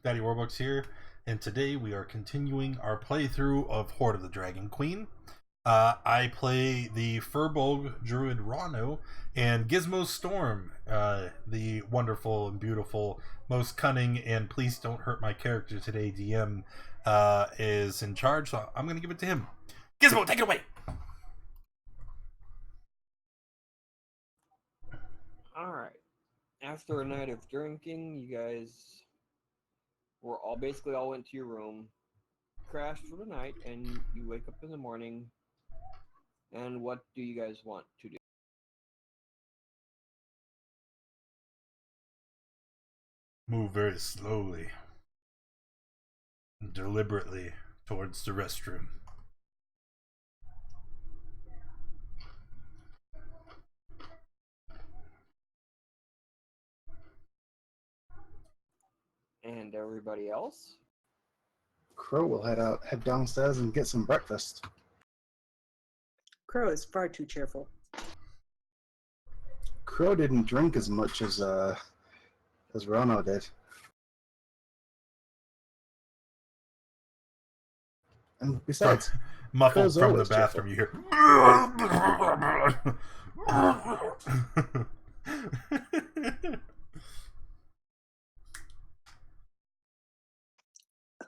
Daddy Warbucks here, and today we are continuing our playthrough of Hoard of the Dragon Queen. I play the Furbolg Druid Rano, and Gizmo Storm, the wonderful and beautiful, most cunning, and please don't hurt my character today, DM, is in charge, so I'm going to give it to him. Gizmo, take it away! Alright. After a night of drinking, you guys were all went to your room, crashed for the night, and you wake up in the morning. And what do you guys want to do? Move very slowly, deliberately towards the restroom. And everybody else? Crow will head downstairs and get some breakfast. Crow is far too cheerful. Crow didn't drink as much as Rano did. And besides, Muffled Crow's from the always bathroom, you hear.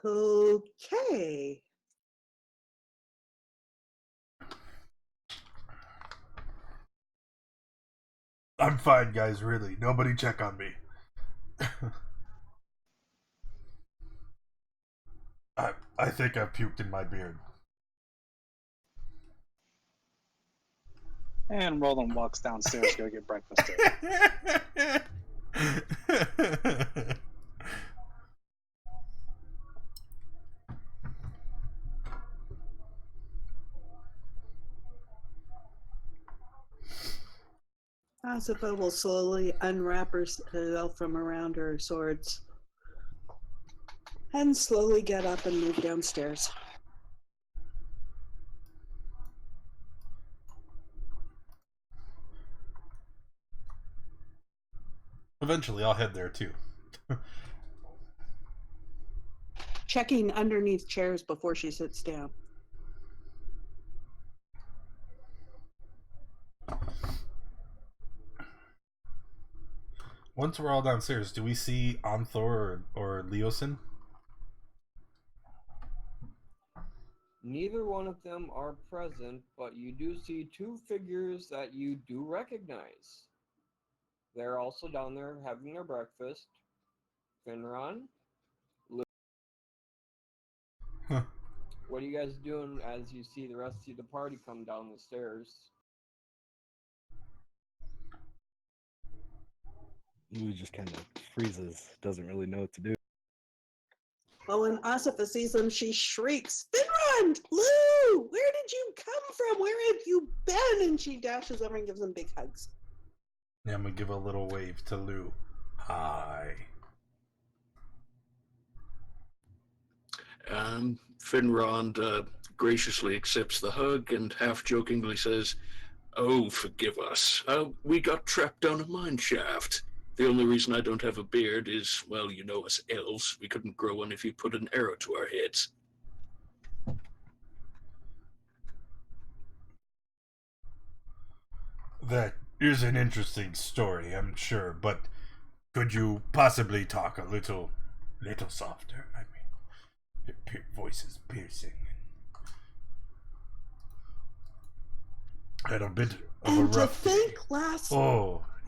Okay. I'm fine, guys, really. Nobody check on me. I think I've puked in my beard. And Roland walks downstairs to go get breakfast. Asifa will slowly unwrap herself from around her swords and slowly get up and move downstairs. Eventually, I'll head there too. Checking underneath chairs before she sits down. Once we're all downstairs, do we see Anthor or Leosin? Neither one of them are present, but you do see two figures that you do recognize. They're also down there having their breakfast. Finron. Huh. What are you guys doing as you see the rest of the party come down the stairs? Lou just kind of freezes, doesn't really know what to do. Well, when Asifa sees them, she shrieks, Finrond! Lou! Where did you come from? Where have you been? And she dashes over and gives them big hugs. Yeah, I'm gonna give a little wave to Lou. Hi. Finrond graciously accepts the hug and half-jokingly says, "Oh, forgive us. We got trapped down a mine shaft. The only reason I don't have a beard is, well, you know us elves. We couldn't grow one if you put an arrow to our heads." That is an interesting story, I'm sure, but could you possibly talk a little softer? I mean, your voice is piercing. Had a bit of a And to rough day. think last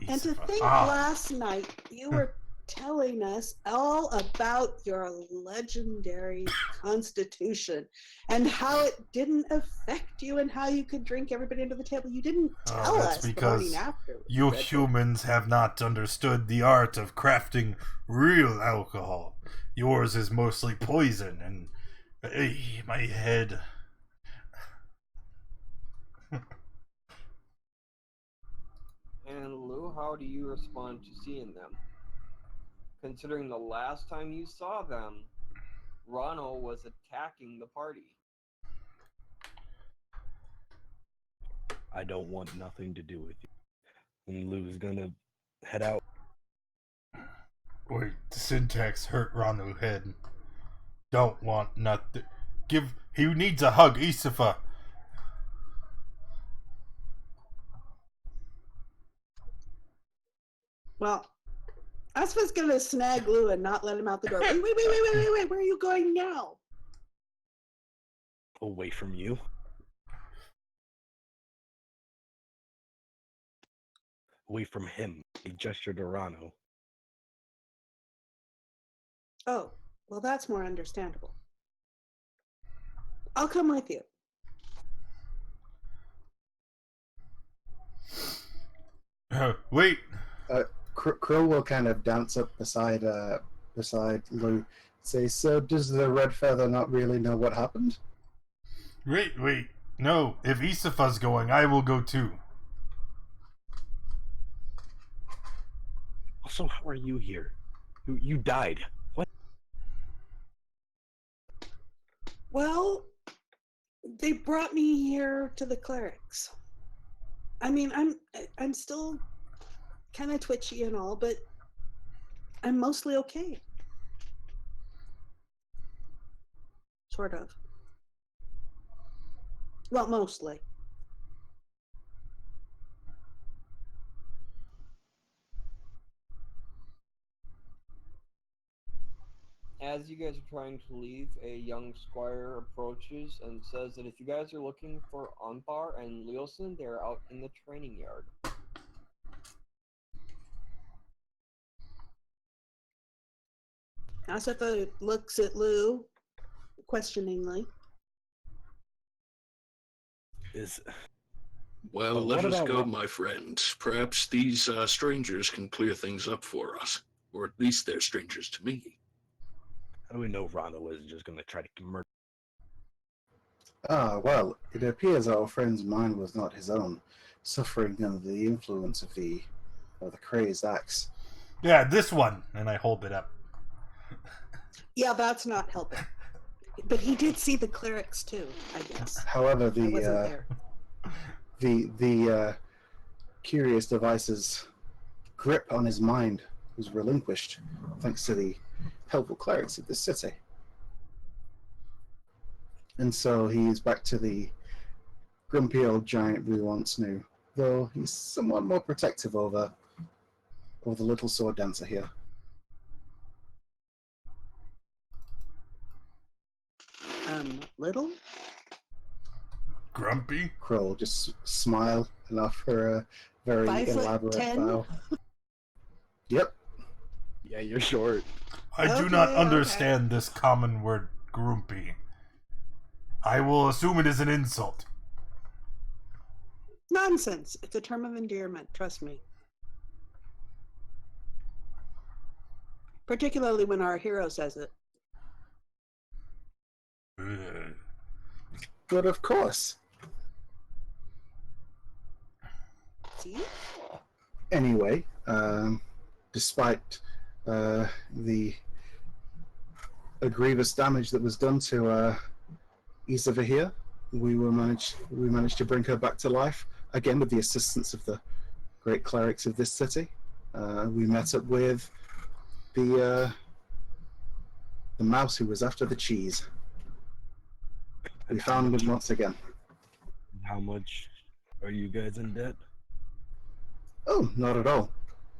Isifa. last night you were telling us all about your legendary constitution and how it didn't affect you and how you could drink everybody under the table. You didn't tell That's us the because morning after. you humans have not understood the art of crafting real alcohol. Yours is mostly poison, and my head. And Lou, how do you respond to seeing them? Considering the last time you saw them, Rano was attacking the party. I don't want nothing to do with you. And Lou's gonna head out. Wait, the syntax hurt Ranu head. Don't want nothing. Give. He needs a hug, Isifa. Well, Aspa's gonna snag Lou and not let him out the door. Wait, where are you going now? Away from you. Away from him. He gestured to Rano. Oh, well, that's more understandable. I'll come with you. Wait. Krill will kind of dance up beside Lou. Say, so does the red feather not really know what happened? Wait. No, if Isifa's going, I will go too. Also, how are you here? You died. What? Well, they brought me here to the clerics. I mean, I'm still kind of twitchy and all, but I'm mostly okay. Sort of. Well, mostly. As you guys are trying to leave, a young squire approaches and says that if you guys are looking for Anpar and Leosin, they're out in the training yard. Asifa looks at Lou questioningly. Well, But let what us about go, Ro- my friend. Perhaps these strangers can clear things up for us. Or at least they're strangers to me. How do we know Rano isn't just going to try to murder? Ah, well, it appears our friend's mind was not his own, suffering under the influence of the crazed axe. Yeah, this one. And I hold it up. Yeah, that's not helping. But he did see the clerics too, I guess. However, I wasn't there. the curious device's grip on his mind was relinquished thanks to the helpful clerics of this city. And so he's back to the grumpy old giant we once knew, though he's somewhat more protective over the little sword dancer here. Little? Grumpy? Kroll just smile and offer a very 5'10"? elaborate bow. Yep. Yeah, you're short. I do not Okay. understand this common word, grumpy. I will assume it is an insult. Nonsense. It's a term of endearment, trust me. Particularly when our hero says it. Ugh. But of course. See? Anyway, despite the grievous damage that was done to Isava here, we managed to bring her back to life again with the assistance of the great clerics of this city. We met up with the mouse who was after the cheese. We found him once again. How much are you guys in debt? Oh, not at all.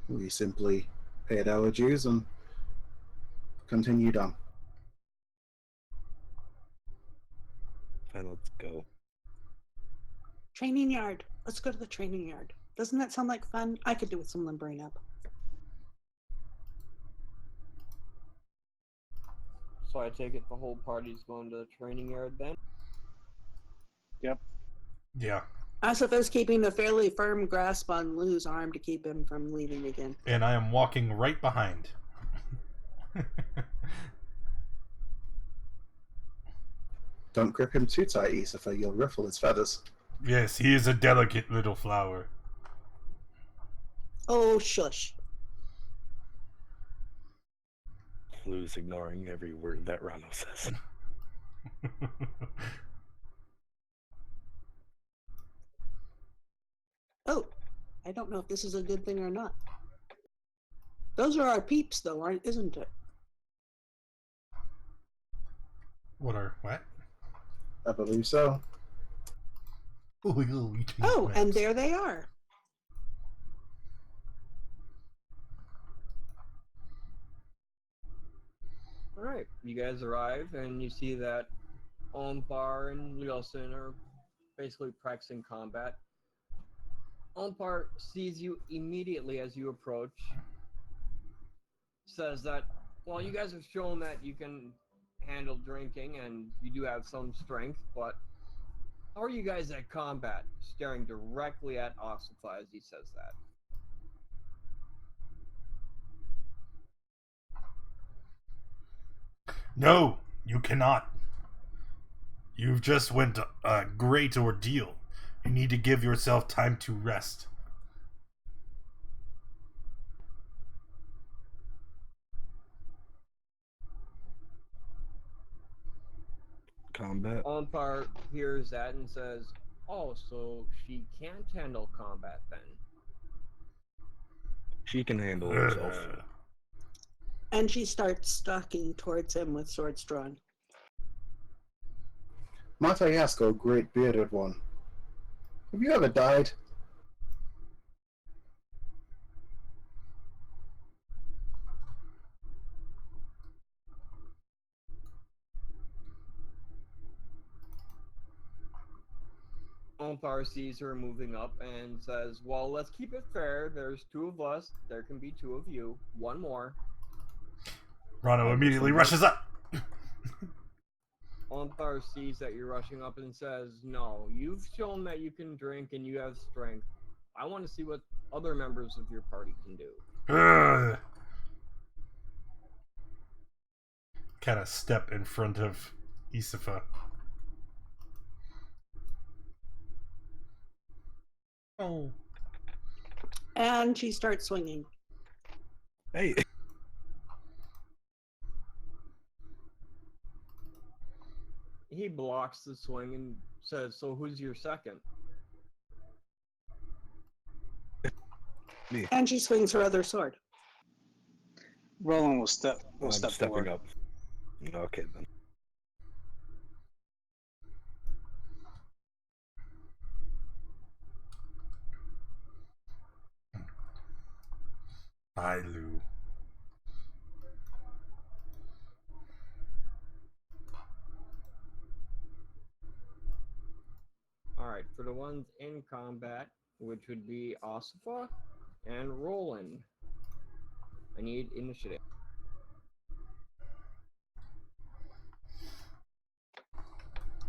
We simply paid our dues and continued on. Fine, let's go. Training yard. Let's go to the training yard. Doesn't that sound like fun? I could do with some limbering up. So I take it the whole party's going to the training yard then? Yep. Yeah. Asifa's keeping a fairly firm grasp on Lou's arm to keep him from leaving again. And I am walking right behind. Don't grip him too tight, Isifa, you'll ruffle his feathers. Yes, he is a delicate little flower. Oh, shush. Lou's ignoring every word that Rano says. Oh, I don't know if this is a good thing or not. Those are our peeps, though, aren't? Isn't it? What are what? I believe so. Oh, we changed Oh, and maps. there they are. All right, you guys arrive and you see that Ompar and Lielson are basically practicing combat. Ompar sees you immediately as you approach, says that, well, you guys have shown that you can handle drinking and you do have some strength, but how are you guys at combat? Staring directly at Ossifa as he says that. No, you cannot. You've just went a great ordeal. You need to give yourself time to rest. Combat. Ompar hears that and says, oh, so she can't handle combat then. She can handle herself. And she starts stalking towards him with swords drawn. Might I ask, O great bearded one, have you ever died? Ompar sees her moving up and says, well, let's keep it fair. There's two of us. There can be two of you. One more. Rano immediately rushes up. Ompar sees that you're rushing up and says, no, you've shown that you can drink and you have strength. I want to see what other members of your party can do. Kind of step in front of Isifa. Oh. And she starts swinging. Hey, He blocks the swing and says, so who's your second? me. And she swings her other sword. Roland will step. Will I'm step stepping forward. up. Okay then. Hi, Lou. Alright, for the ones in combat, which would be Ossifa and Roland, I need initiative.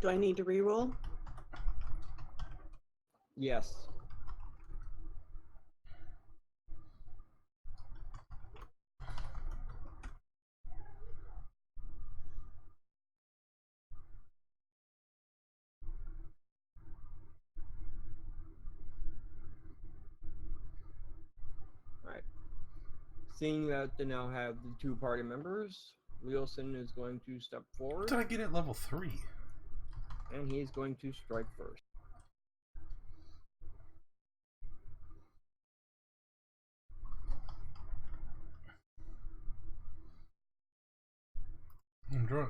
Do I need to reroll? Yes. Alright. Seeing that they now have the two party members, Lielson is going to step What forward, did I get at level 3? and he's going to strike first.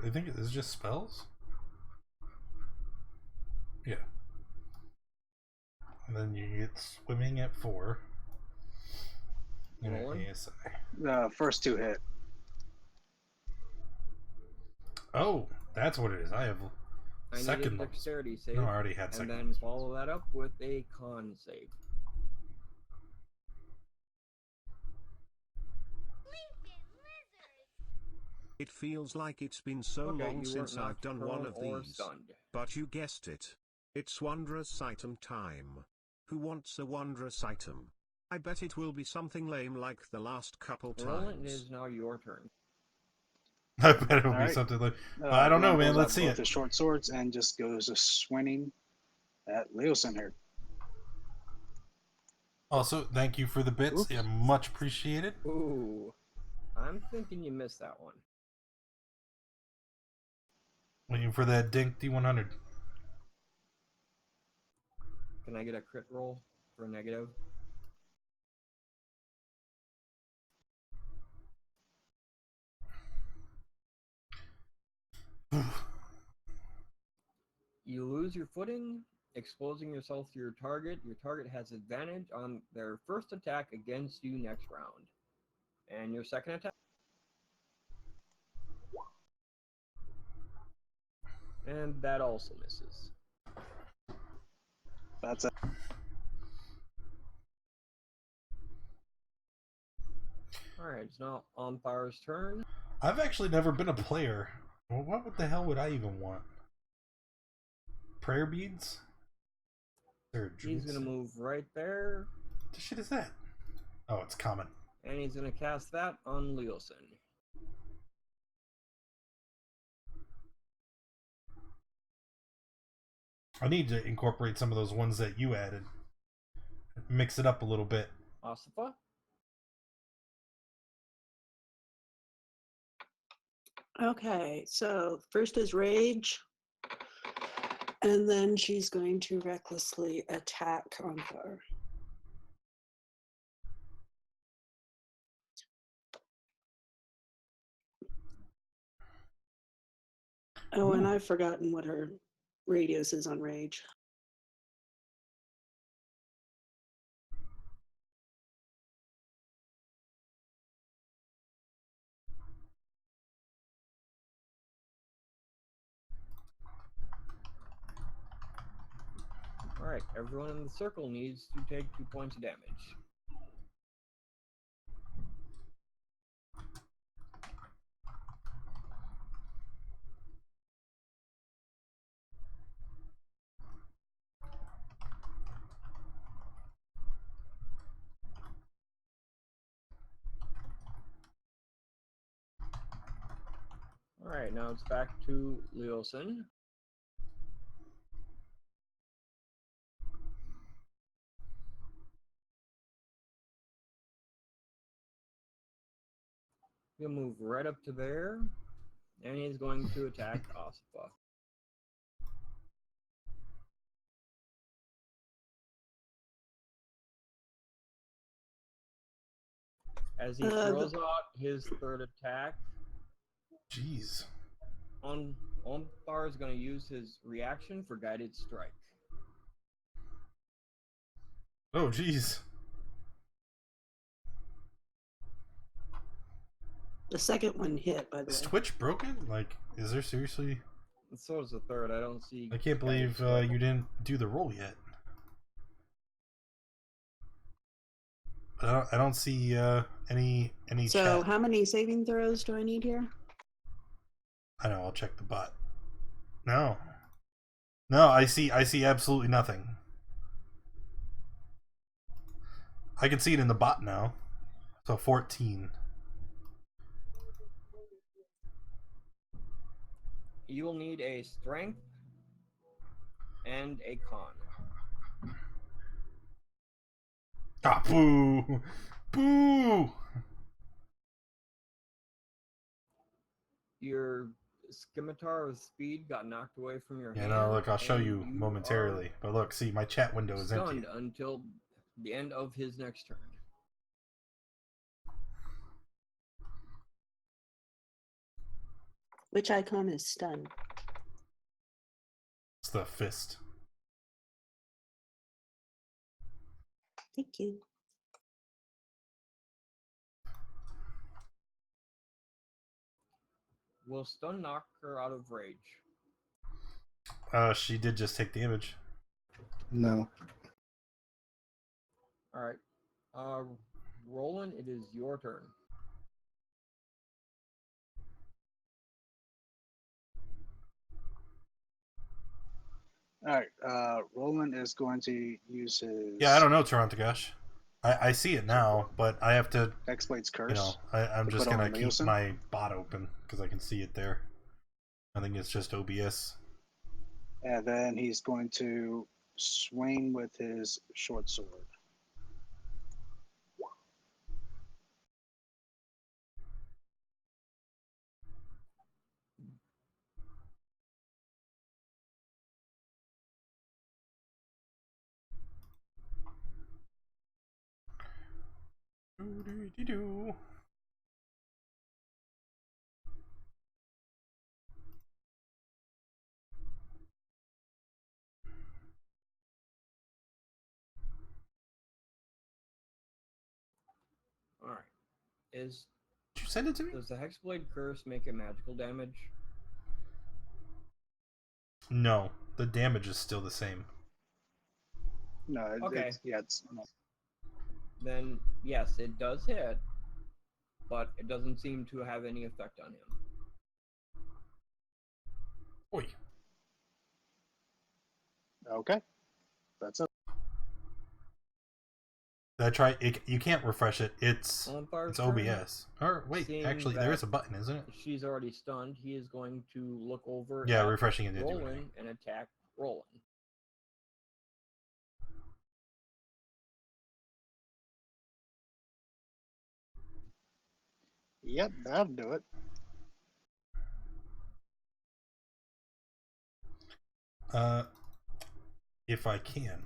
I think it's just spells? Yeah. And then you get swimming at 4. And an Roland? ASI. The first two hit. Oh, that's what it is. I have I need a second level. dexterity save, No, I already had and second then level. follow that up with a con save. It feels like it's been so Okay, long you since weren't I've done knocked one prone of or these. stunned. But you guessed it. It's wondrous item time. Who wants a wondrous item? I bet it will be something lame like the last couple Roland, it times. is now your turn. I bet it'll be Alright. something like. I don't know, Roland man. pulls Let's out see both it. his short swords and just goes to swinging at Lielson here. Also, thank you for the bits. Oops. Yeah, much appreciated. Ooh. I'm thinking you missed that one. Waiting for that Dink D100. Can I get a crit roll for a negative? You lose your footing, exposing yourself to your target. Your target has advantage on their first attack against you next round. And your second attack. And that also misses. That's it. Alright, it's now Umpire's turn. I've actually never been a player. Well, what the hell would I even want? Prayer beads? He's gonna move right there. What the shit is that? Oh, it's common. And he's gonna cast that on Leosin. I need to incorporate some of those ones that you added. Mix it up a little bit. Osifa? Okay, so first is Rage, and then she's going to recklessly attack on her. Oh, and I've forgotten what her radius is on Rage. Alright, everyone in the circle needs to take 2 points of damage. Alright, now it's back to Leosin. He'll move right up to there, and he's going to attack Osifa. As he throws out his third attack, Jeez. Omthar is going to use his reaction for Guided Strike. Oh, jeez. The second one hit, by the Is way. Twitch broken? Like, is there seriously... And so is the third. I don't see... I can't believe you didn't do the roll yet. I don't see any So chat. how many saving throws do I need here? I know, I'll check the bot. No. No, I see absolutely nothing. I can see it in the bot now. So 14. You will need a strength and a con. Ah, boo! Boo! Your scimitar of speed got knocked away from your hand. Yeah, no, look, I'll show and you momentarily. But look, see, my chat window is empty. Stunned until the end of his next turn. Which icon is stunned? It's the fist. Thank you. Will stun knock her out of rage? She did just take damage. No. Alright. Roland, it is your turn. All right. Roland is going to use his. Yeah, I don't know, Toronto Gosh. I see it now, but I have to, X-Blade's Curse. you know, I'm to just put gonna on keep Leosin. my bot open because I can see it there. I think it's just OBS. And then he's going to swing with his short sword. Doo-doo-doo-doo. is, Did you send it to me? does the Hexblade Curse make it magical damage? No, the damage is still the same. No, Okay. it's Then yes, it does hit, but it doesn't seem to have any effect on him. Oi. okay. That's it. Did I try? You can't refresh it. It's Olimpar's OBS. Or wait, Seeing actually, there that is a button, isn't it? She's already stunned. He is going to look over Yeah, at refreshing it didn't do anything. Roland and attack Roland. Yep, that'll do it. If I can,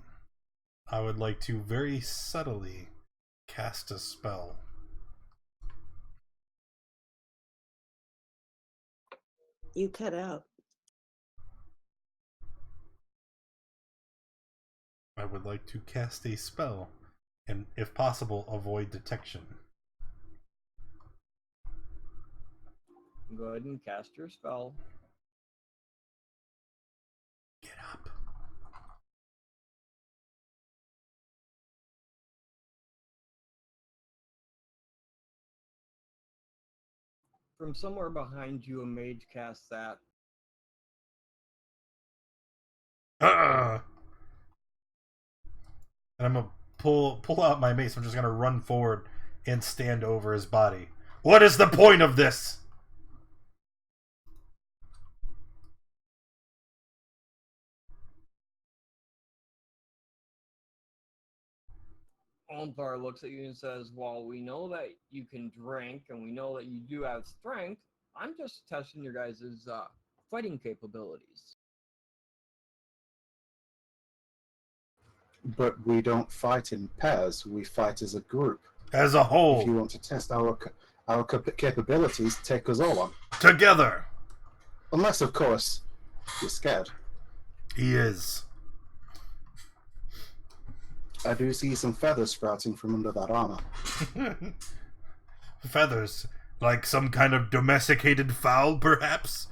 I would like to very subtly cast a spell. You cut out. I would like to cast a spell, and if possible, avoid detection. Go ahead and cast your spell. Get up. From somewhere behind you, a mage casts that. And I'm gonna pull out my mace. I'm just gonna run forward and stand over his body. What is the point of this? Olimar looks at you and says, "Well, we know that you can drink, and we know that you do have strength. I'm just testing your guys' fighting capabilities." But we don't fight in pairs. We fight as a group. As a whole. If you want to test our capabilities, take us all on. Together. Unless, of course, you're scared. He is. I do see some feathers sprouting from under that armor. Feathers. Like some kind of domesticated fowl, perhaps?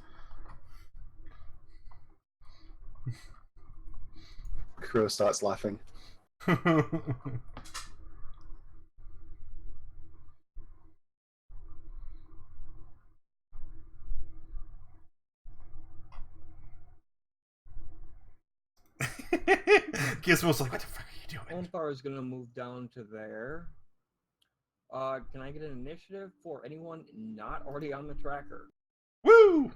Crow starts laughing. Gizmo's like, what the fuck are you doing? Olimar is going to move down to there. Can I get an initiative for anyone not already on the tracker? Woo!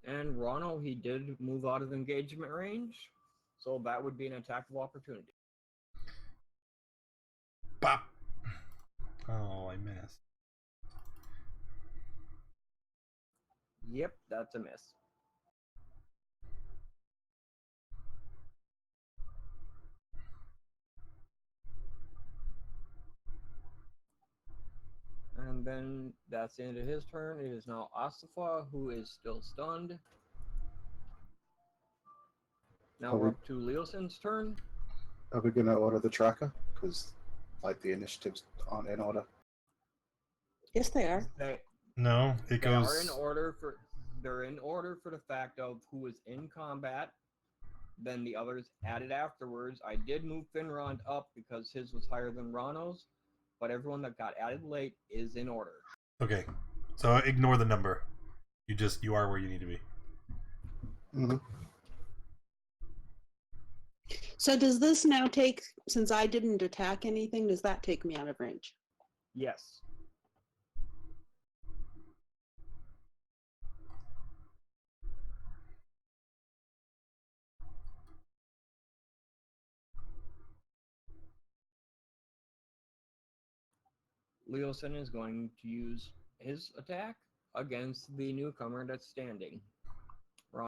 And Rano, he did move out of engagement range, so that would be an attack of opportunity. Bop. Oh, I missed. Yep, that's a miss. And then that's the end of his turn. It is now Asafa, who is still stunned. Now we're up to Leosin's turn. Are we going to order the tracker? Because, like, the initiatives aren't in order. Yes, they are. No, it They goes. are in order for. They're in order for the fact of who is in combat. Then the others added afterwards. I did move Finrond up because his was higher than Rano's, but everyone that got added late is in order. Okay, so ignore the number. You are where you need to be. Mm-hmm. So does this now take, since I didn't attack anything, does that take me out of range? Yes. Leosin is going to use his attack against the newcomer that's standing.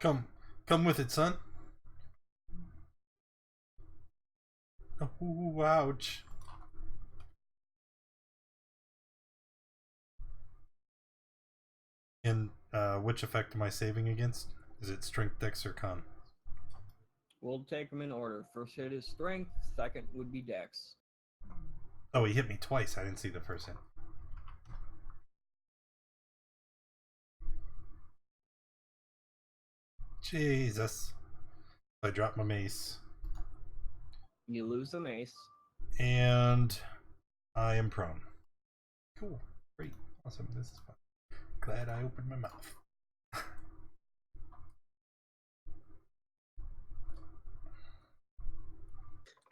Come with it, son. Ooh, ouch. And which effect am I saving against? Is it strength, dex, or con? We'll take them in order. First hit is strength, second would be dex. Oh, he hit me twice. I didn't see the first hit. Jesus. I dropped my mace. You lose the mace. And I am prone. Cool. Great. Awesome. This is fun. Glad I opened my mouth.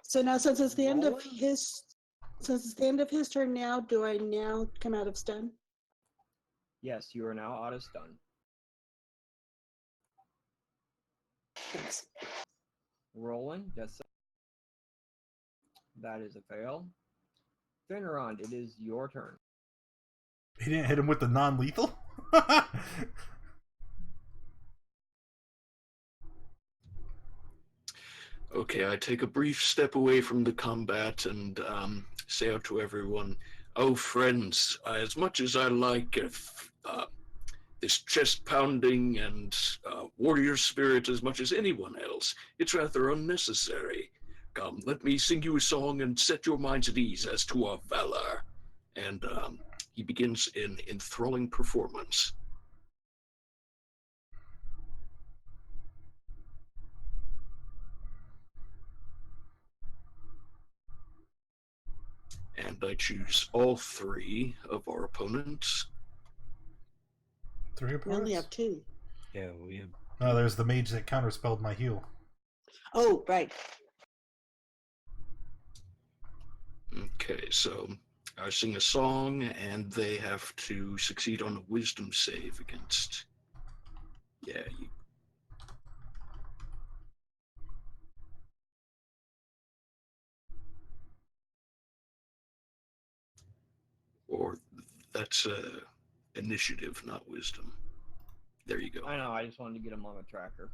So now, since it's the end of Rolling? his, since it's the end of his turn now, do I now come out of stun? Yes, you are now out of stun. Thanks. Rolling. That is a fail. Finrond, it is your turn. He didn't hit him with the non-lethal? Okay, I take a brief step away from the combat and say out to everyone, "Oh, friends, as much as I like this chest pounding and warrior spirit as much as anyone else, it's rather unnecessary. Come, let me sing you a song and set your minds at ease as to our valor." And he begins an enthralling performance. And I choose all three of our opponents. 3 We only opponents? have 2. Yeah, we have. Oh, there's the mage that counterspelled my heal. Oh, right. Okay, so I sing a song, and they have to succeed on a wisdom save against. Yeah, or that's initiative, not wisdom. There you go. I know, I just wanted to get him on the tracker.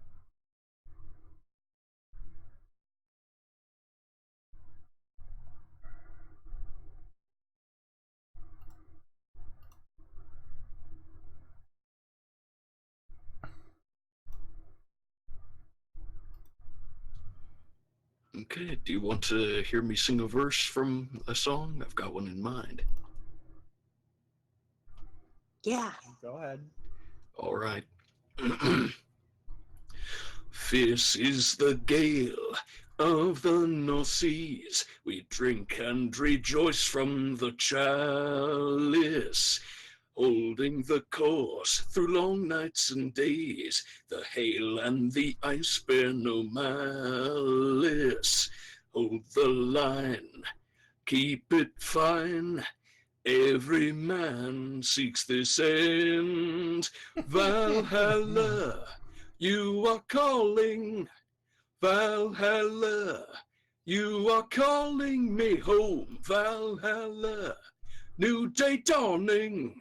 Okay, do you want to hear me sing a verse from a song? I've got one in mind. Yeah. Go ahead. All right. Fierce is the gale of the North Seas. We drink and rejoice from the chalice, holding the course through long nights and days. The hail and the ice bear no malice. Hold the line, keep it fine. Every man seeks this end. Valhalla, you are calling. Valhalla, you are calling me home. Valhalla, new day dawning.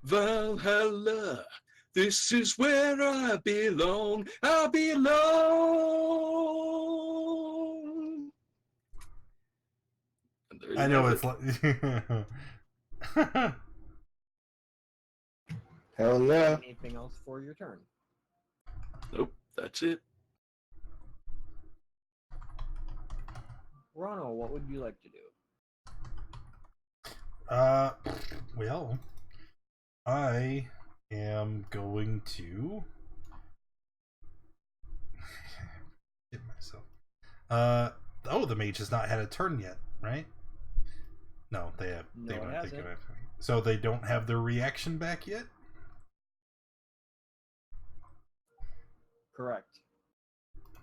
Valhalla, this is where I belong. I belong. And there you I know have it's it. like. Hell yeah. Anything else for your turn? Nope, that's it. Ronald, what would you like to do? Well, I am going to hit myself. Oh, the mage has not had a turn yet, right? No, they have. No, They it don't hasn't. think of it. So they don't have their reaction back yet. Correct.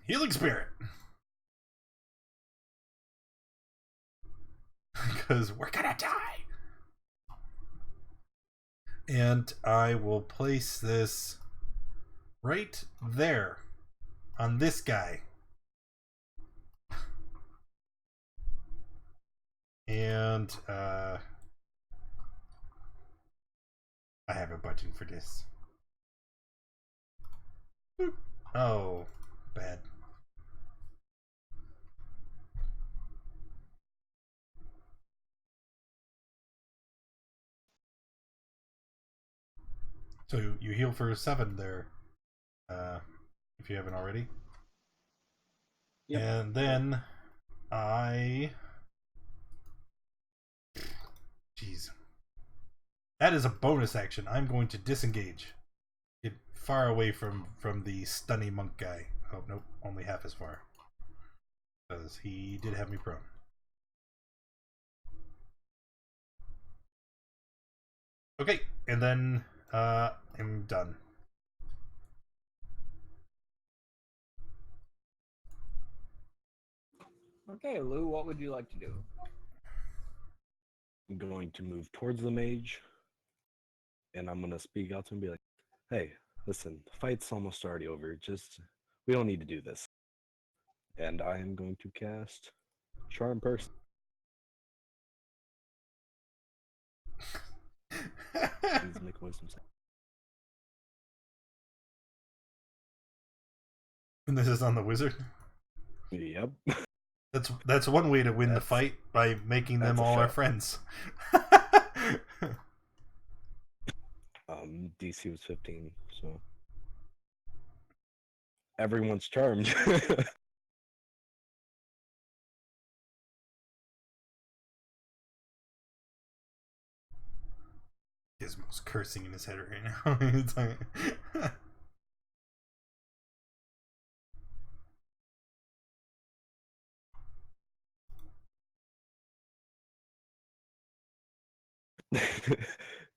Healing spirit, because we're gonna die. And I will place this right there on this guy. And I have a button for this. Boop. Oh, bad. So you heal for 7 there, if you haven't already. Yep. And then jeez, that is a bonus action. I'm going to disengage, get far away from the stunny monk guy. Oh nope, only half as far, because he did have me prone. Okay, and then I'm done. Okay, Lou, what would you like to do? I'm going to move towards the mage, and I'm gonna speak out to him and be like, "Hey, listen, the fight's almost already over. Just we don't need to do this." And I am going to cast Charm Person. Please make a wisdom save. And this is on the wizard. Yep. That's one way to win the That's- fight, by making them that's a all our fail. friends. DC was 15, so everyone's charmed. Gizmo's cursing in his head right now. It's like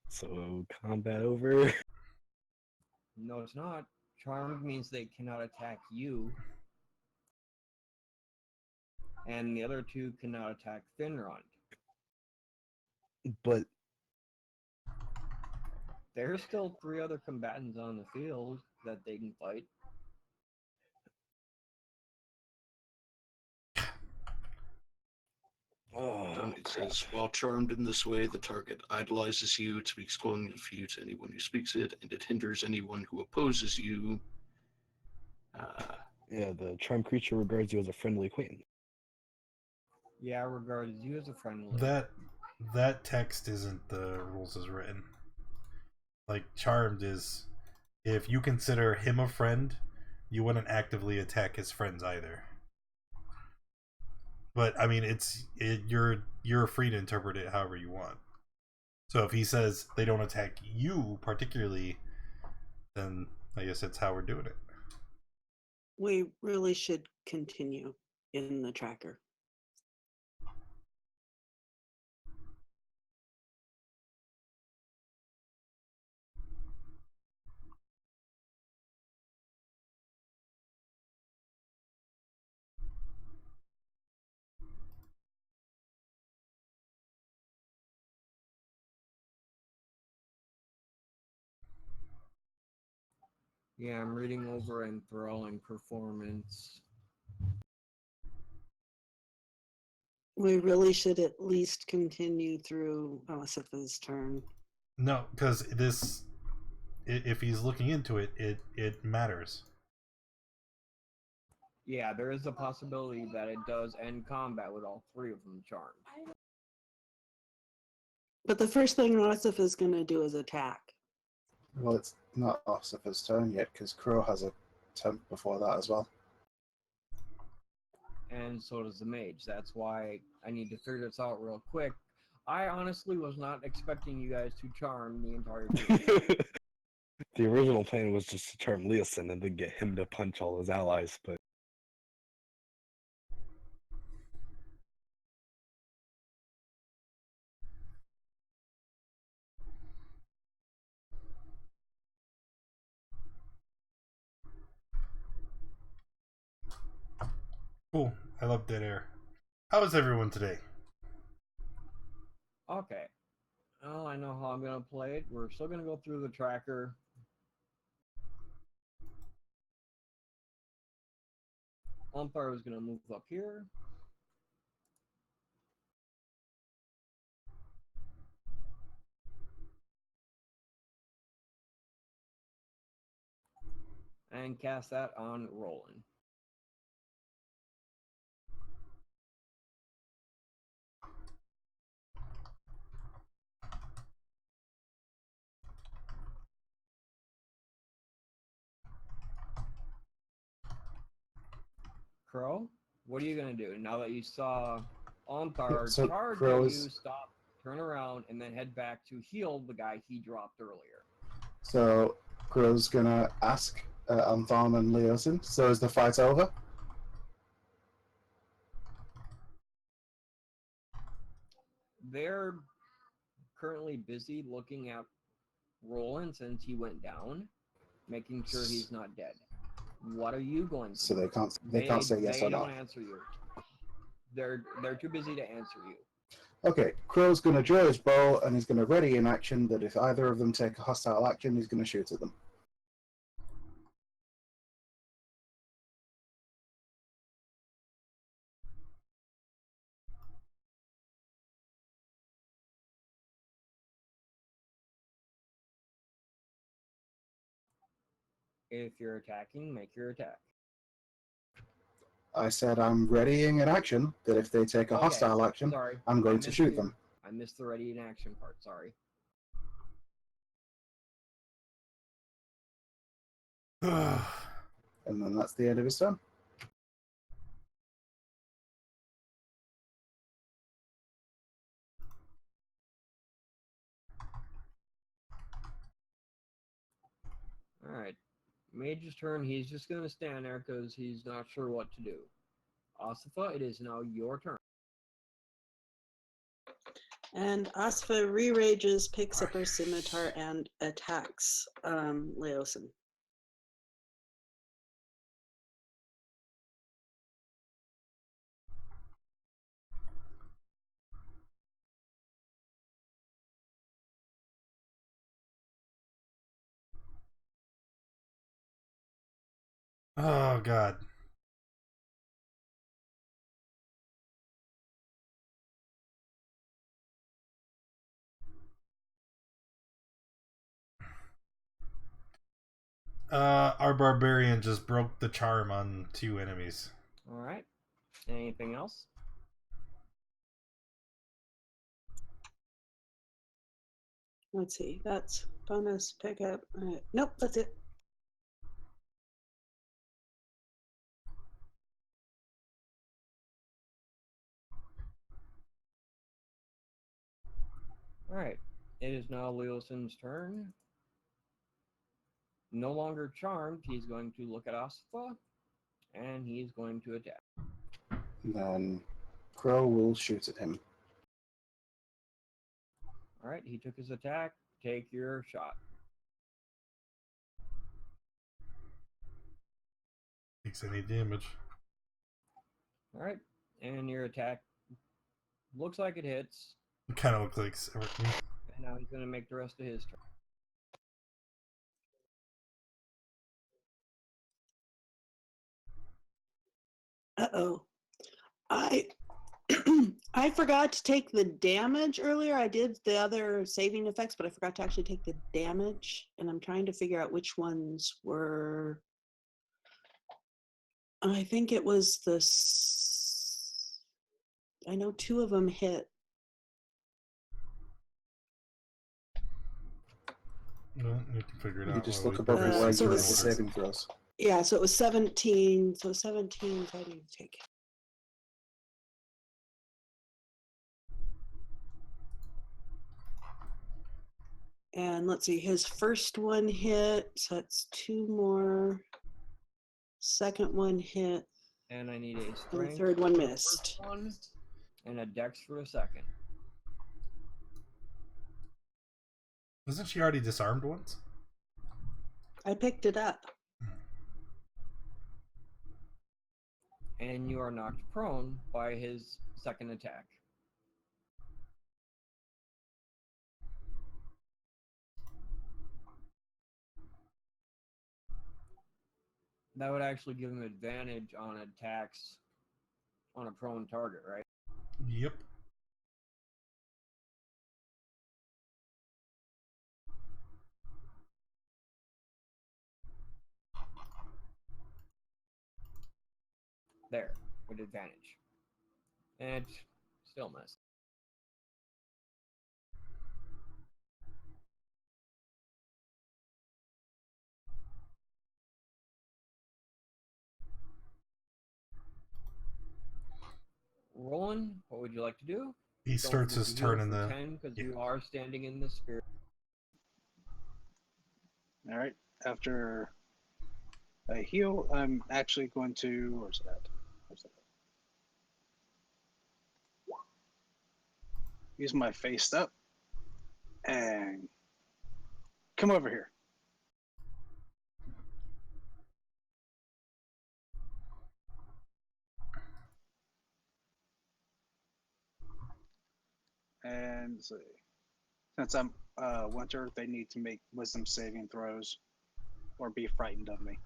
So combat over. No, it's not. Charmed means they cannot attack you. And the other two cannot attack Finrond. But There's still 3 other combatants on the field that they can fight. oh, It says, while charmed in this way, the target idolizes you, it speaks glowingly of you to anyone who speaks it, and it hinders anyone who opposes you. yeah, the charm creature regards you as a friendly acquaintance. Yeah, regards you as a friendly. that text isn't the rules as written. Like, charmed is, if you consider him a friend, you wouldn't actively attack his friends either. But I mean, you're free to interpret it however you want. So if he says they don't attack you particularly, then I guess that's how we're doing it. We really should continue in the tracker. Yeah, I'm reading over enthralling performance. We really should at least continue through Asif's turn. No, because this, if he's looking into it, it matters. Yeah, there is a possibility that it does end combat with all 3 of them charmed. But the first thing Asif is going to do is attack. Well, it's not Ossifer's turn yet because Crow has a turn before that as well. And so does the mage. That's why I need to figure this out real quick. I honestly was not expecting you guys to charm the entire game. The original plan was just to charm Leosin and then get him to punch all his allies, but Cool. I love dead air. How is everyone today? Okay. Well, I know how I'm going to play it. We're still going to go through the tracker. Umpire is going to move up here. And cast that on Roland. Crow, what are you gonna do now that you saw Onthar So charge at Crow's- you? Stop, turn around, and then head back to heal the guy he dropped earlier. So Crow's gonna ask Antharm and Leosin, so is the fight over? They're currently busy looking at Roland since he went down, making sure he's not dead. What are you going to So do? they can't say yes they or no. don't answer you. They're too busy to answer you. Okay, Crow's gonna draw his bow and he's gonna ready in action that if either of them take a hostile action, he's gonna shoot at them. If you're attacking, make your attack. I said I'm readying in action that if they take a Oh, hostile yes. action, Sorry, I'm I going to missed shoot you. them. I missed the ready in action part. Sorry. And then that's the end of his turn. All right. Mage's turn. He's just gonna stand there because he's not sure what to do. Asifa, it is now your turn. And Asfa re-rages, picks up her scimitar, and attacks Leosin. Oh god. Our barbarian just broke the charm on 2 enemies. All right. Anything else? Let's see. That's bonus pickup. Nope, that's it. All right. It is now Leosin's turn. No longer charmed, he's going to look at Asifa, and he's going to attack. Then Crow will shoot at him. All right. He took his attack. Take your shot. Takes any damage. All right. And your attack looks like it hits. It kind of looks like everything. And now he's going to make the rest of his turn. Uh-oh. I I forgot to take the damage earlier. I did the other saving effects, but I forgot to actually take the damage. And I'm trying to figure out which ones were. I think it was I know 2 of them hit. No, you can figure it You out. just while look we above progress it while into you so make the order. saving throws. Yeah, so it was 17. So 17, so I need to take. And let's see, his first one hit, so that's 2 more. Second one hit, And I need a and the strength third one for the missed. first one, and a dex for the second. Wasn't she already disarmed once? I picked it up. And you are knocked prone by his second attack. That would actually give him advantage on attacks on a prone target, right? Yep. There, with advantage. And still missed. going? What would you like to do? He Go starts for his the heal turn in for the. 10 because yeah. you are standing in the spirit. All right. After a heal, I'm actually going to. Where's that? Where's that? Use my face up and come over here. And so, since I'm Winter, they need to make wisdom saving throws or be frightened of me.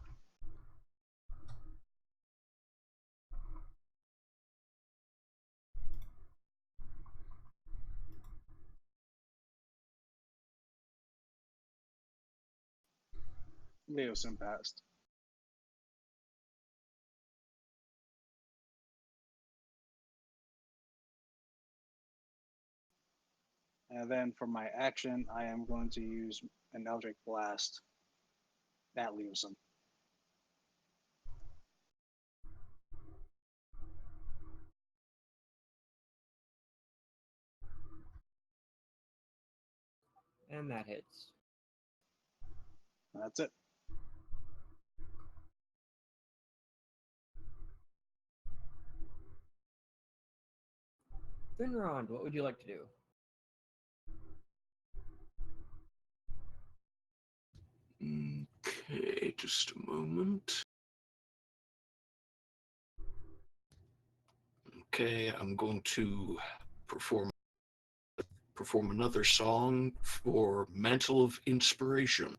Leosin passed. And then for my action, I am going to use an Eldritch Blast at Leosin. And that hits. That's it. Finrond, what would you like to do? Okay, just a moment. Okay, I'm going to perform another song for Mantle of Inspiration.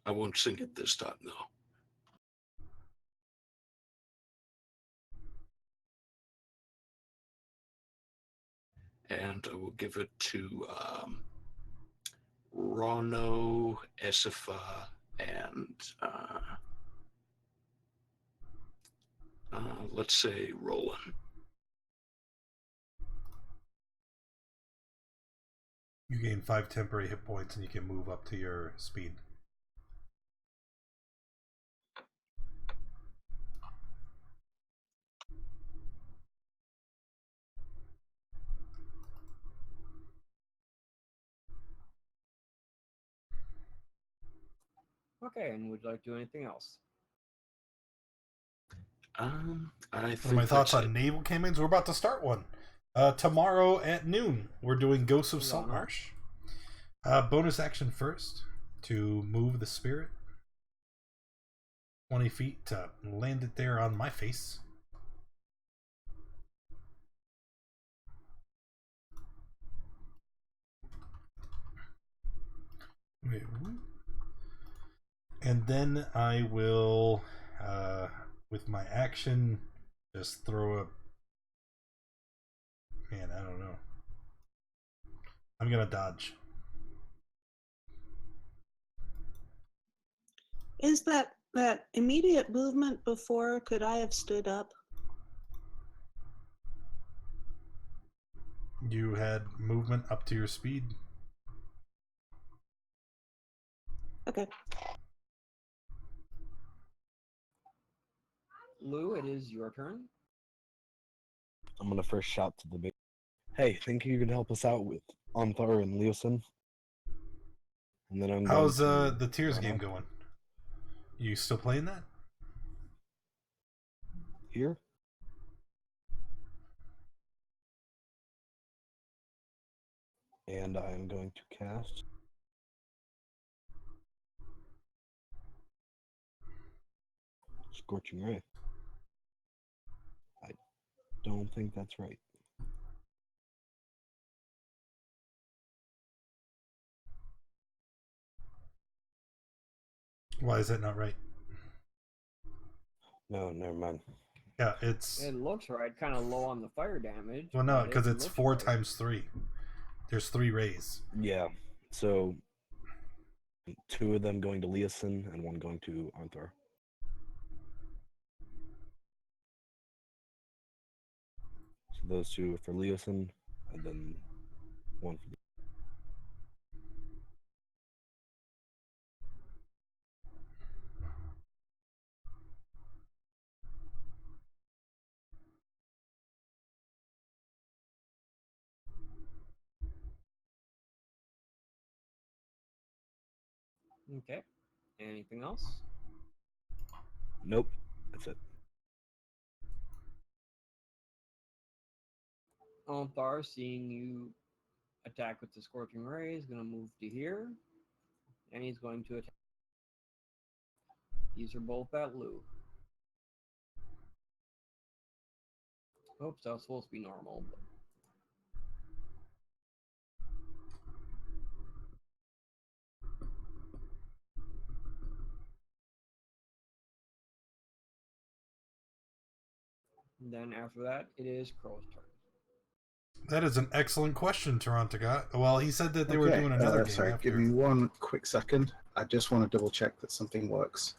I won't sing it this time, though. And I will give it to Rono, Esifa, and let's say Roland. You gain 5 temporary hit points and you can move up to your speed. Okay, and would you like to do anything else? I What are think my thoughts that's on it. naval campaigns? We're about to start one. Tomorrow at noon, we're doing Ghosts of Is on Saltmarsh. Bonus action first to move the spirit 20 feet to land it there on my face. Wait, and then I will, with my action, just throw a. Man, I don't know. I'm gonna dodge. Is that immediate movement before? Could I have stood up? You had movement up to your speed. Okay. Lou, it is your turn. I'm gonna first shout to the big. Hey, think you can help us out with Anthar and Leosin? And then I'm going How's to the Tears run game up going? You still playing that? here. And I am going to cast Scorching Ray. I don't think that's right. Why is that not right? No, never mind. Yeah, it's. It looks right, kind of low on the fire damage. Well, no, but because it it's looks 4 right. times 3. There's 3 rays. Yeah, so 2 of them going to Leosin and 1 going to Anthar. So those 2 are for Leosin, and then 1 for Okay. Anything else? Nope. That's it. Althar, seeing you attack with the Scorching Ray, is going to move to here. And he's going to attack. These are both at Lou. Oops, that was supposed to be normal. But... then after that, it is Crow's turn. That is an excellent question, Toronto got. Well, he said that they were doing another game sorry, after. give me one quick second. I just want to double check that something works.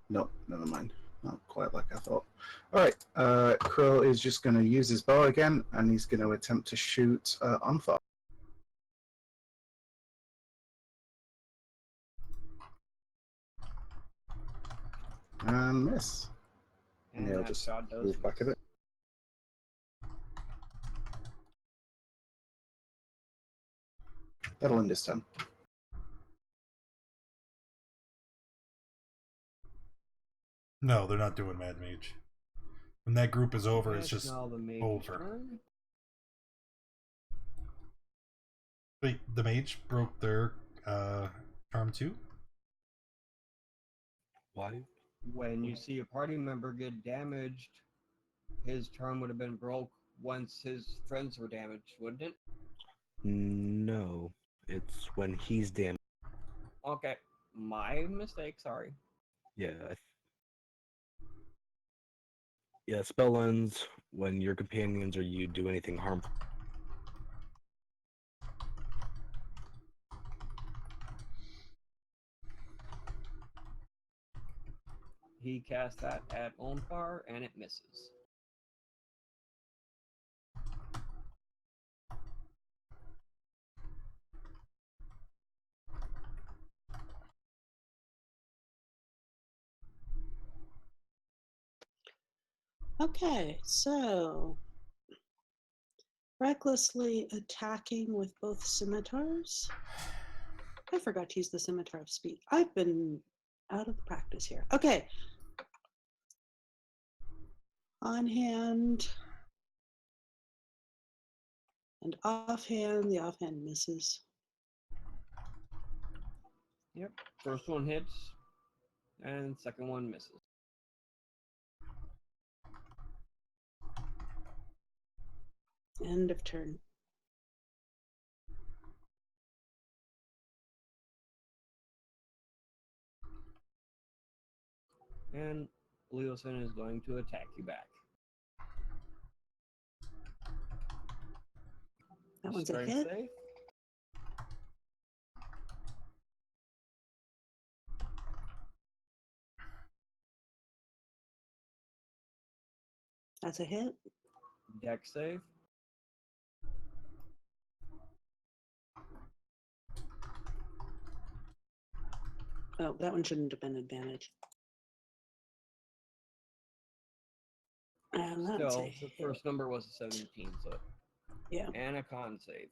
Nope, never mind. Not quite like I thought. All right, Krill is just going to use his bow again, and he's going to attempt to shoot Anfar. And miss. And he'll that just shot does move back a miss. bit. That'll end his turn. No, they're not doing Mad Mage. When that group is over, it's That's just now the mage's over. turn. Wait, the mage broke their charm too? Why? When you see a party member get damaged, his charm would have been broke once his friends were damaged, wouldn't it? No. It's when he's damaged. Okay, my mistake, sorry. Yeah. Yeah, spell ends when your companions or you do anything harmful. He cast that at Onfar, and it misses. Okay, so recklessly attacking with both scimitars. I forgot to use the scimitar of speed. I've been out of practice here. Okay. On hand and offhand. The offhand misses. Yep, first one hits, and second one misses. End of turn. And Leosin is going to attack you back. That one's a Strength hit. save. That's a hit. Dex save. Oh, that one shouldn't have been advantage. And that's Still, a the hit. first number was a 17, so. Yeah. And a con save.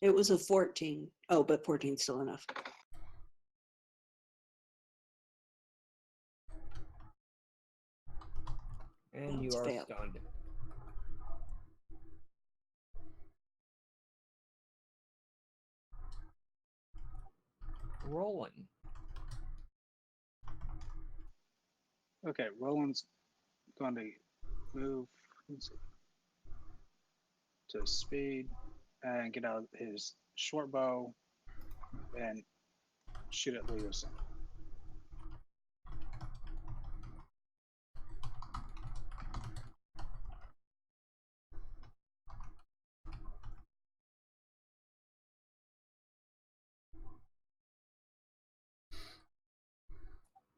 It was a 14. Oh, but 14 is still enough. And you That's are failed. stunned. Rolling. Okay, Roland's going to move let's see, to speed and get out his short bow and shoot at Leosin.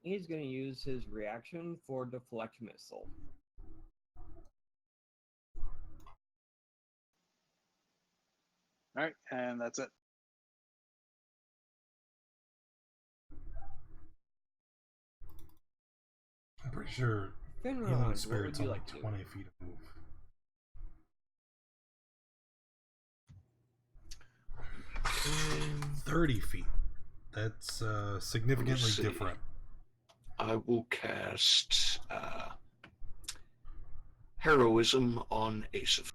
He's going to use his reaction for deflect missile. All right, and that's it. I'm pretty sure Finron, Healing what spirit's would you only like to do? 20 feet of move. Um, 30 feet. That's significantly see. different. I will cast Heroism on Asaph.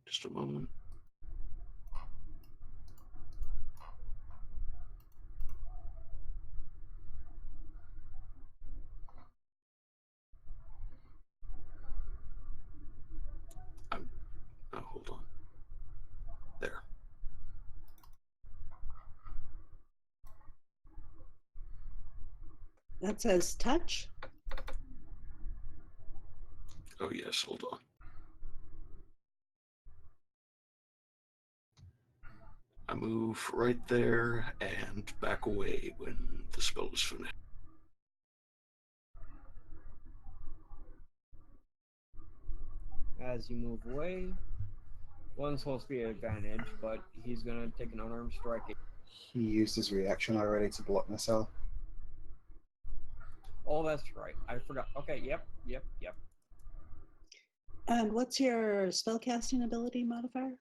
Just a moment. Hold on. There. That says touch. Oh, yes, hold on. I move right there and back away when the spell is finished. As you move away, one's supposed to be an advantage, but he's gonna take an unarmed strike. He used his reaction already to block missile. Oh, that's right. I forgot. Okay, yep. And what's your spellcasting ability modifier?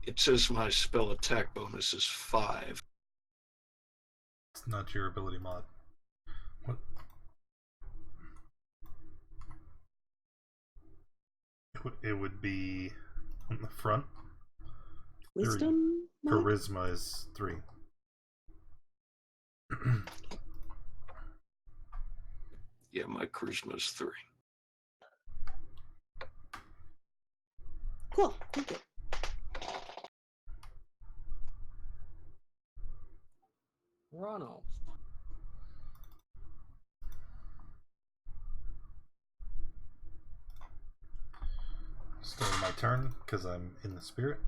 It says my spell attack bonus is 5. It's not your ability mod. What? It would be on the front. Wisdom? mod? Charisma is 3. Yeah, my charisma is 3. Cool. Thank you. Ronald. Starting my turn because I'm in the spirit.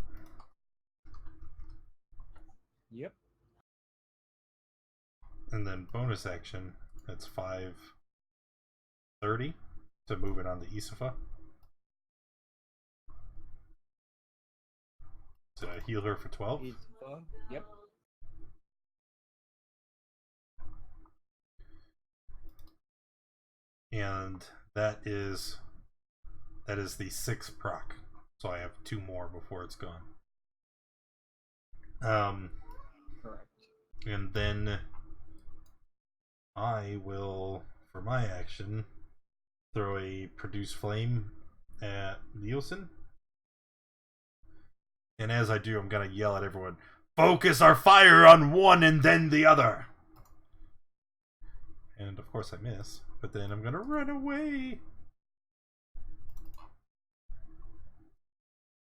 Yep. And then bonus action, that's 5:30 to move it on to Isafa. To heal her for 12. Yep. And that is the 6th proc. So I have 2 more before it's gone. Correct. And then I will, for my action, throw a produce flame at Leosin. And as I do, I'm gonna yell at everyone, focus our fire on one and then the other. And of course I miss, but then I'm gonna run away.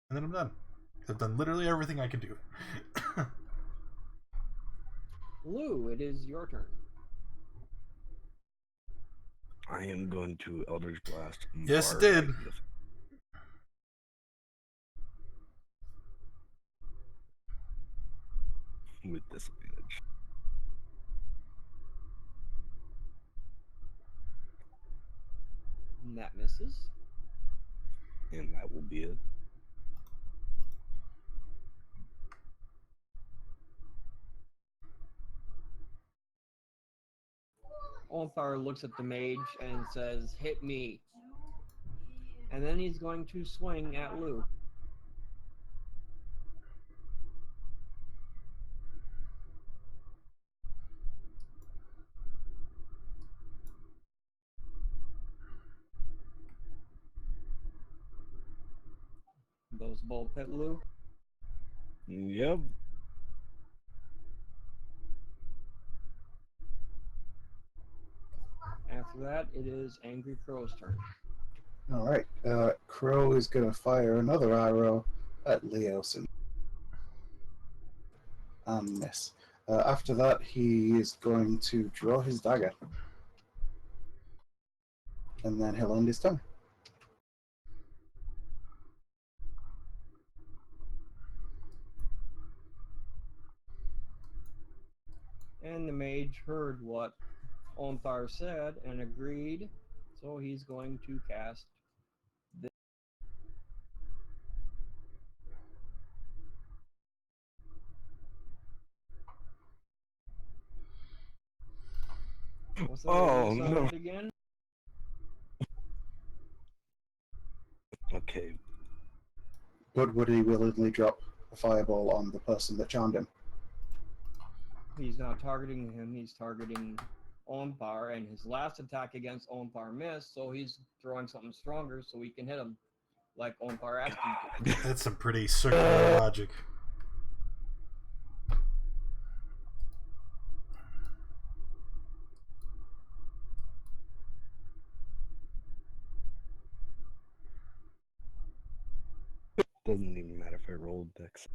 And then I'm done. I've done literally everything I can do. Lou, it is your turn. I am going to Eldritch Blast. Yes, it Bar did. Magnificent. With disadvantage. And that misses. And that will be it. Olthar looks at the mage and says, hit me. And then he's going to swing at Lou. Those both hit Lou. Yep. After that, it is Angry Crow's turn. All right. Crow is going to fire another arrow at Leosin. And miss. After that, he is going to draw his dagger. And then he'll end his turn. And the mage heard what Olthar said and agreed, so he's going to cast this. What's the Oh, radius of no. it again? Okay. But would he willingly drop a fireball on the person that charmed him? He's not targeting him, he's targeting Ompar, and his last attack against Ompar missed, so he's throwing something stronger so he can hit him, like Ompar asked him to. That's some pretty circular logic. Doesn't even matter if I rolled dex.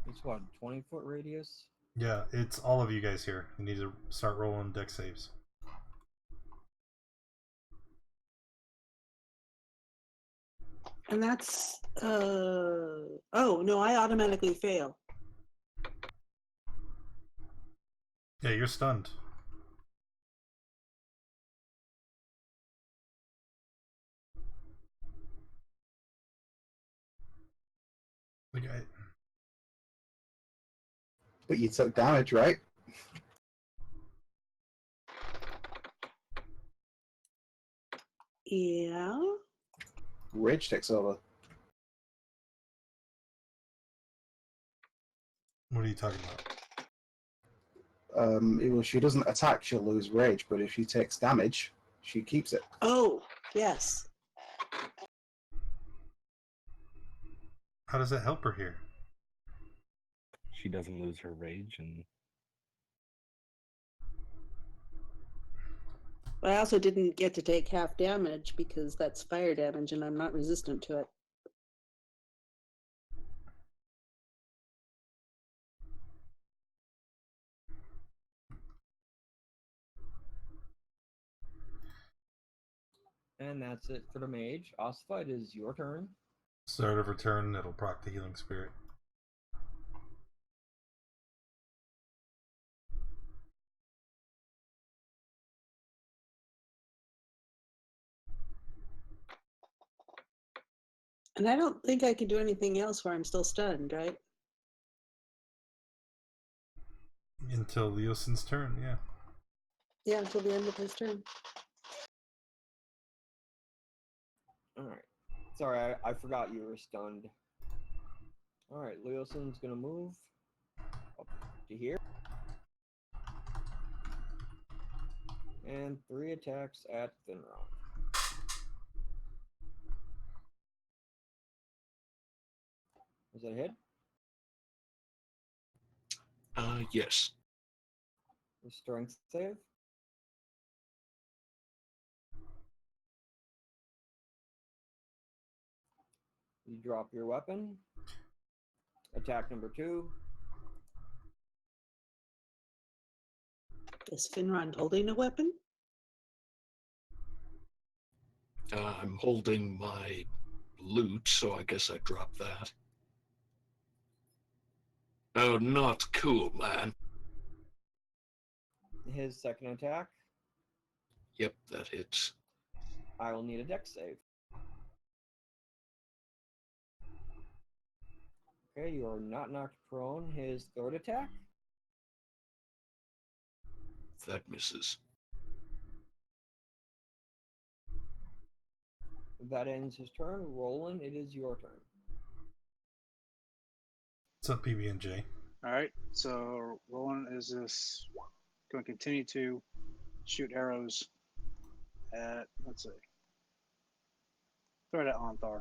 It's what, 20-foot radius? Yeah, it's all of you guys here. You need to start rolling deck saves. And that's oh no, I automatically fail. Yeah, you're stunned. The guy. But you took damage, right? Yeah. Rage takes over. What are you talking about? Well, she doesn't attack, she'll lose rage, but if she takes damage, she keeps it. Oh, yes. How does that help her here? She doesn't lose her rage, and But I also didn't get to take half damage because that's fire damage and I'm not resistant to it. And that's it for the mage. Ossified, it is your turn. Start of return, it'll proc the healing spirit. And I don't think I can do anything else where I'm still stunned, right? Until Leosin's turn, yeah. Yeah, until the end of his turn. Alright. Sorry, I forgot you were stunned. Alright, Leosin's gonna move up to here. And 3 attacks at Finron. Is that a hit? Yes. A strength save? You drop your weapon. Attack number 2. Is Finrod holding a weapon? I'm holding my loot, so I guess I drop that. Oh, not cool, man. His second attack. Yep, that hits. I will need a dex save. Okay, you are not knocked prone. His third attack. That misses. That ends his turn. Roland, it is your turn. What's up, PB&J? All right, so Roland is just going to continue to shoot arrows at, let's see, throw it at Onthar.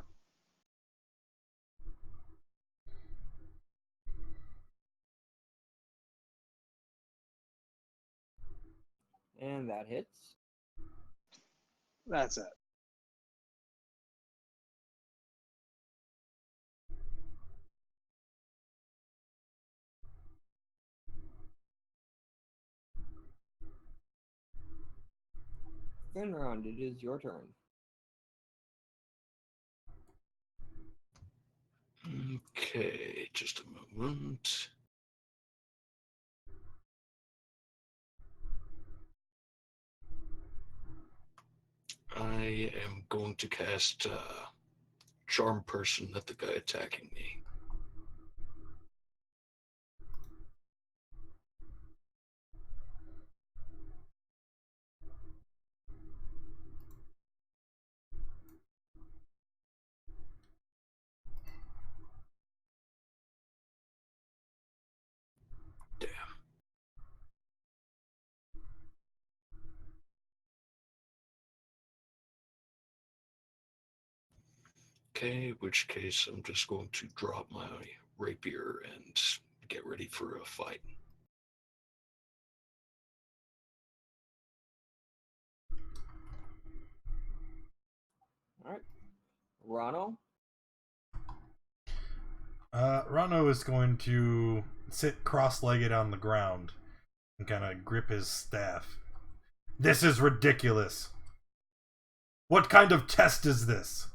And that hits. That's it. Finrod, it is your turn. Okay, just a moment. I am going to cast Charm Person at the guy attacking me. Okay, in which case I'm just going to drop my rapier and get ready for a fight. All right. Ronald? Rano is going to sit cross-legged on the ground and kind of grip his staff. This is ridiculous. What kind of test is this?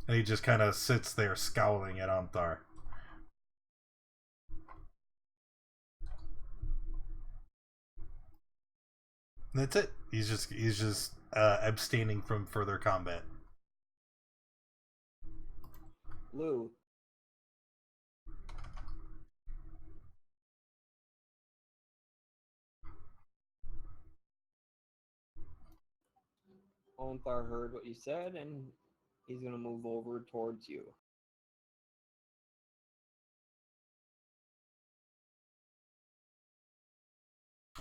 And he just kind of sits there scowling at Anthar. And that's it. He's just abstaining from further combat. Lou? Onthar heard what you said, and he's going to move over towards you.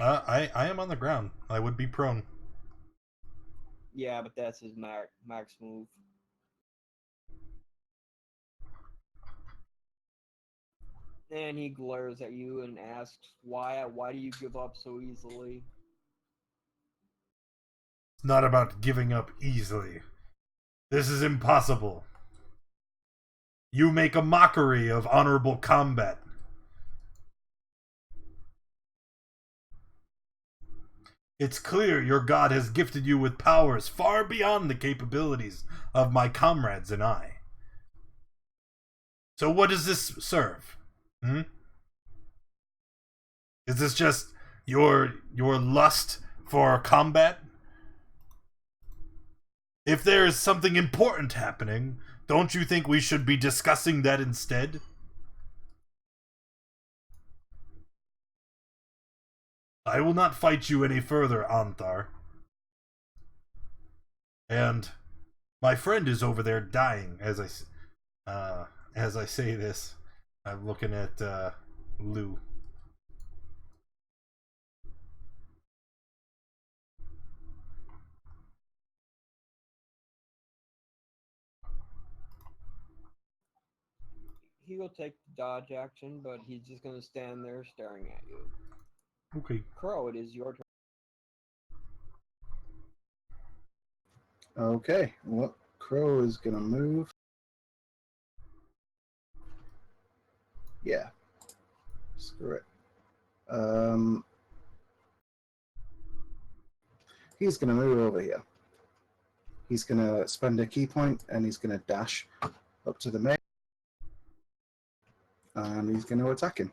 I am on the ground. I would be prone. Yeah, but that's his max move. And he glares at you and asks, "Why do you give up so easily?" It's not about giving up easily. This is impossible. You make a mockery of honorable combat. It's clear your god has gifted you with powers far beyond the capabilities of my comrades and I. So what does this serve? Is this just your lust for combat? If there is something important happening, don't you think we should be discussing that instead? I will not fight you any further, Anthar. And my friend is over there dying as I say this. I'm looking at Lou. He will take the dodge action, but he's just going to stand there staring at you. Okay. Crow, it is your turn. Okay, well, Crow is gonna move. Yeah. Screw it. He's gonna move over here. He's gonna spend a key point and he's gonna dash up to the main. And he's gonna attack him.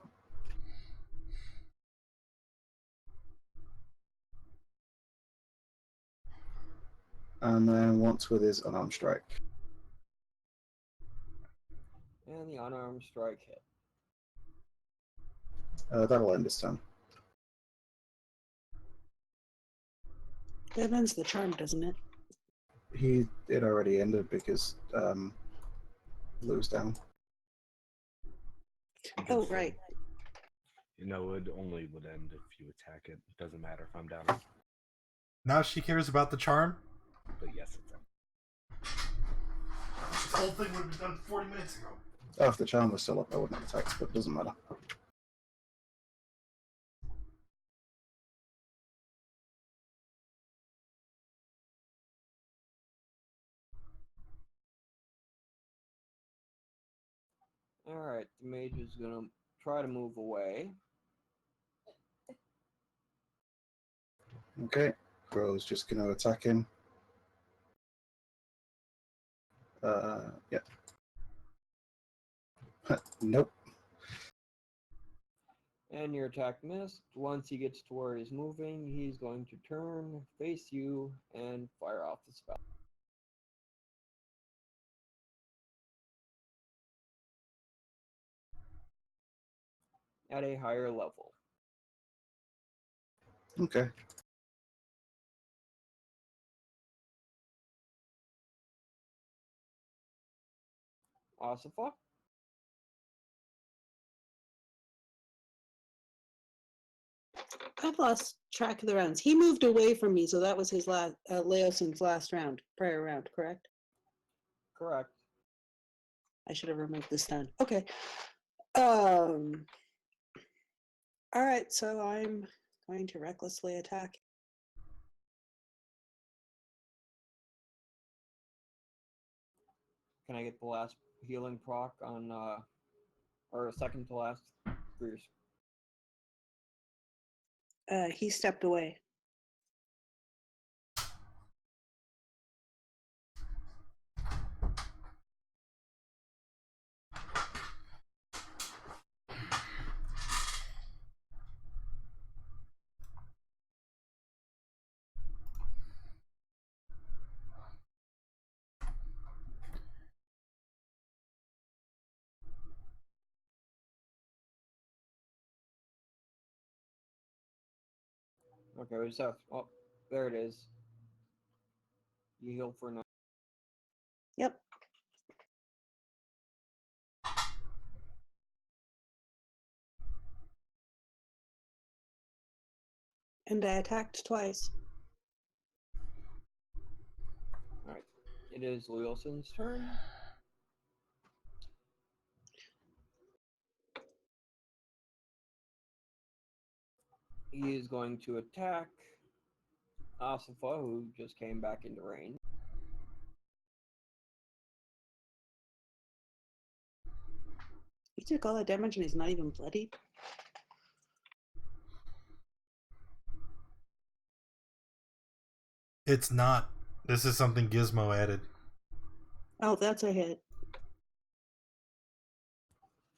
And then once with his unarmed strike. And the unarmed strike hit. That'll end his turn. That ends the charm, doesn't it? It already ended because Lou's down. Oh, right. You know, it only would end if you attack it. It doesn't matter if I'm down. Now she cares about the charm? But yes, it's end. This whole thing would have been done 40 minutes ago. Oh, if the charm was still up, I wouldn't have attacked, but it doesn't matter. Alright, the mage is going to try to move away. Okay, Crow's just going to attack him. Yeah. Nope. And your attack missed. Once he gets to where he's moving, he's going to turn, face you, and fire off the spell. At a higher level. Okay. Ossifa? I've lost track of the rounds. He moved away from me, so that was his last, Leosin's last round, prior round, correct? Correct. I should have removed the stun. Okay. All right, so I'm going to recklessly attack. Can I get the last healing proc on, or second to last for your? He stepped away. Okay, we just have. Oh, there it is. You heal for 9. Yep. And I attacked twice. All right. It is Wilson's turn. He is going to attack Asifa, who just came back into range. He took all that damage and he's not even bloody. It's not. This is something Gizmo added. Oh, that's a hit.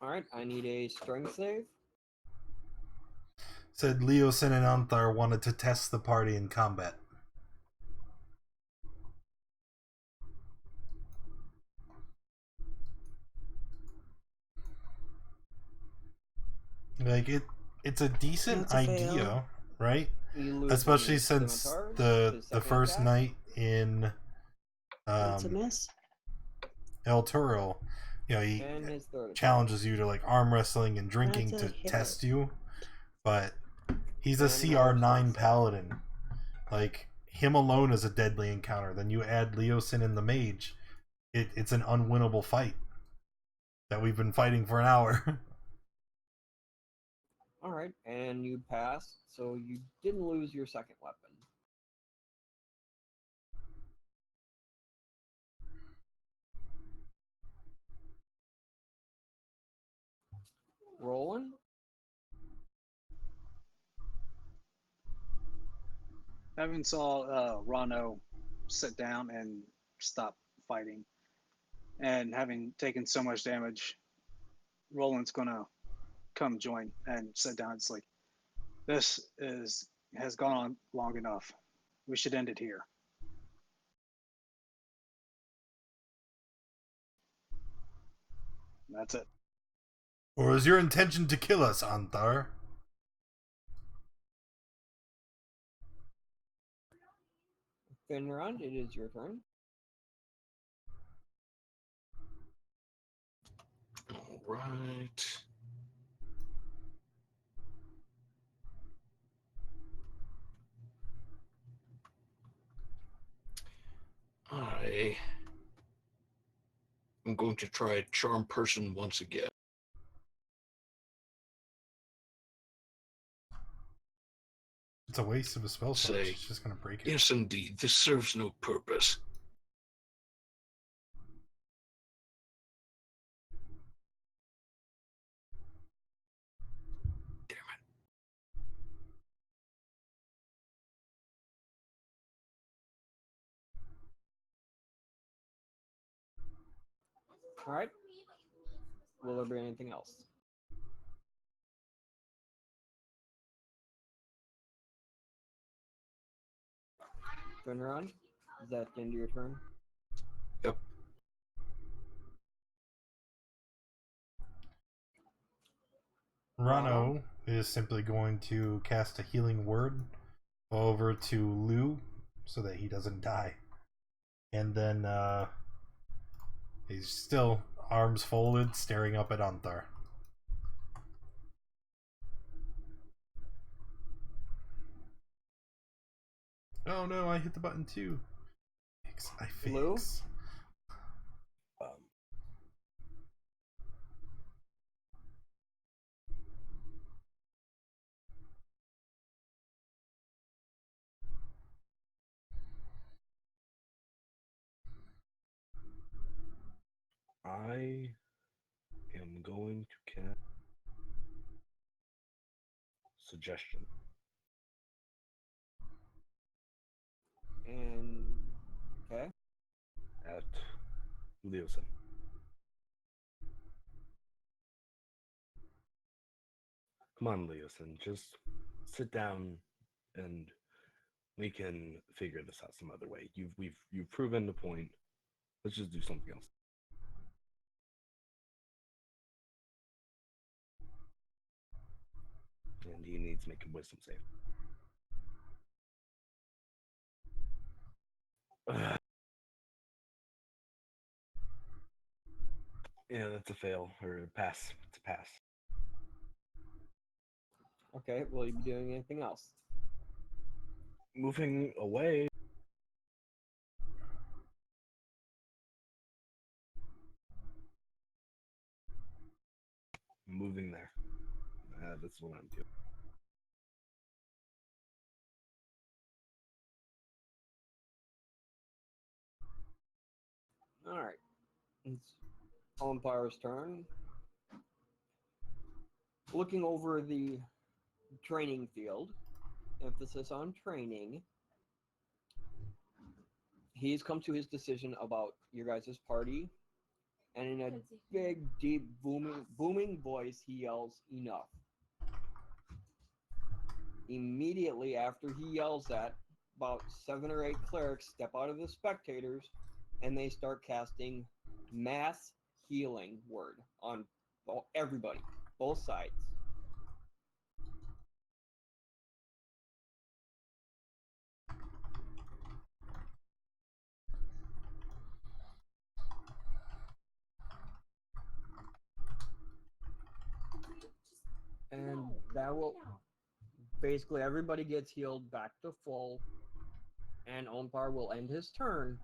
All right, I need a strength save. Said Leosin and Anthar wanted to test the party in combat. Like it's a decent That's a idea, fail. right? You lose Especially his since scimitar, the his the second first attack. night in That's a miss. El Toro, you know, he And his third attack. challenges you to like arm wrestling and drinking That's a to hit. test you, but he's a And another CR9 strength save. paladin. Like him alone is a deadly encounter. Then you add Leosin and the mage, it's an unwinnable fight that we've been fighting for an hour. All right, and you passed, so you didn't lose your second weapon. Roland? Having saw Rano sit down and stop fighting, and having taken so much damage, Roland's gonna come join and sit down. It's like, this has gone on long enough. We should end it here. That's it. Or is your intention to kill us, Anthar? Finrod, it is your turn. All right. I'm going to try Charm Person once again. It's a waste of a spell slot. Say, It's just gonna break it. yes, indeed, this serves no purpose. Damn it. All right. Will there be anything else? Finrod, is that the end of your turn? Yep. Rano is simply going to cast a healing word over to Lou so that he doesn't die. And then he's still arms folded, staring up at Anthar. Oh no, I hit the button too. I fix. Lou? I am going to cast suggestion. And okay. At Leosin. Come on, Leosin, just sit down and we can figure this out some other way. You've proven the point. Let's just do something else. And he needs to make a wisdom save. Yeah, that's a fail or a pass. It's a pass. Okay, will you be doing anything else? Moving away. Moving there. That's what I'm doing. Alright. It's Umpire's turn. Looking over the training field, emphasis on training, he's come to his decision about your guys' party, and in a big, deep, booming voice, he yells, "Enough." Immediately after he yells that, about 7 or 8 clerics step out of the spectators, and they start casting mass healing word on everybody, both sides. And that will basically everybody gets healed back to full, and Ompar will end his turn,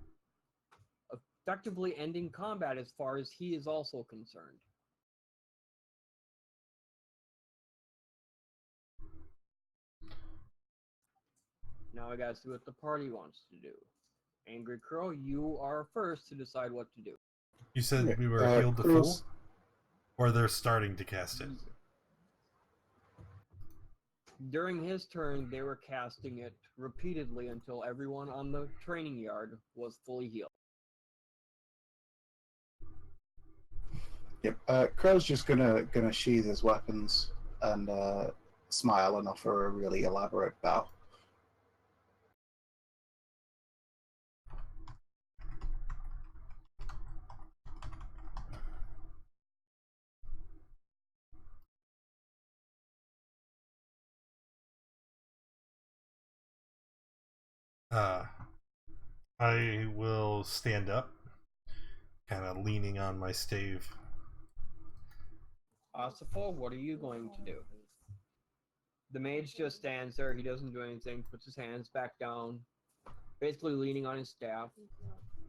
effectively ending combat as far as he is also concerned. Now I gotta see what the party wants to do. Angry Crow, you are first to decide what to do. You said we were healed to full? Or they're starting to cast it? During his turn, they were casting it repeatedly until everyone on the training yard was fully healed. Yep. Crow's just gonna sheathe his weapons and smile and offer a really elaborate bow. I will stand up, kind of leaning on my stave. Asafo, what are you going to do? The mage just stands there. He doesn't do anything. Puts his hands back down, basically leaning on his staff.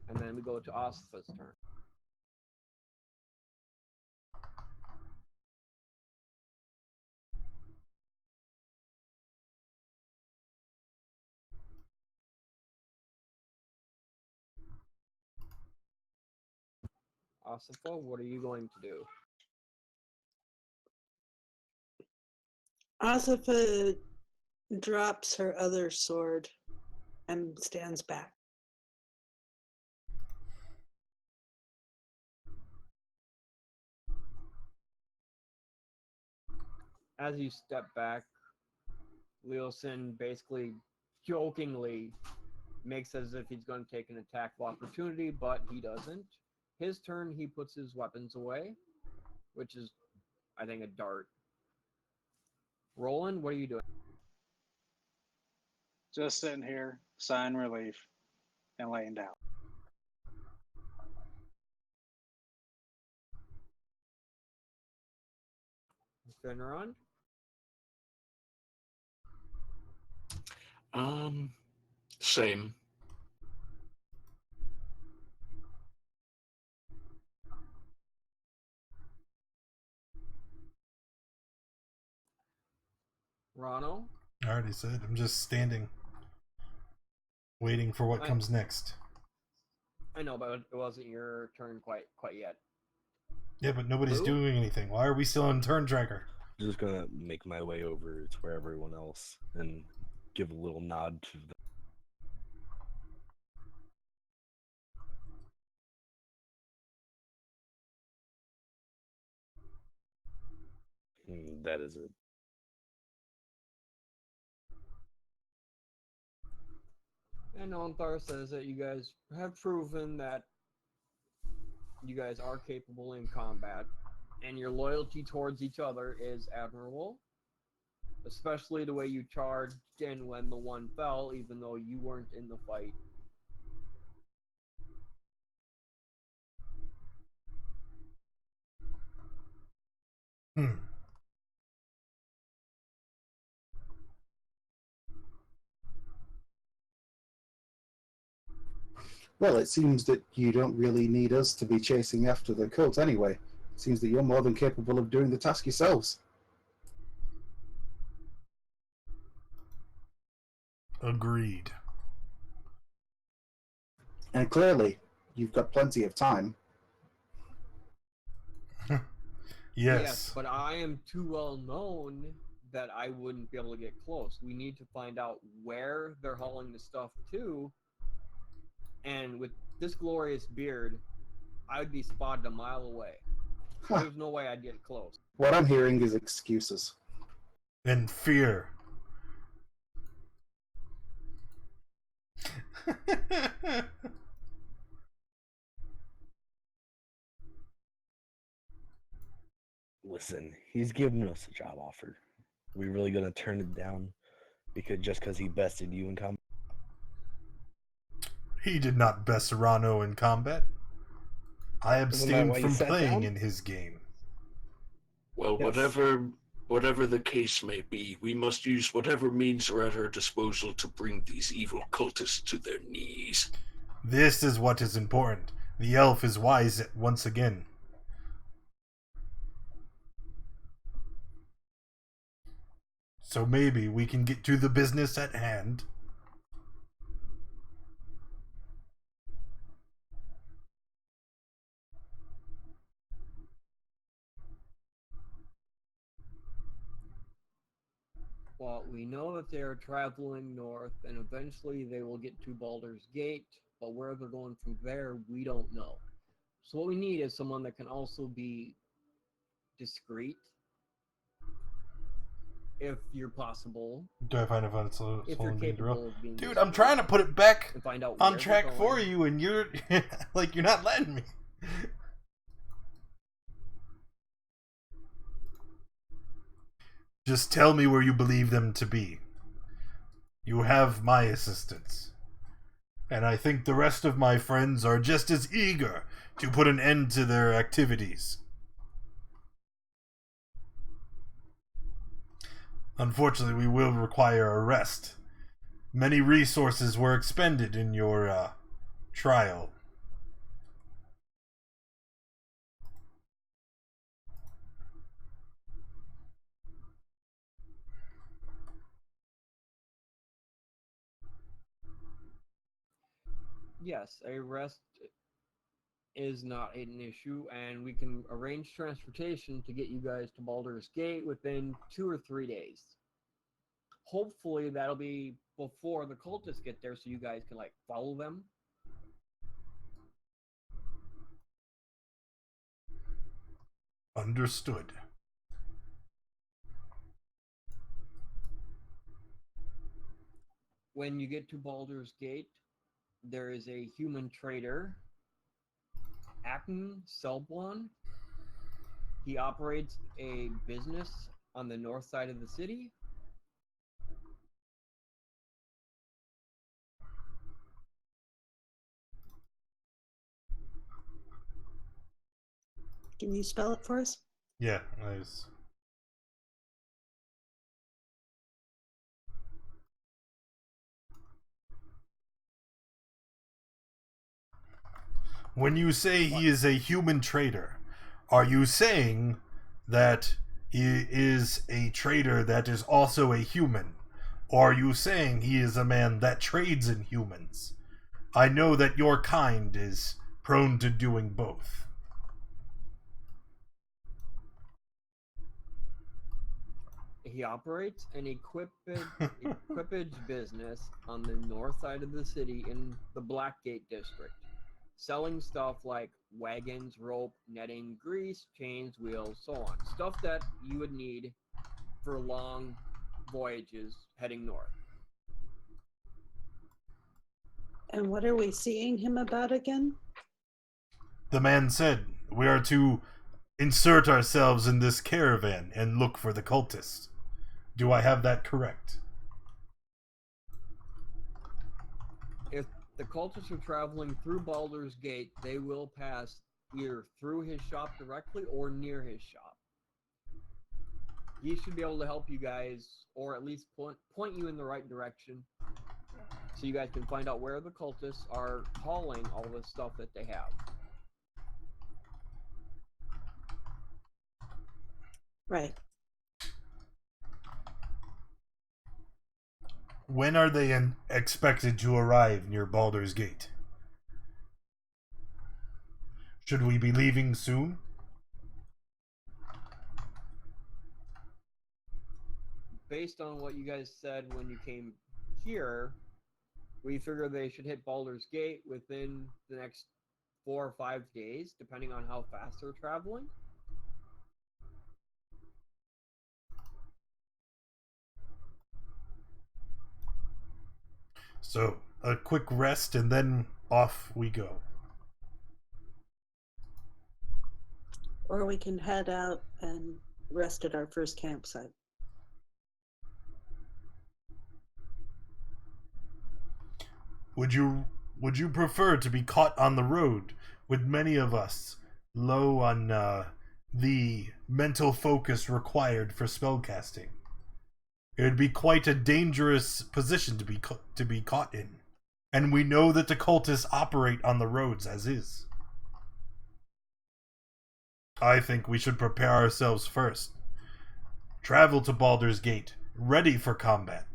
And then we go to Asafa's turn. Asafa, what are you going to do? Asafa drops her other sword and stands back. As you step back, Leosin basically jokingly makes as if he's going to take an attack of opportunity, but he doesn't. His turn, he puts his weapons away, which is, I think, a dart. Roland, what are you doing? Just sitting here, sighing relief, and laying down. Finneron? Same. Rano? I already said, I'm just standing, waiting for what comes next. I know, but it wasn't your turn quite yet. Yeah, but nobody's Blue? doing anything. Why are we still on turn tracker? Just gonna make my way over to where everyone else and give a little nod to them. That is it. And Onthar says that you guys have proven that you guys are capable in combat, and your loyalty towards each other is admirable. Especially the way you charged in when the one fell, even though you weren't in the fight. Hmm. Well, it seems that you don't really need us to be chasing after the cult anyway. It seems that you're more than capable of doing the task yourselves. Agreed. And clearly, you've got plenty of time. Yes. But I am too well known that I wouldn't be able to get close. We need to find out where they're hauling the stuff to. And with this glorious beard, I would be spotted a mile away. Huh. There's no way I'd get close. What I'm hearing is excuses. And fear. Listen, he's giving us a job offer. We really gonna turn it down because he bested you in combat? He did not best Rano in combat. I abstained why you from sat playing down? in his game. Well, Yes. whatever the case may be, we must use whatever means are at our disposal to bring these evil cultists to their knees. This is what is important. The elf is wise once again. So maybe we can get to the business at hand. Well, we know that they are traveling north, and eventually they will get to Baldur's Gate, but where they're going from there, we don't know. So what we need is someone that can also be discreet, if you're possible. Do I find a fun If you're capable of being Dude, I'm trying to put it back and find out on where track they're for going. you, and you're like, you're not letting me. Just tell me where you believe them to be. You have my assistance. And I think the rest of my friends are just as eager to put an end to their activities. Unfortunately, we will require a rest. Many resources were expended in your trial. Yes, a rest is not an issue, and we can arrange transportation to get you guys to Baldur's Gate within 2 or 3 days. Hopefully that'll be before the cultists get there, so you guys can like follow them. Understood. When you get to Baldur's Gate, there is a human trader, Akin Selbwan. He operates a business on the north side of the city. Can you spell it for us? Yeah, nice. When you say he is a human trader, are you saying that he is a trader that is also a human? Or are you saying he is a man that trades in humans? I know that your kind is prone to doing both. He operates an equipage business on the north side of the city in the Blackgate district, selling stuff like wagons, rope, netting, grease, chains, wheels, so on. Stuff that you would need for long voyages heading north. And what are we seeing him about again? The man said, "We are to insert ourselves in this caravan and look for the cultists." Do I have that correct? If the cultists are traveling through Baldur's Gate, they will pass either through his shop directly or near his shop. He should be able to help you guys, or at least point you in the right direction, so you guys can find out where the cultists are hauling all the stuff that they have. Right. When are they expected to arrive near Baldur's Gate? Should we be leaving soon? Based on what you guys said when you came here, we figure they should hit Baldur's Gate within the next 4 or 5 days, depending on how fast they're traveling. So, a quick rest and then off we go. Or we can head out and rest at our first campsite. Would you prefer to be caught on the road with many of us low on the mental focus required for spellcasting? It would be quite a dangerous position to be caught in, and we know that the cultists operate on the roads as is. I think we should prepare ourselves first. Travel to Baldur's Gate, ready for combat.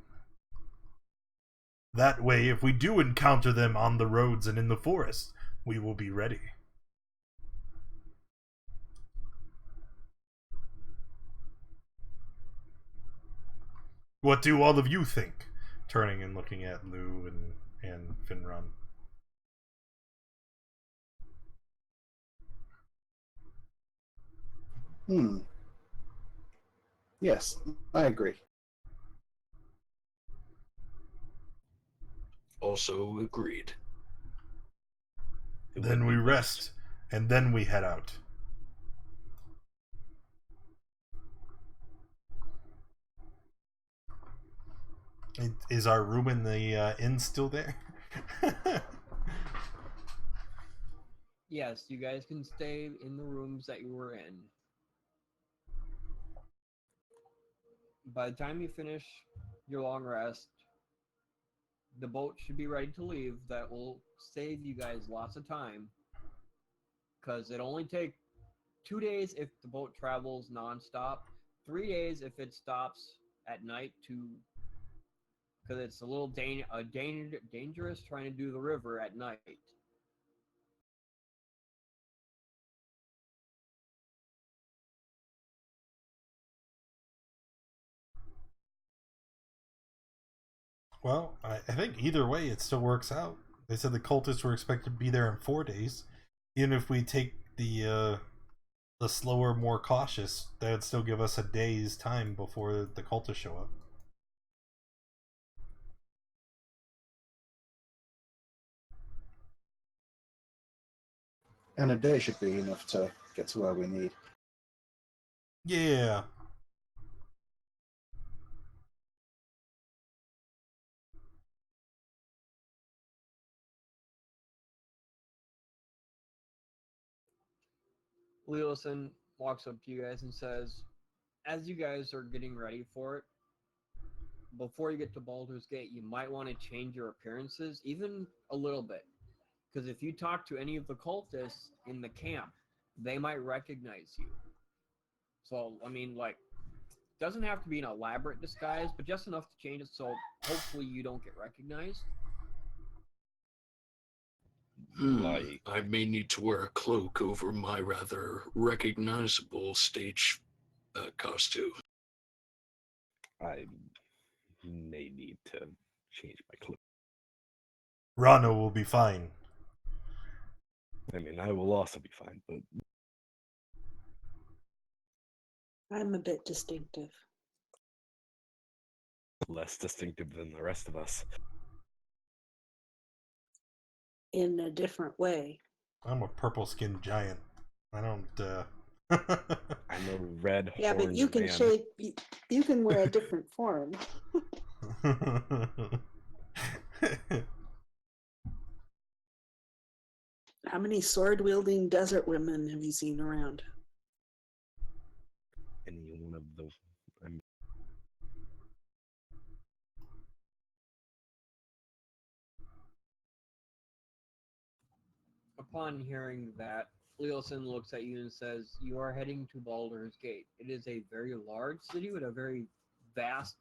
That way, if we do encounter them on the roads and in the forest, we will be ready. What do all of you think? Turning and looking at Lou and Finron. Yes, I agree. Also agreed. Then we rest, and then we head out. Is our room in the inn still there? Yes, you guys can stay in the rooms that you were in. By the time you finish your long rest, the boat should be ready to leave. That will save you guys lots of time, because it only takes 2 days if the boat travels nonstop, 3 days if it stops at night, because it's a little dangerous trying to do the river at night. Well, I think either way it still works out. They said the cultists were expected to be there in 4 days. Even if we take the slower, more cautious, that would still give us a day's time before the cultists show up. And a day should be enough to get to where we need. Yeah. Leosin walks up to you guys and says, as you guys are getting ready for it, before you get to Baldur's Gate, you might want to change your appearances, even a little bit. Because if you talk to any of the cultists in the camp, they might recognize you. So, I mean, like, doesn't have to be an elaborate disguise, but just enough to change it so hopefully you don't get recognized. Like, I may need to wear a cloak over my rather recognizable stage costume. I may need to change my clothes. Rano will be fine. I mean, I will also be fine, but I'm a bit distinctive. less distinctive than the rest of us. In a different way. I'm a purple-skinned giant. I don't. I'm a red Yeah, but horned you can man. shape. You can wear a different form. How many sword-wielding desert women have you seen around? Any one of those. I'm Upon hearing that, Leosin looks at you and says, "You are heading to Baldur's Gate. It is a very large city with a very vast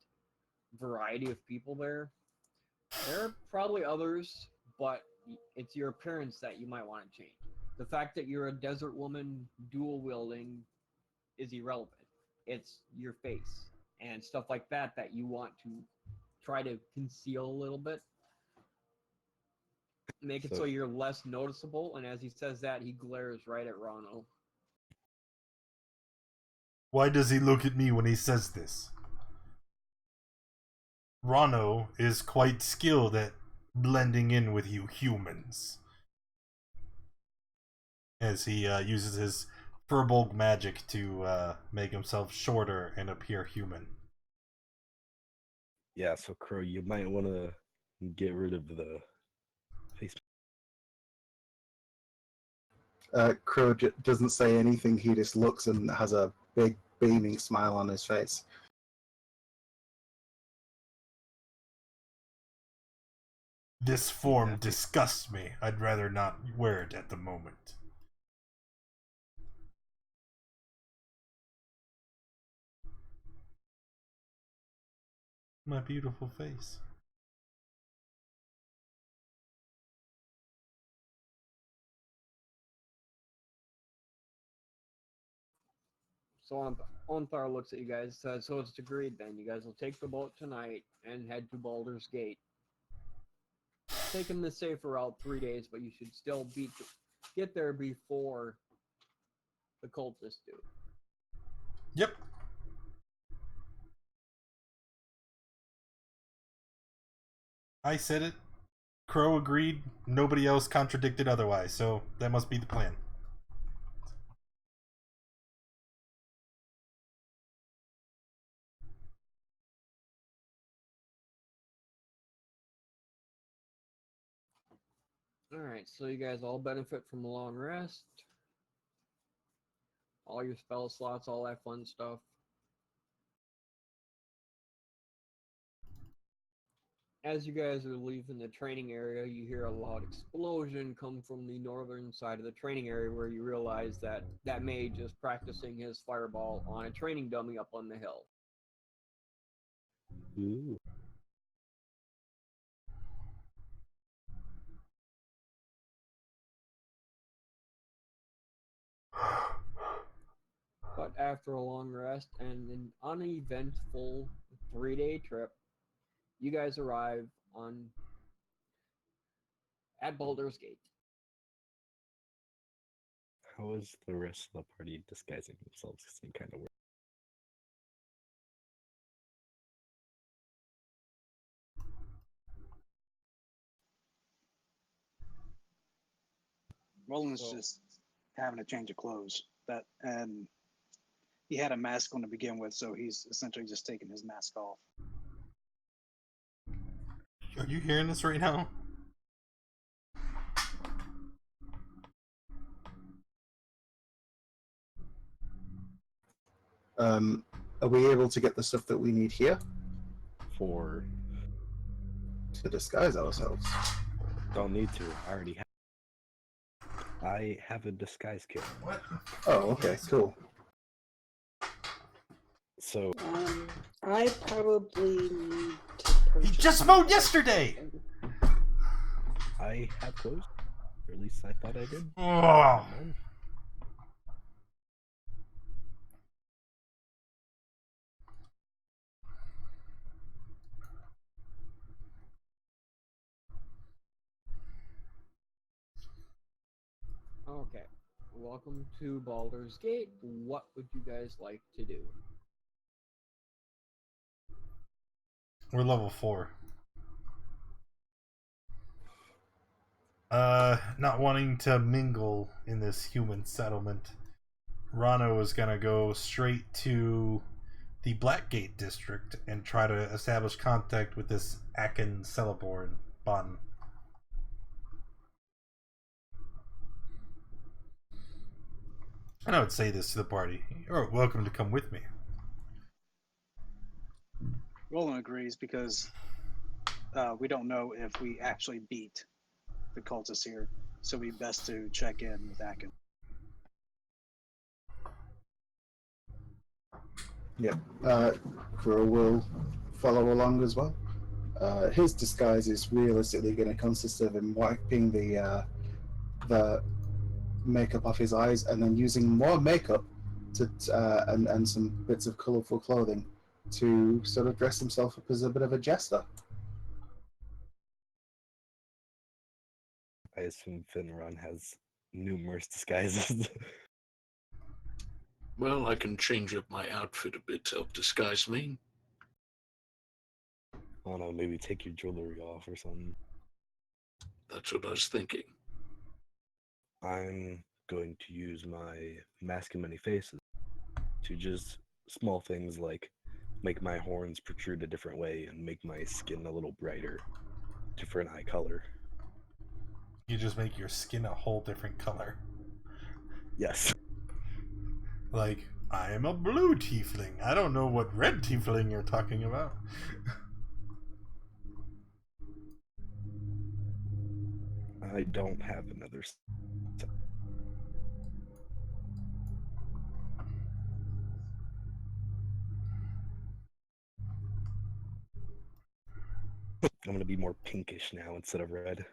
variety of people there. There are probably others, but it's your appearance that you might want to change. The fact that you're a desert woman dual wielding is irrelevant. It's your face and stuff like that that you want to try to conceal a little bit. Make it so you're less noticeable." And as he says that, he glares right at Rano. Why does he look at me when he says this? Rano is quite skilled at blending in with you humans. As he uses his Furbolg magic to make himself shorter and appear human. Yeah, so Crow, you might want to get rid of the face. Crow doesn't say anything. He just looks and has a big beaming smile on his face. This form disgusts me. I'd rather not wear it at the moment. My beautiful face. So Onthar looks at you guys and says, "So it's agreed then. You guys will take the boat tonight and head to Baldur's Gate. Taking the safer route 3 days, but you should still get there before the cultists do." Yep. I said it. Crow agreed. Nobody else contradicted otherwise, so that must be the plan. Alright, so you guys all benefit from a long rest. All your spell slots, all that fun stuff. As you guys are leaving the training area, you hear a loud explosion come from the northern side of the training area, where you realize that that mage is practicing his fireball on a training dummy up on the hill. Ooh. But after a long rest and an uneventful 3-day trip, you guys arrive at Baldur's Gate. How is the rest of the party disguising themselves the same kind of way? Roland's So- just having a change of clothes. And he had a mask on to begin with, so he's essentially just taking his mask off. Are you hearing this right now? Are we able to get the stuff that we need here For to disguise ourselves? don't need to. I already have. I have a disguise kit. What? Oh, okay, cool. So I probably need to He purchase. just mowed yesterday! I have clothes. Or at least I thought I did. Oh. Okay. Welcome to Baldur's Gate. What would you guys like to do? We're level 4. Not wanting to mingle in this human settlement, Rano is gonna go straight to the Blackgate district and try to establish contact with this Akin Celeborn Bon. And I would say this to the party: you're welcome to come with me. Roland agrees because we don't know if we actually beat the cultists here, so we best to check in with Akin. Yep. Crow will follow along as well. His disguise is realistically going to consist of him wiping the makeup off his eyes and then using more makeup to and some bits of colourful clothing to sort of dress himself up as a bit of a jester. I assume Finron has numerous disguises. Well, I can change up my outfit a bit to help disguise me. I don't know, maybe take your jewelry off or something. That's what I was thinking. I'm going to use my mask in many faces to just small things like make my horns protrude a different way and make my skin a little brighter, different eye color. You just make your skin a whole different color. Yes. Like, I am a blue tiefling. I don't know what red tiefling you're talking about. I don't have another. I'm going to be more pinkish now instead of red.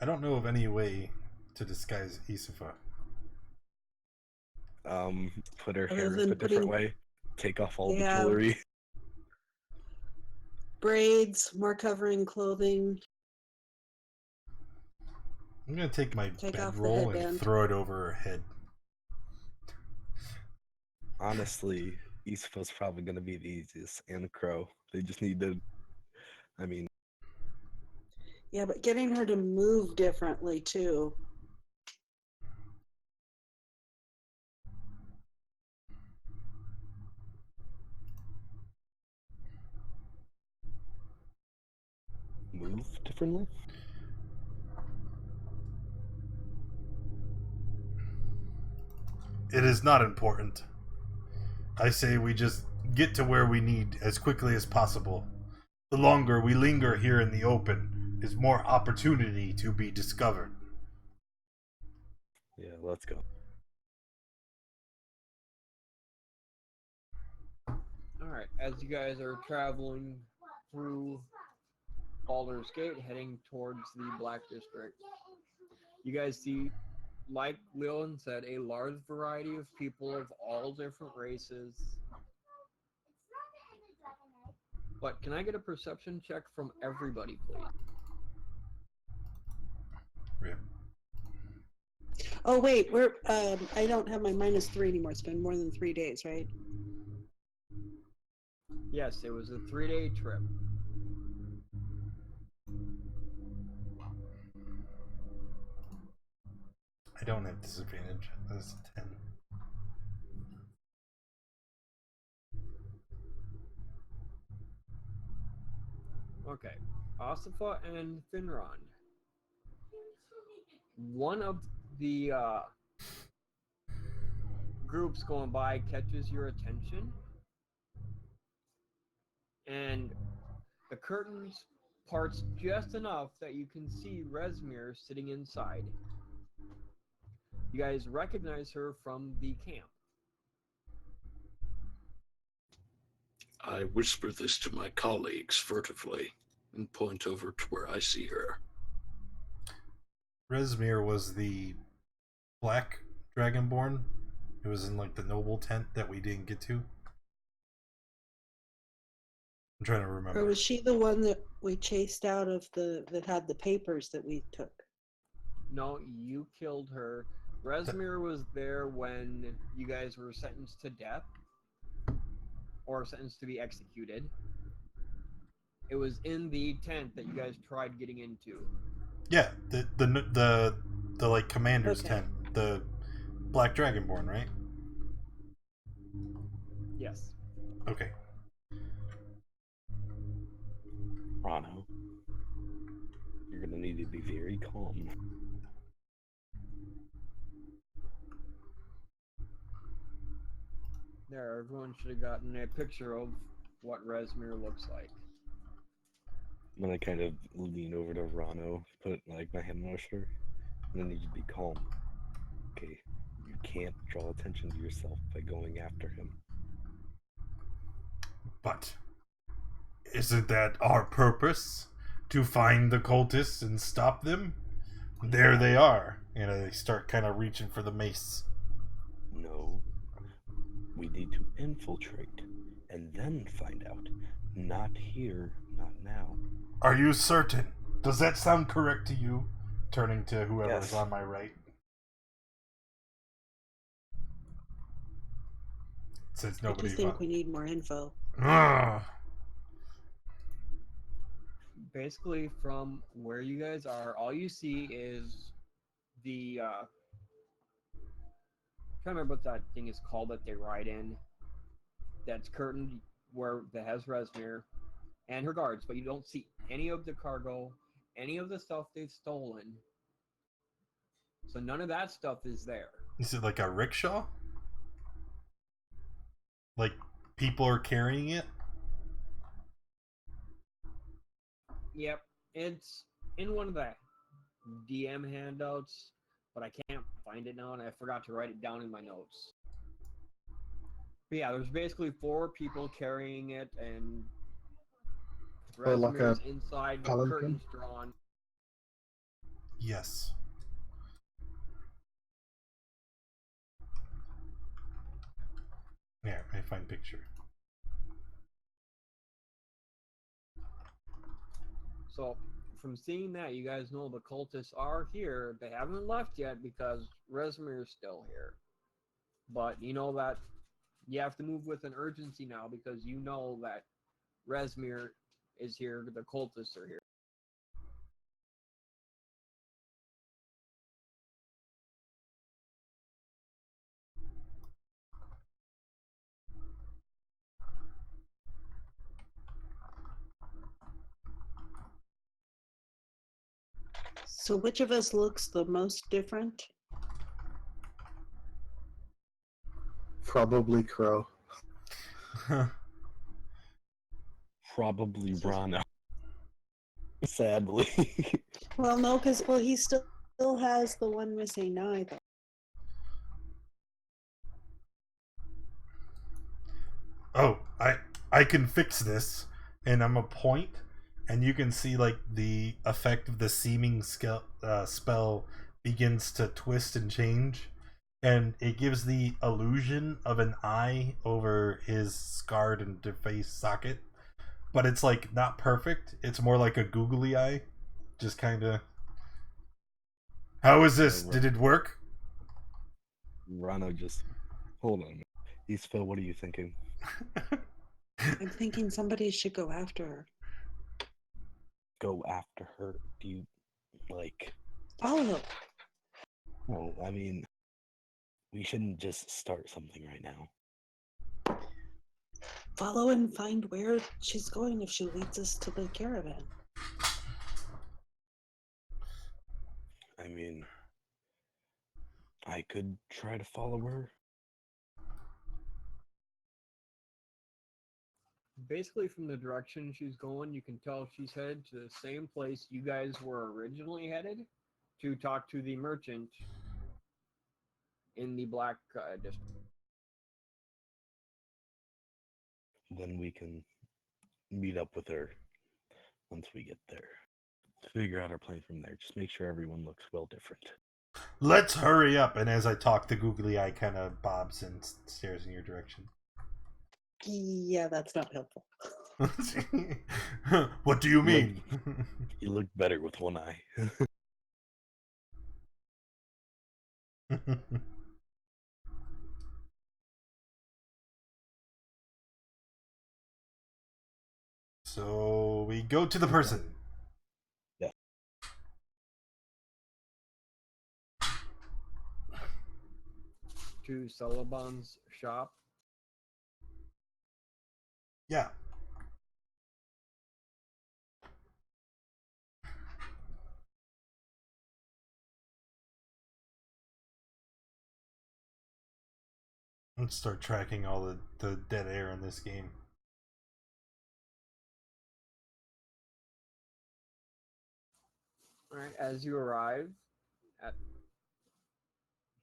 I don't know of any way to disguise Isifa. Put her Other hair up than a different putting- way. Take off all the Yeah. jewelry. Braids, more covering clothing. I'm gonna take my Take off the bedroll and headband. throw it over her head. Honestly, Isfa's probably going to be the easiest, and Crow. They just need to, I mean, Yeah, but getting her to move differently too. move differently. It is not important. I say we just get to where we need as quickly as possible. The longer we linger here in the open is more opportunity to be discovered. Yeah, let's go. Alright, as you guys are traveling through Baldur's Gate, heading towards the Black District, you guys see, like Leland said, a large variety of people of all different races. But can I get a perception check from everybody, please? Rip. Oh wait, we're I don't have my -3 anymore. It's been more than 3 days, right? Yes, it was a 3-day trip. I don't have disadvantage. That's a 10. Okay, Asifa and Finron. One of the groups going by catches your attention, and the curtains parts just enough that you can see Resmir sitting inside. You guys recognize her from the camp. I whisper this to my colleagues furtively and point over to where I see her. Resmir was the black dragonborn. It was in like the noble tent that we didn't get to. I'm trying to remember. Or was she the one that we chased out of that had the papers that we took? No, you killed her. Resmir was there when you guys were sentenced to death or sentenced to be executed. It was in the tent that you guys tried getting into. Yeah, the like commander's Okay. tent, the Black Dragonborn, right? Yes. Okay. Rano, you're gonna need to be very calm. There, everyone should have gotten a picture of what Resmir looks like. I'm gonna kind of lean over to Rano, put like my hand on her shoulder. I'm gonna need you to be calm. Okay, you can't draw attention to yourself by going after him. But isn't that our purpose? To find the cultists and stop them? There they are. And they start kind of reaching for the mace. No. We need to infiltrate and then find out. Not here, not now. Are you certain? Does that sound correct to you? Turning to whoever's Yes. on my right. Since I nobody just think we need more info. Ugh. Basically, from where you guys are, all you see is the trying to remember what that thing is called that they ride in. That's curtained where that has Resmir and her guards, but you don't see any of the cargo, any of the stuff they've stolen. So none of that stuff is there. Is it like a rickshaw? Like people are carrying it? Yep, it's in one of the DM handouts, but I can't find it now, and I forgot to write it down in my notes. But yeah, there's basically 4 people carrying it, and Or like Resmir's a inside with palanquin? curtains drawn. Yes. Yeah, I find picture. So, from seeing that, you guys know the cultists are here. They haven't left yet because Resmir's still here. But you know that you have to move with an urgency now because you know that Resmir is here, the cultists are here. So which of us looks the most different? Probably Crow. Probably Rano. Sadly. Well, no, because he still has the one missing eye, though. Oh, I can fix this, and I'm a point, and you can see like the effect of the seeming spell begins to twist and change, and it gives the illusion of an eye over his scarred and defaced socket, but it's like not perfect. It's more like a googly eye, just kind of. How is this? Did it work? Rano just hold on. Eastphil, what are you thinking? I'm thinking somebody should go after her. Go after her? Do you like? Follow her. No, I mean, we shouldn't just start something right now. Follow and find where she's going if she leads us to the caravan. I mean, I could try to follow her. Basically, from the direction she's going, you can tell she's headed to the same place you guys were originally headed to talk to the merchant in the Black District. Then we can meet up with her once we get there. Figure out our plan from there. Just make sure everyone looks well different. Let's hurry up. And as I talk, the googly eye kind of bobs and stares in your direction. Yeah, that's not helpful. What do you mean? You look better with one eye. So we go to the person. Yeah. To Sullivan's shop. Yeah. Let's start tracking all the dead air in this game. All right. As you arrive, at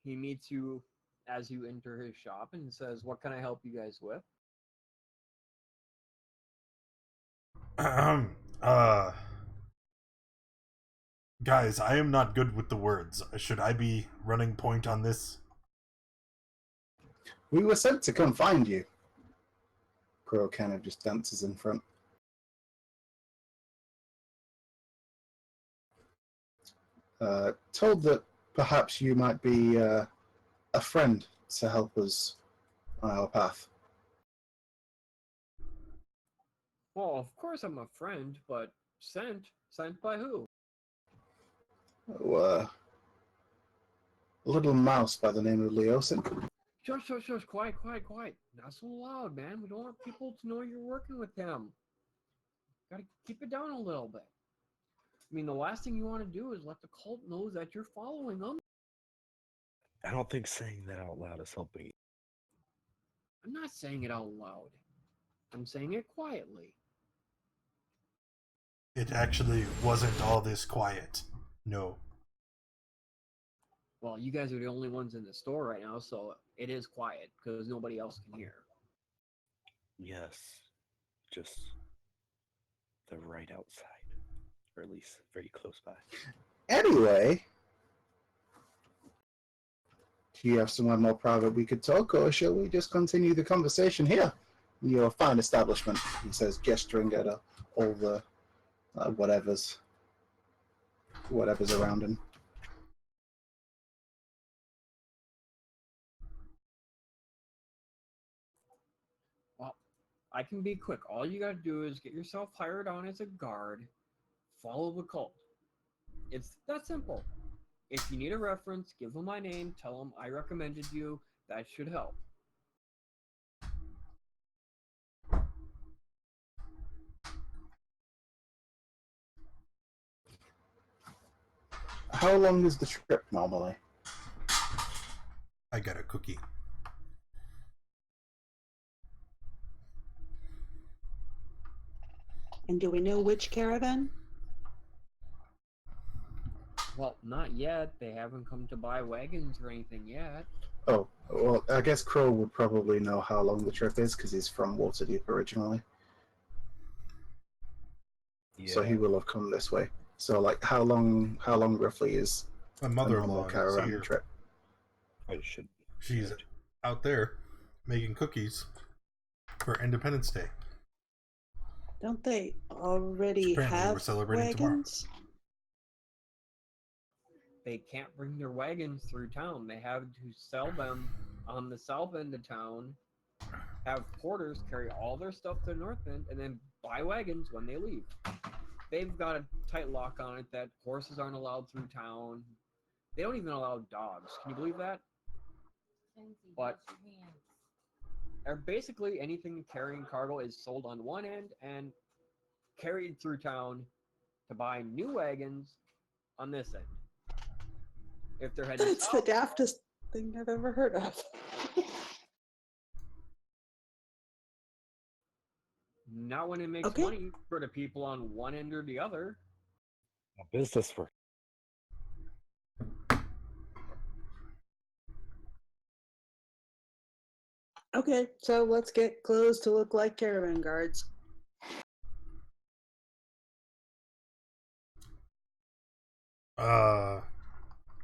he meets you as you enter his shop and says, "What can I help you guys with?" uh Guys, I am not good with the words. Should I be running point on this? We were sent to come find you. Crow kind of just dances in front. Told that perhaps you might be a friend to help us on our path. Well, of course I'm a friend, but sent by who? Oh, a little mouse by the name of Leosin. Shush, quiet. Not so loud, man. We don't want people to know you're working with him. Gotta keep it down a little bit. I mean, the last thing you want to do is let the cult know that you're following them. I don't think saying that out loud is helping. I'm not saying it out loud. I'm saying it quietly. It actually wasn't all this quiet. No. Well, you guys are the only ones in the store right now, so it is quiet because nobody else can hear. Yes, just the right outside, or at least very close by. Anyway, do you have somewhere more private we could talk, or shall we just continue the conversation here in your fine establishment? He says, gesturing at all the whatever's around him. Well, I can be quick. All you gotta do is get yourself hired on as a guard, follow the cult. It's that simple. If you need a reference, give them my name, tell them I recommended you. That should help. How long is the trip normally? I got a cookie. And do we know which caravan? Well, not yet. They haven't come to buy wagons or anything yet. Oh, well, I guess Crow would probably know how long the trip is because he's from Waterdeep originally. Yeah. So he will have come this way. So, like, how long roughly is My a mother-in-law normal is caravan here. trip? I should. She's out there making cookies for Independence Day. Don't they already Apparently we're have celebrating tomorrow. wagons? They can't bring their wagons through town. They have to sell them on the south end of town, have porters carry all their stuff to the north end, and then buy wagons when they leave. They've got a tight lock on it that horses aren't allowed through town. They don't even allow dogs. Can you believe that? But basically anything carrying cargo is sold on one end and carried through town to buy new wagons on this end. If they're heading That's south, the daftest thing I've ever heard of. not when it makes Okay. money for the people on one end or the other. A business work. Okay, so let's get clothes to look like caravan guards.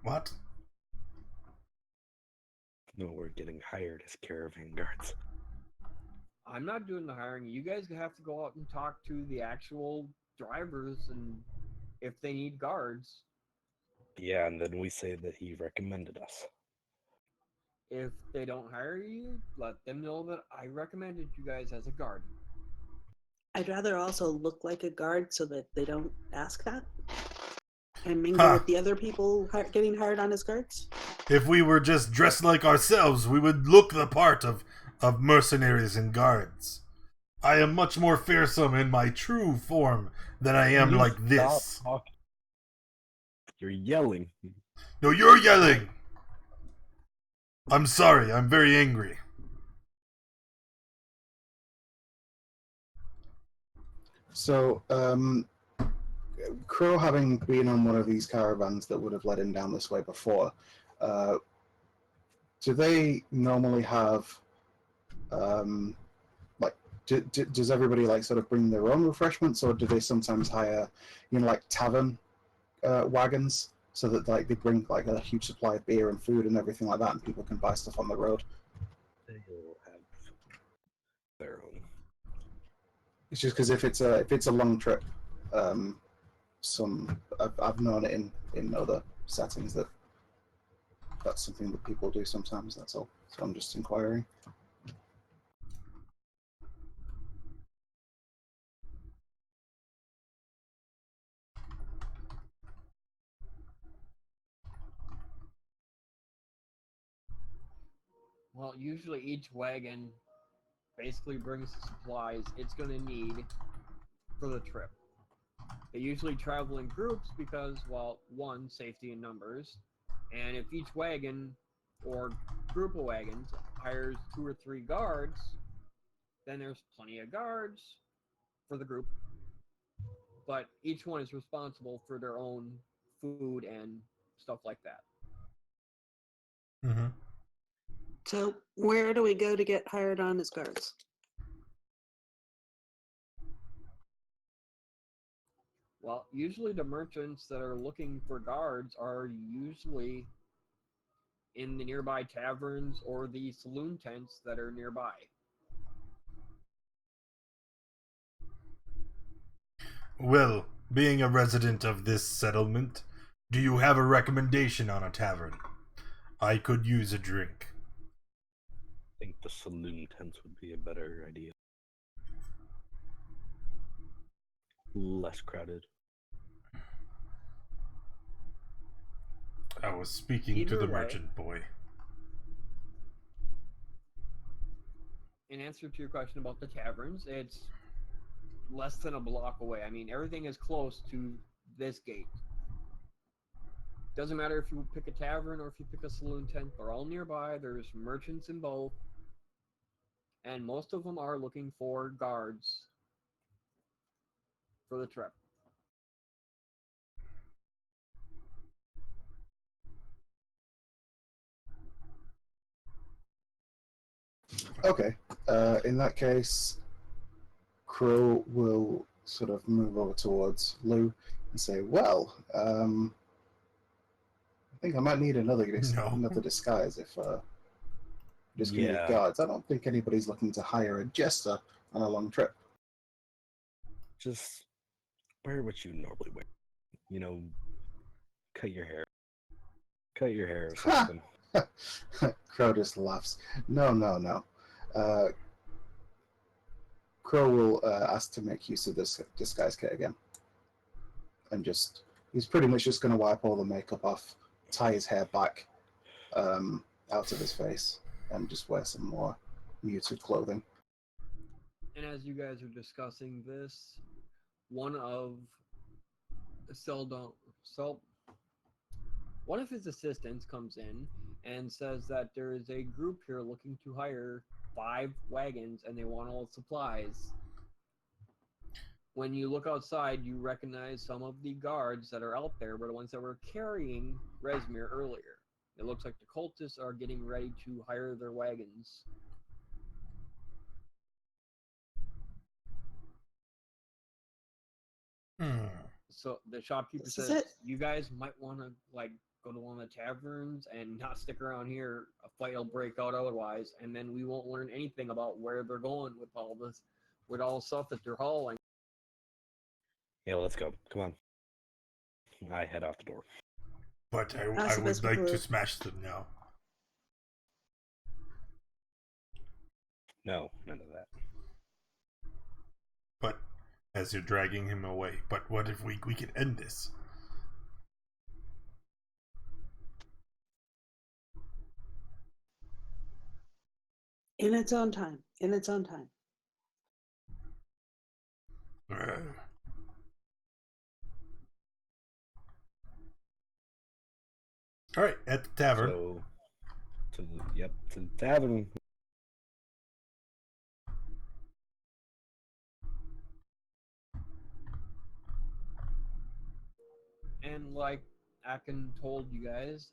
What? No, we're getting hired as caravan guards. I'm not doing the hiring. You guys have to go out and talk to the actual drivers and if they need guards. Yeah, and then we say that he recommended us. If they don't hire you, let them know that I recommended you guys as a guard. I'd rather also look like a guard so that they don't ask that and mingle Ha! with the other people getting hired on as guards. If we were just dressed like ourselves, we would look the part of mercenaries and guards. I am much more fearsome in my true form than I am You like stop this. talking. You're yelling. No, you're yelling! I'm sorry, I'm very angry. So, Crow, having been on one of these caravans that would have led him down this way before, do they normally have, like, does everybody like sort of bring their own refreshments, or do they sometimes hire, like tavern wagons so that like they bring like a huge supply of beer and food and everything like that, and people can buy stuff on the road? They'll have their own. It's just because if it's a long trip, I've known it in other settings that that's something that people do sometimes. That's all. So I'm just inquiring. Well, usually each wagon basically brings the supplies it's going to need for the trip. They usually travel in groups because, well, one, safety in numbers, and if each wagon or group of wagons hires 2 or 3 guards, then there's plenty of guards for the group, but each one is responsible for their own food and stuff like that. Mm-hmm. So where do we go to get hired on as guards? Well, usually the merchants that are looking for guards are usually in the nearby taverns or the saloon tents that are nearby. Well, being a resident of this settlement, do you have a recommendation on a tavern? I could use a drink. I think the saloon tents would be a better idea. Less crowded. I was speaking to Either the way, merchant boy. in answer to your question about the taverns, it's less than a block away. I mean, everything is close to this gate. Doesn't matter if you pick a tavern or if you pick a saloon tent, they're all nearby. There's merchants in both, and most of them are looking for guards for the trip. Okay. In that case, Crow will sort of move over towards Lou and say, "Well, I think I might need another No. disguise if just going to need Yeah, guards. I don't think anybody's looking to hire a jester on a long trip." just wear what you normally wear. You know, cut your hair. Cut your hair or something. Crow just laughs. No, no, no. Uh, Crow will ask to make use of this disguise kit again. And he's pretty much just going to wipe all the makeup off, tie his hair back out of his face, and just wear some more muted clothing. And as you guys are discussing this, one of one of his assistants comes in and says that there is a group here looking to hire 5 wagons and they want all the supplies. When you look outside, you recognize some of the guards that are out there were the ones that were carrying Rezmir earlier. It looks like the cultists are getting ready to hire their wagons. So the shopkeeper This is says, it. "You guys might want to go go to one of the taverns and not stick around here. A fight will break out otherwise, and then we won't learn anything about where they're going with all this, with all the stuff that they're hauling. Yeah, let's go. Come on. I head out the door. But That's I the would best like to move. smash them now. No, none of that. But as you're dragging him away, but what if we can end this? In its own time. In its own time. All right, at the tavern. So, to the tavern. And like Akin told you guys,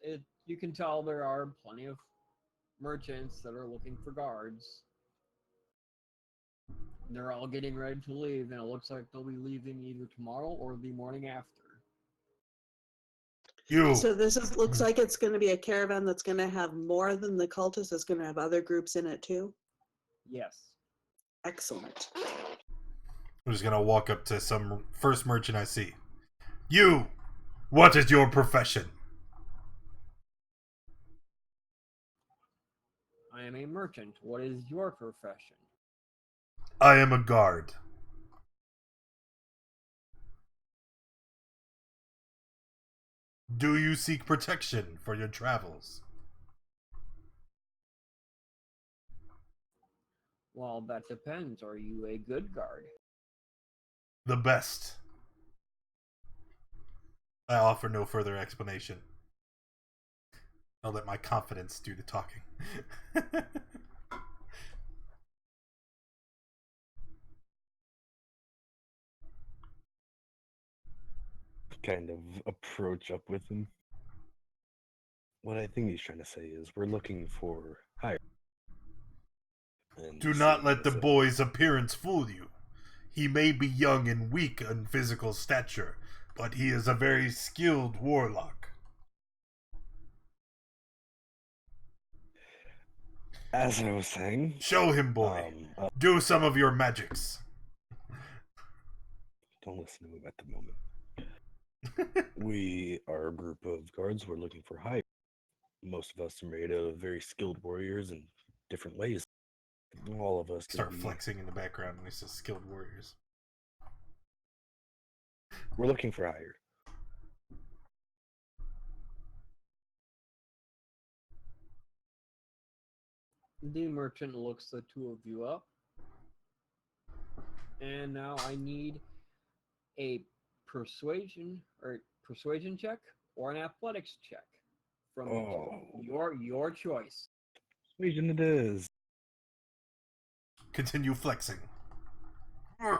you can tell there are plenty of merchants that are looking for guards. They're all getting ready to leave, and it looks like they'll be leaving either tomorrow or the morning after. You. So looks like it's going to be a caravan that's going to have more than the cultists. It's going to have other groups in it too. Yes. Excellent. I'm just gonna walk up to some first merchant I see. You. What is your profession? I am a merchant. What is your profession? I am a guard. Do you seek protection for your travels? Well, that depends. Are you a good guard? The best. I offer no further explanation. I'll let my confidence do the talking. Kind of approach up with him. What I think he's trying to say is we're looking for hire. And Do not seeing let the as, boy's appearance fool you. He may be young and weak in physical stature, but he is a very skilled warlock. as I was saying, Show him, boy. Do some of your magics. don't listen to him at the moment. We are a group of guards. We're looking for hire. Most of us are made of very skilled warriors in different ways. All of us Start could be. flexing in the background when he says skilled warriors. We're looking for hire. The merchant looks the two of you up. And now I need a persuasion check or an athletics check from your choice. Persuasion it is. Continue flexing. The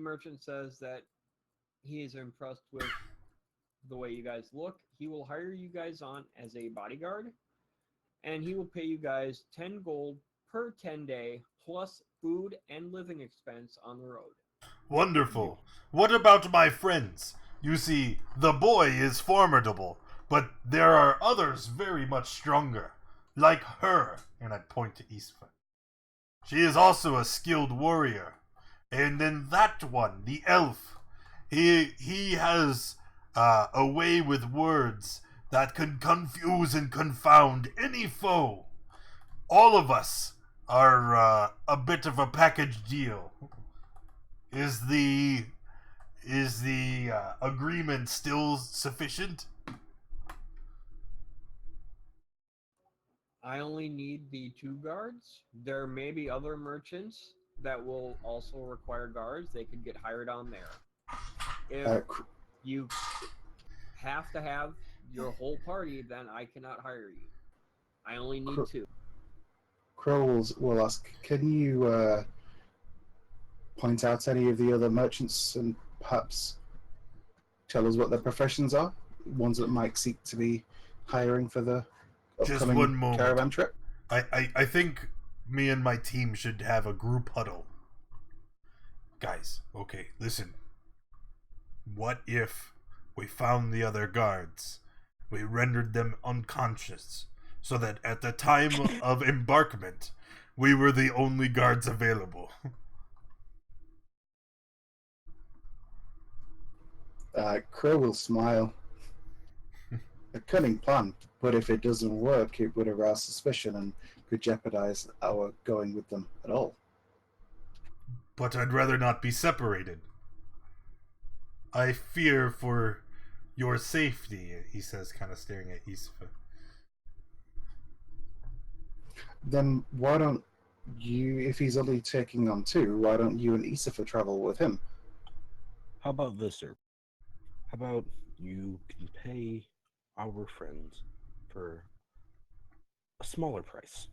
merchant says that he is impressed with the way you guys look. He will hire you guys on as a bodyguard, and he will pay you guys 10 gold per 10 day, plus food and living expense on the road. Wonderful. What about my friends? You see, the boy is formidable, but there are others very much stronger, like her, and I point to Eastfoot. She is also a skilled warrior. And then that one, the elf, he has a way with words that can confuse and confound any foe. All of us are a bit of a package deal. Is the agreement still sufficient? I only need the 2 guards. There may be other merchants that will also require guards. They could get hired on there. If you have to have your whole party, then I cannot hire you. I only need 2. Crow will ask, can you point out any of the other merchants and perhaps tell us what their professions are? Ones that might seek to be hiring for the Just upcoming one moment. caravan trip? I think me and my team should have a group huddle. Guys, okay, listen. What if we found the other guards? We rendered them unconscious, so that at the time of embarkment, we were the only guards available. Crow will smile. A cunning plan, but if it doesn't work, it would arouse suspicion and could jeopardize our going with them at all. But I'd rather not be separated. I fear for your safety, he says, kind of staring at Isifa. Then why don't you, if he's only taking on 2, why don't you and Isifa travel with him? How about this, sir? How about you can pay our friends for a smaller price?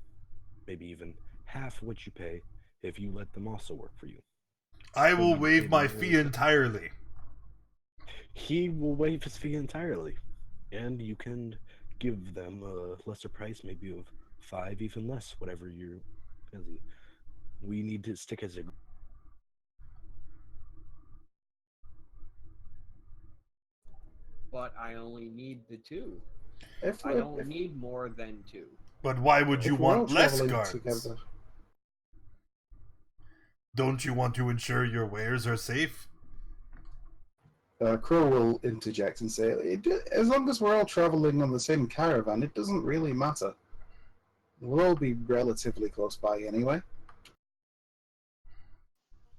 Maybe even half what you pay if you let them also work for you. I So will you waive pay my them fee more- entirely. He will waive his fee entirely. And you can give them a lesser price, maybe of 5, even less, whatever you're busy. We need to stick as a But I only need the 2. If I we're, don't need more than 2. But why would you if we're all want less traveling guards? together, Don't you want to ensure your wares are safe? Crow will interject and say, as long as we're all traveling on the same caravan, it doesn't really matter. We'll all be relatively close by anyway.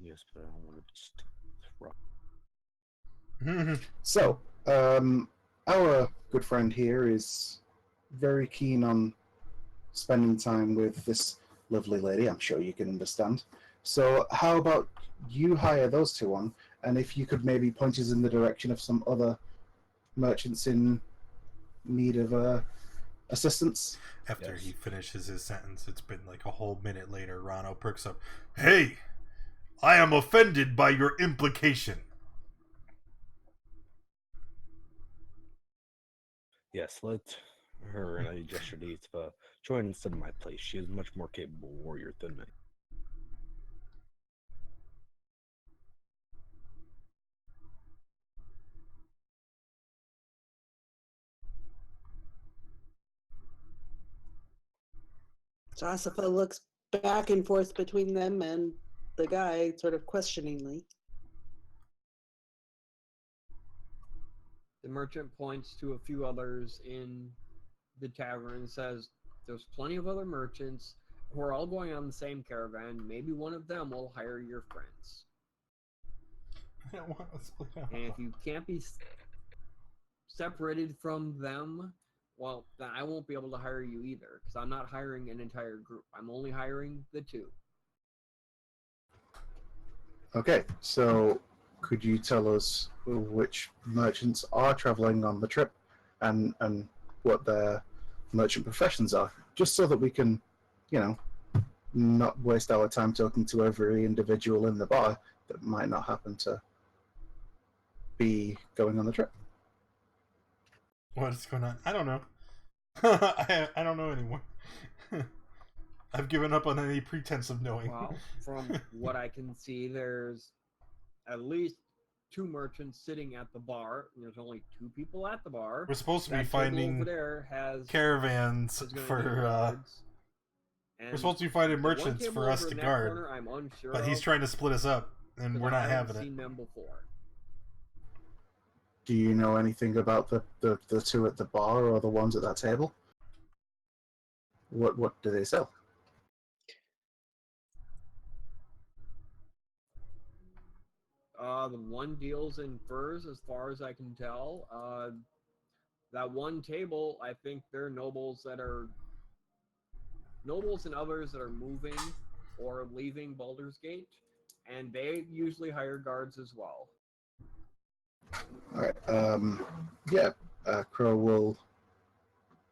Yes, but I don't want to just So, our good friend here is very keen on spending time with this lovely lady. I'm sure you can understand. So, how about you hire those 2 on, and if you could maybe point us in the direction of some other merchants in need of assistance? After Yes. he finishes his sentence, it's been like a whole minute later, Rano perks up. Hey! I am offended by your implication. Yes, let her, and I gesture to Ispa, join instead of my place. She is a much more capable warrior than me. Josipha looks back and forth between them and the guy, sort of questioningly. The merchant points to a few others in the tavern and says, "There's plenty of other merchants who are all going on the same caravan. Maybe one of them will hire your friends. I don't want to split up. And if you can't be separated from them, well, then I won't be able to hire you either, because I'm not hiring an entire group. I'm only hiring the 2. Okay, so could you tell us which merchants are traveling on the trip and what their merchant professions are, just so that we can, not waste our time talking to every individual in the bar that might not happen to be going on the trip. What is going on? I don't know. I don't know anymore. I've given up on any pretense of knowing. Well, from what I can see, there's at least 2 merchants sitting at the bar, and there's only 2 people at the bar. We're supposed to be That table finding over there has caravans is gonna for. need guards. We're supposed to be finding the one merchants table for us over to in that guard, corner, I'm unsure but he's of, trying to split us up, and 'cause we're I not haven't having it. seen them before. Do you know anything about the 2 at the bar or the ones at that table? What do they sell? The one deals in furs, as far as I can tell. That one table, I think they're nobles and others that are moving or leaving Baldur's Gate, and they usually hire guards as well. All right. Yeah. Crow will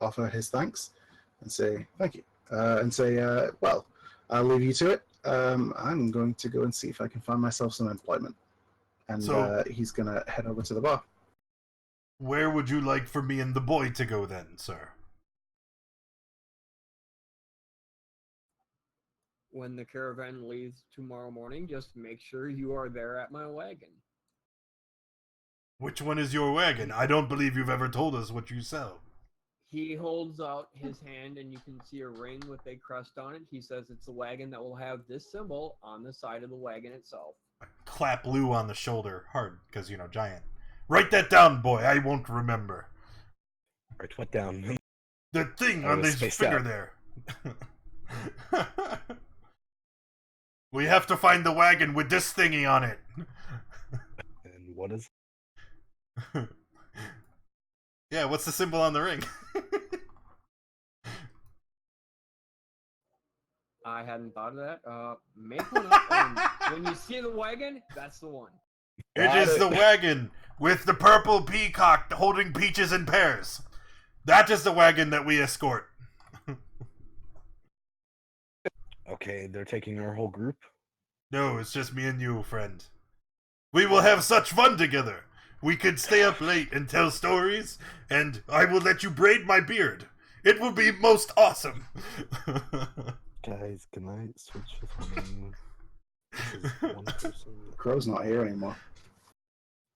offer his thanks and say thank you, and say, well, I'll leave you to it. I'm going to go and see if I can find myself some employment. And So- he's going to head over to the bar. Where would you like for me and the boy to go then, sir? when the caravan leaves tomorrow morning, just make sure you are there at my wagon. Which one is your wagon? I don't believe you've ever told us what you sell. He holds out his hand, and you can see a ring with a crest on it. He says it's the wagon that will have this symbol on the side of the wagon itself. Clap Lou on the shoulder hard, because, giant. Write that down, boy. I won't remember. Write what down? The thing I on was his spaced finger out. there. We have to find the wagon with this thingy on it. And what is? Yeah, what's the symbol on the ring? I hadn't thought of that. Make one up, and when you see the wagon, that's the one. It Got is it. the wagon with the purple peacock holding peaches in pears. That is the wagon that we escort. Okay, they're taking our whole group. No, it's just me and you, friend. We will have such fun together. We could stay up late and tell stories, and I will let you braid my beard. It will be most awesome. Guys, can I switch with one? This is one person. Crow's not here anymore.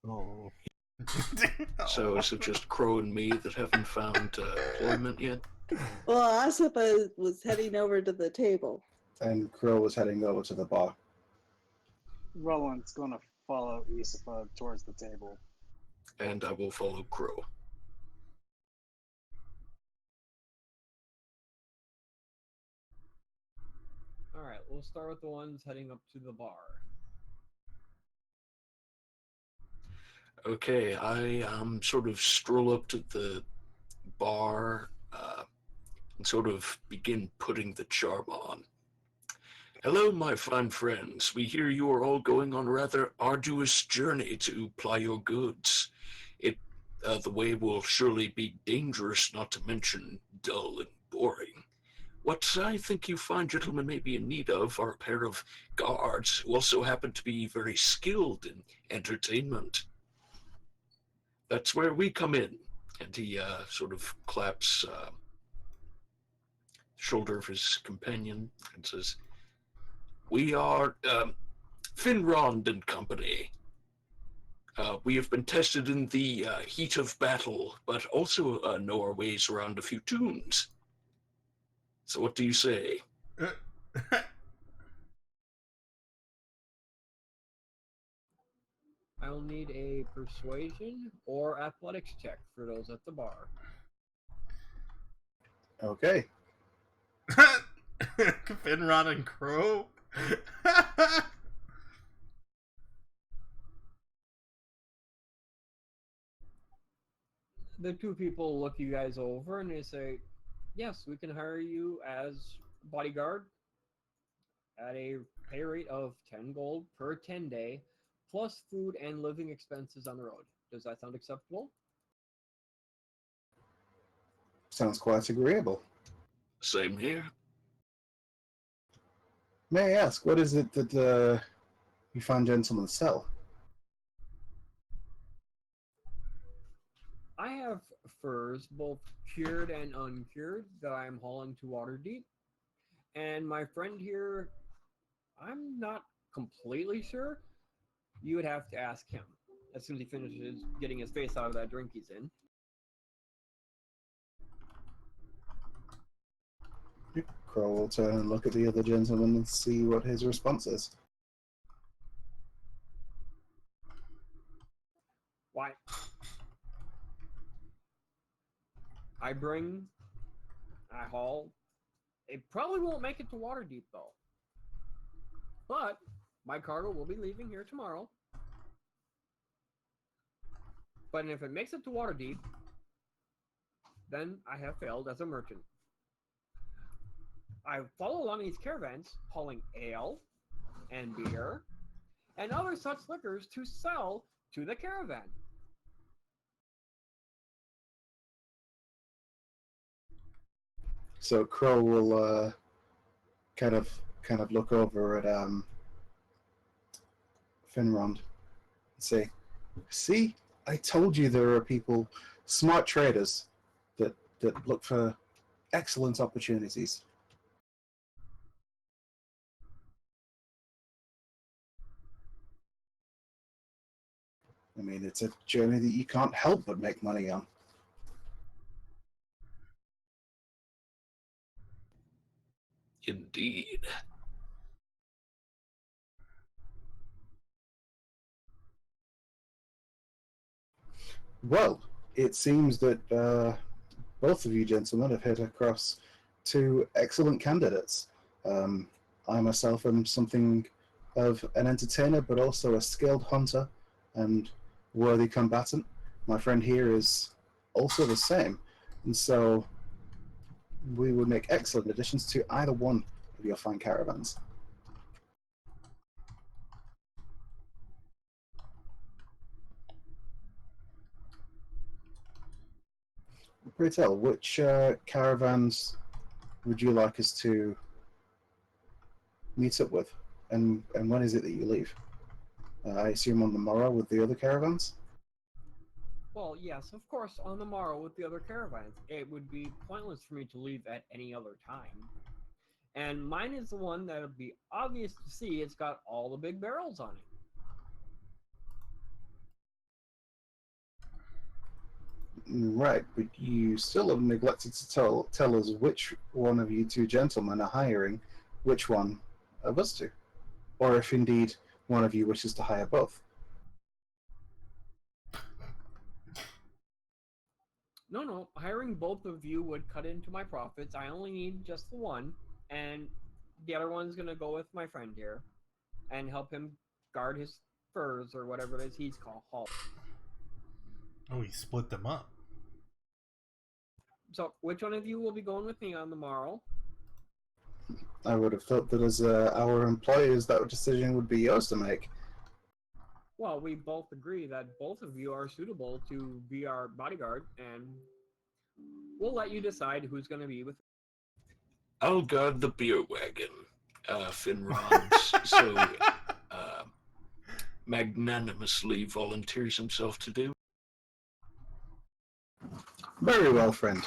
Oh, So is it just Crow and me that haven't found employment yet? Well, Asipa was heading over to the table. And Crow was heading over to the bar. Roland's gonna follow Issapa towards the table. And I will follow Crow. Alright, we'll start with the ones heading up to the bar. Okay, I sort of stroll up to the bar and sort of begin putting the charm on. Hello, my fine friends. We hear you are all going on a rather arduous journey to ply your goods. The way will surely be dangerous, not to mention dull and boring. What I think you fine gentlemen may be in need of are a pair of guards who also happen to be very skilled in entertainment. That's where we come in. And he sort of claps shoulder of his companion and says, We are Finrond and Company. We have been tested in the heat of battle, but also know our ways around a few tunes. So what do you say? I'll need a persuasion or athletics check for those at the bar. Okay. Finrod and Crow? The two people look you guys over and they say, yes, we can hire you as bodyguard at a pay rate of 10 gold per 10 day, plus food and living expenses on the road. Does that sound acceptable? Sounds quite agreeable. Same here. May I ask, what is it that you find gentlemen sell? I have furs, both cured and uncured, that I'm hauling to Waterdeep. And my friend here, I'm not completely sure. You would have to ask him as soon as he finishes getting his face out of that drink he's in. Crow will turn and look at the other gentleman and see what his response is. Why? I haul. It probably won't make it to Waterdeep though. But my cargo will be leaving here tomorrow. But if it makes it to Waterdeep, then I have failed as a merchant. I follow along these caravans hauling ale and beer and other such liquors to sell to the caravan. So Crow will kind of look over at Finrond and say, "See, I told you there are people, smart traders, that look for excellent opportunities." I mean, it's a journey that you can't help but make money on. Indeed. Well, it seems that both of you gentlemen have hit across two excellent candidates. I myself am something of an entertainer, but also a skilled hunter and worthy combatant. My friend here is also the same, and so we would make excellent additions to either one of your fine caravans. Pray tell, which caravans would you like us to meet up with, and when is it that you leave? I assume on the morrow with the other caravans. Well, yes, of course, on the morrow with the other caravans. It would be pointless for me to leave at any other time. And mine is the one that'll be obvious to see. It's got all the big barrels on it. Right, but you still have neglected to tell us which one of you two gentlemen are hiring which one of us two, or if indeed one of you wishes to hire both. No, hiring both of you would cut into my profits. I only need just the one, and the other one's gonna go with my friend here and help him guard his furs or whatever it is he's called. Oh, he split them up. So, which one of you will be going with me on the morrow? I would have thought that as our employers, that decision would be yours to make. Well, we both agree that both of you are suitable to be our bodyguard, and we'll let you decide who's going to be with. I'll guard the beer wagon. Finron's so magnanimously volunteers himself to do. Very well, friend.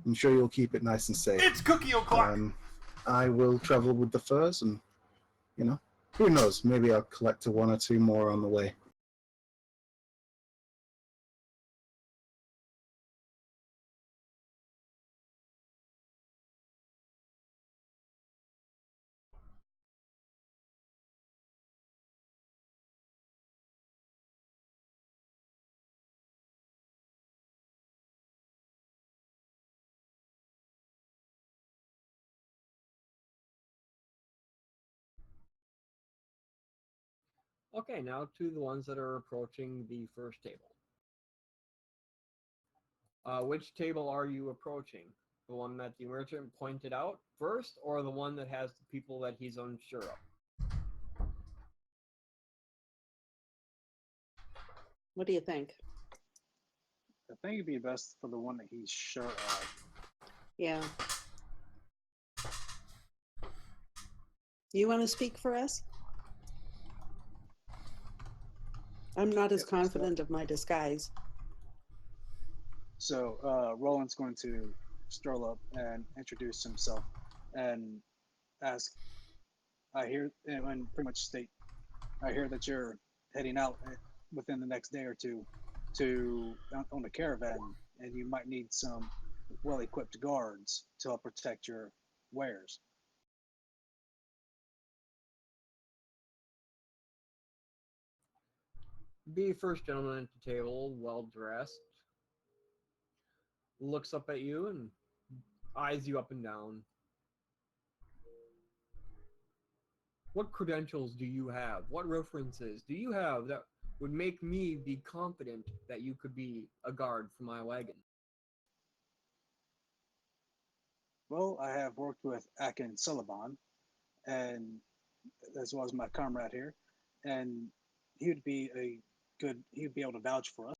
I'm sure you'll keep it nice and safe. It's cookie o'clock. I will travel with the furs, and who knows? Maybe I'll collect one or two more on the way. Okay, now to the ones that are approaching the first table. Which table are you approaching? The one that the merchant pointed out first, or the one that has the people that he's unsure of? What do you think? I think it'd be best for the one that he's sure of. Yeah. You want to speak for us? I'm not as Yep, confident of my disguise. So Roland's going to stroll up and introduce himself and ask, I hear, and pretty much state, I hear that you're heading out within the next day or two to on a caravan, and you might need some well-equipped guards to help protect your wares. The first gentleman at the table, well dressed, looks up at you and eyes you up and down. What credentials do you have? What references do you have that would make me be confident that you could be a guard for my wagon? Well, I have worked with Akin Sullivan, and as well as my comrade here, and he would be a good. He would be able to vouch for us.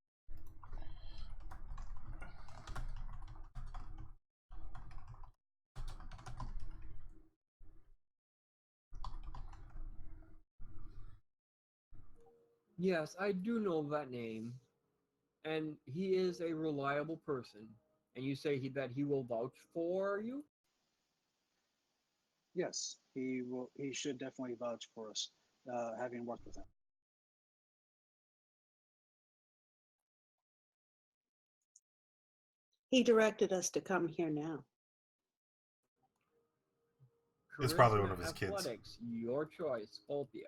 Yes, I do know that name, and he is a reliable person. And you say that he will vouch for you? Yes, he will. He should definitely vouch for us, having worked with him. He directed us to come here now. It's probably Charisma, one of his kids. athletics, your choice, both of you.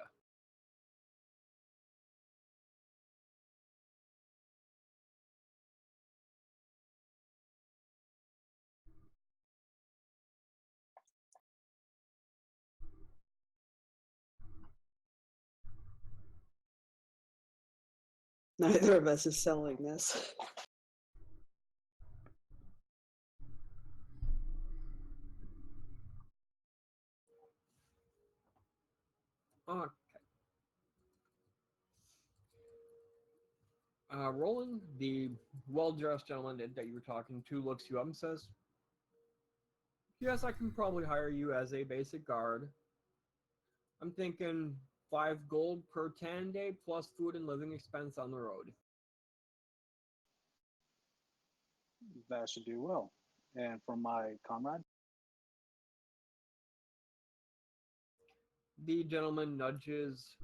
Neither of us is selling this. Okay. Roland, the well-dressed gentleman that you were talking to, looks you up and says, "Yes, I can probably hire you as a basic guard. I'm thinking 5 gold per 10 day plus food and living expense on the road." That should do well. And for my comrade, The gentleman nudges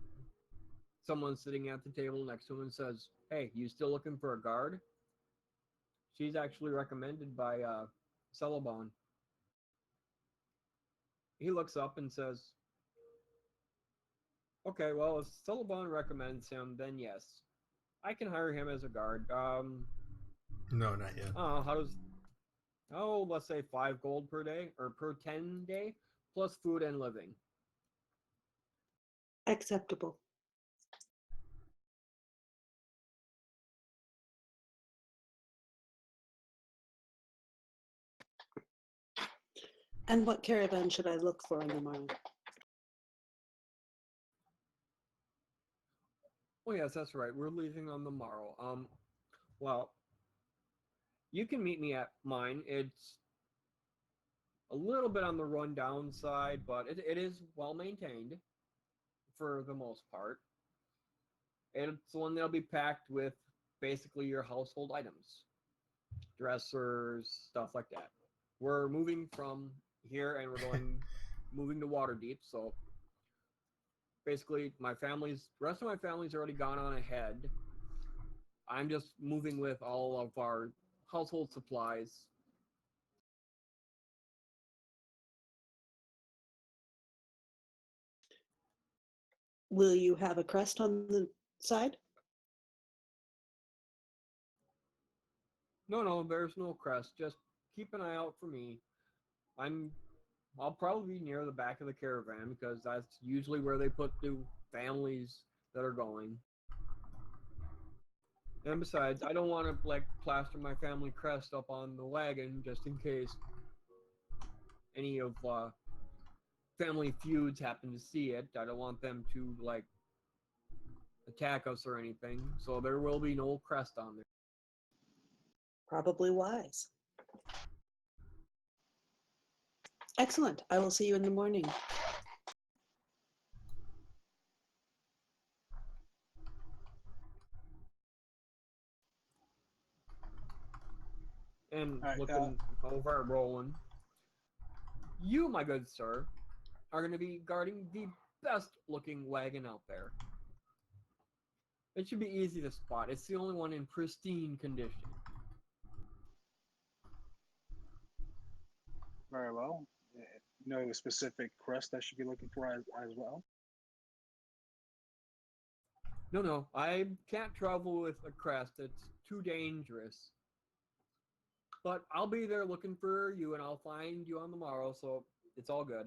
someone sitting at the table next to him and says, "Hey, you still looking for a guard? She's actually recommended by Celebon." He looks up and says, "Okay, well, if Celebon recommends him, then yes, I can hire him as a guard. No, not yet. How does? Oh, let's say 5 gold per day or per 10 day plus food and living." Acceptable. And what caravan should I look for in the morning? Oh yes, that's right. We're leaving on the morrow. Well, you can meet me at mine. It's a little bit on the rundown side, but it is well maintained for the most part. It's the one that'll be packed with basically your household items, dressers, stuff like that. We're moving from here and we're moving to Waterdeep, so basically the rest of my family's already gone on ahead. I'm just moving with all of our household supplies. Will you have a crest on the side? No, there's no crest. Just keep an eye out for me. I'll probably be near the back of the caravan because that's usually where they put the families that are going. And besides, I don't want to plaster my family crest up on the wagon just in case any of family feuds happen to see it. I don't want them to attack us or anything. So there will be no crest on there. Probably wise. Excellent. I will see you in the morning. And All right, looking over at Roland, you, my good sir, are going to be guarding the best looking wagon out there. It should be easy to spot. It's the only one in pristine condition. very well. No specific crest I should be looking for as well. No, I can't travel with a crest. It's too dangerous. But I'll be there looking for you, and I'll find you on the morrow, so it's all good.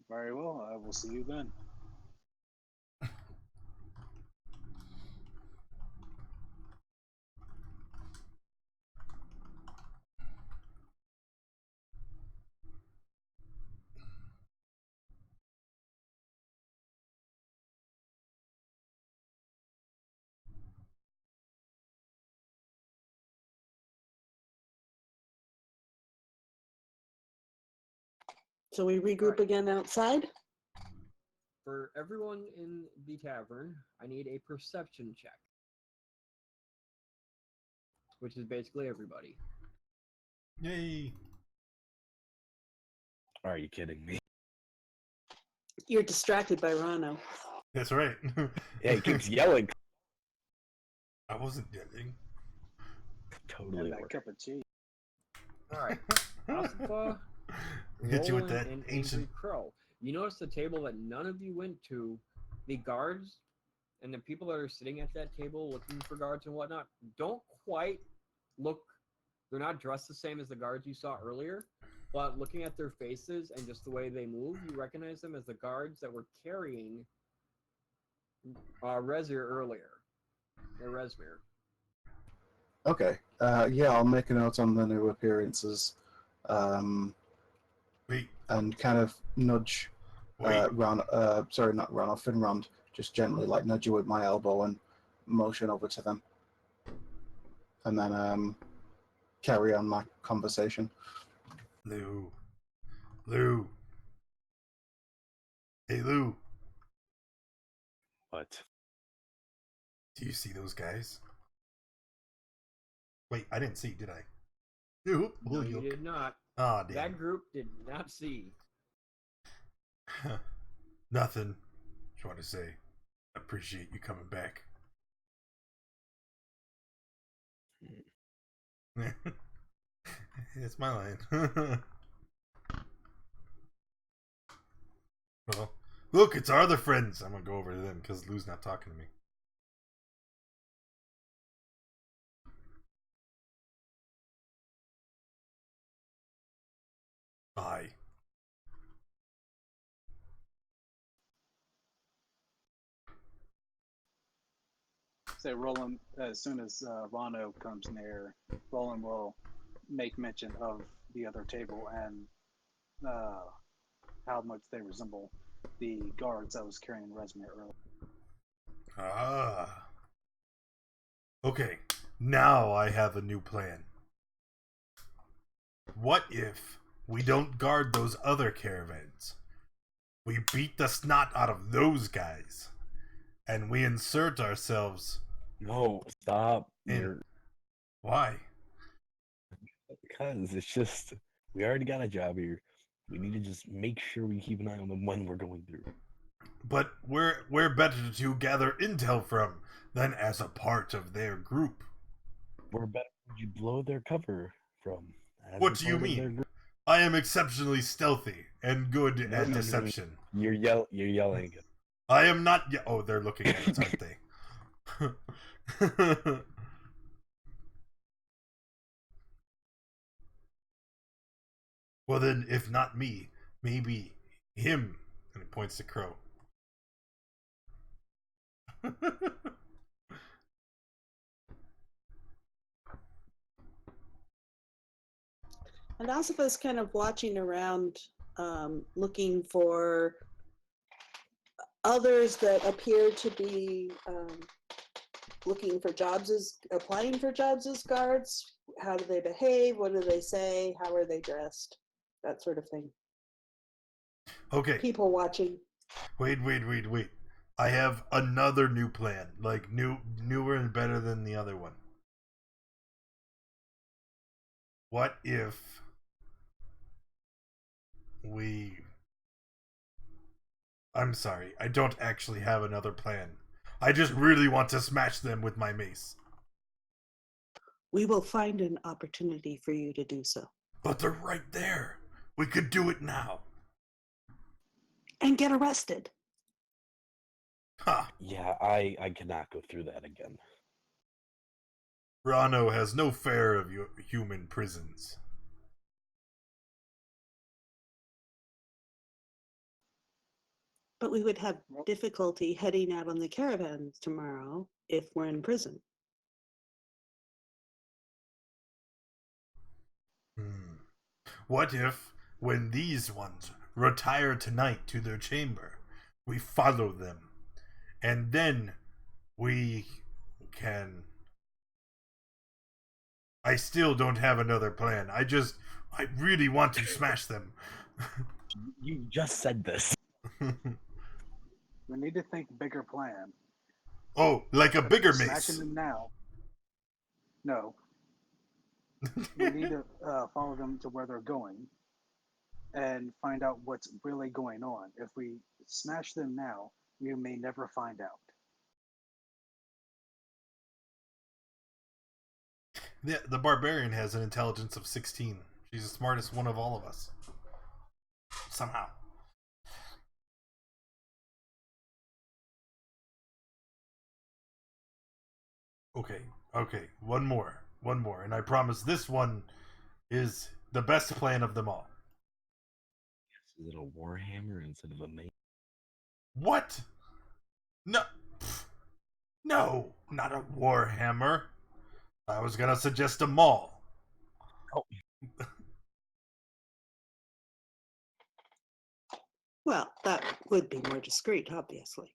Very well. I will see you then. So we regroup again outside? For everyone in the tavern, I need a perception check. Which is basically everybody. Yay! Are you kidding me? You're distracted by Rano. That's right. Yeah, he keeps yelling. I wasn't getting. Totally And that work. cup of tea. All right, Alpha, Hit you with Roland, that and ancient. Angry Crow. You notice the table that none of you went to. The guards and the people that are sitting at that table looking for guards and whatnot don't quite look. They're not dressed the same as the guards you saw earlier, but looking at their faces and just the way they move, you recognize them as the guards that were carrying Rezir earlier. Or Resmir. Okay. Yeah, I'll make a note on the new appearances, Wait, and kind of nudge wait. sorry, not Ron, Finrond, just gently like nudge you with my elbow and motion over to them, and then carry on my conversation. Lou. Lou. Hey, Lou. But Do you see those guys? Wait, I didn't see, did I? Nope. No, you did not. Ah, damn. That group did not see. Nothing. Just want to say, appreciate you coming back. It's my line. Well, look, it's our other friends. I'm gonna go over to them because Lou's not talking to me. Bye. Say Roland, as soon as Rano comes near, Roland will make mention of the other table and how much they resemble the guards that was carrying Resmir earlier. Ah. Okay, now I have a new plan. What if we don't guard those other caravans? We beat the snot out of those guys, and we insert ourselves no, stop. in. Why? Because it's just we already got a job here. We need to just make sure we keep an eye on them when we're going through. But where better to gather intel from than as a part of their group? Where better would you blow their cover from? As What a do you part of their mean? group? I am exceptionally stealthy and good No, at no, no, no. deception. You're yelling again. I am not. Oh, they're looking at us, aren't they? Well, then, if not me, maybe him. And he points to Crow. And Asifa's kind of watching around, looking for others that appear to be looking for jobs as applying for jobs as guards. How do they behave? What do they say? How are they dressed? That sort of thing. Okay. People watching. Wait. I have another new plan. Like newer and better than the other one. What if we... I'm sorry, I don't actually have another plan. I just really want to smash them with my mace. We will find an opportunity for you to do so. But they're right there. We could do it now. And get arrested. Ha! Yeah, I cannot go through that again. Rano has no fear of human prisons. But we would have difficulty heading out on the caravans tomorrow if we're in prison. What if, when these ones retire tonight to their chamber, we follow them, and then we can... I still don't have another plan. I really want to smash them. You just said this. We need to think bigger plan. Oh, like a bigger Smashing mace. them now. No. We need to follow them to where they're going and find out what's really going on. If we smash them now, we may never find out. The barbarian has an intelligence of 16. She's the smartest one of all of us. Somehow. Okay. One more. And I promise this one is the best plan of them all. Is it a warhammer instead of a mace? What? No. No, not a warhammer. I was gonna suggest a maul. Oh. Well, that would be more discreet, obviously.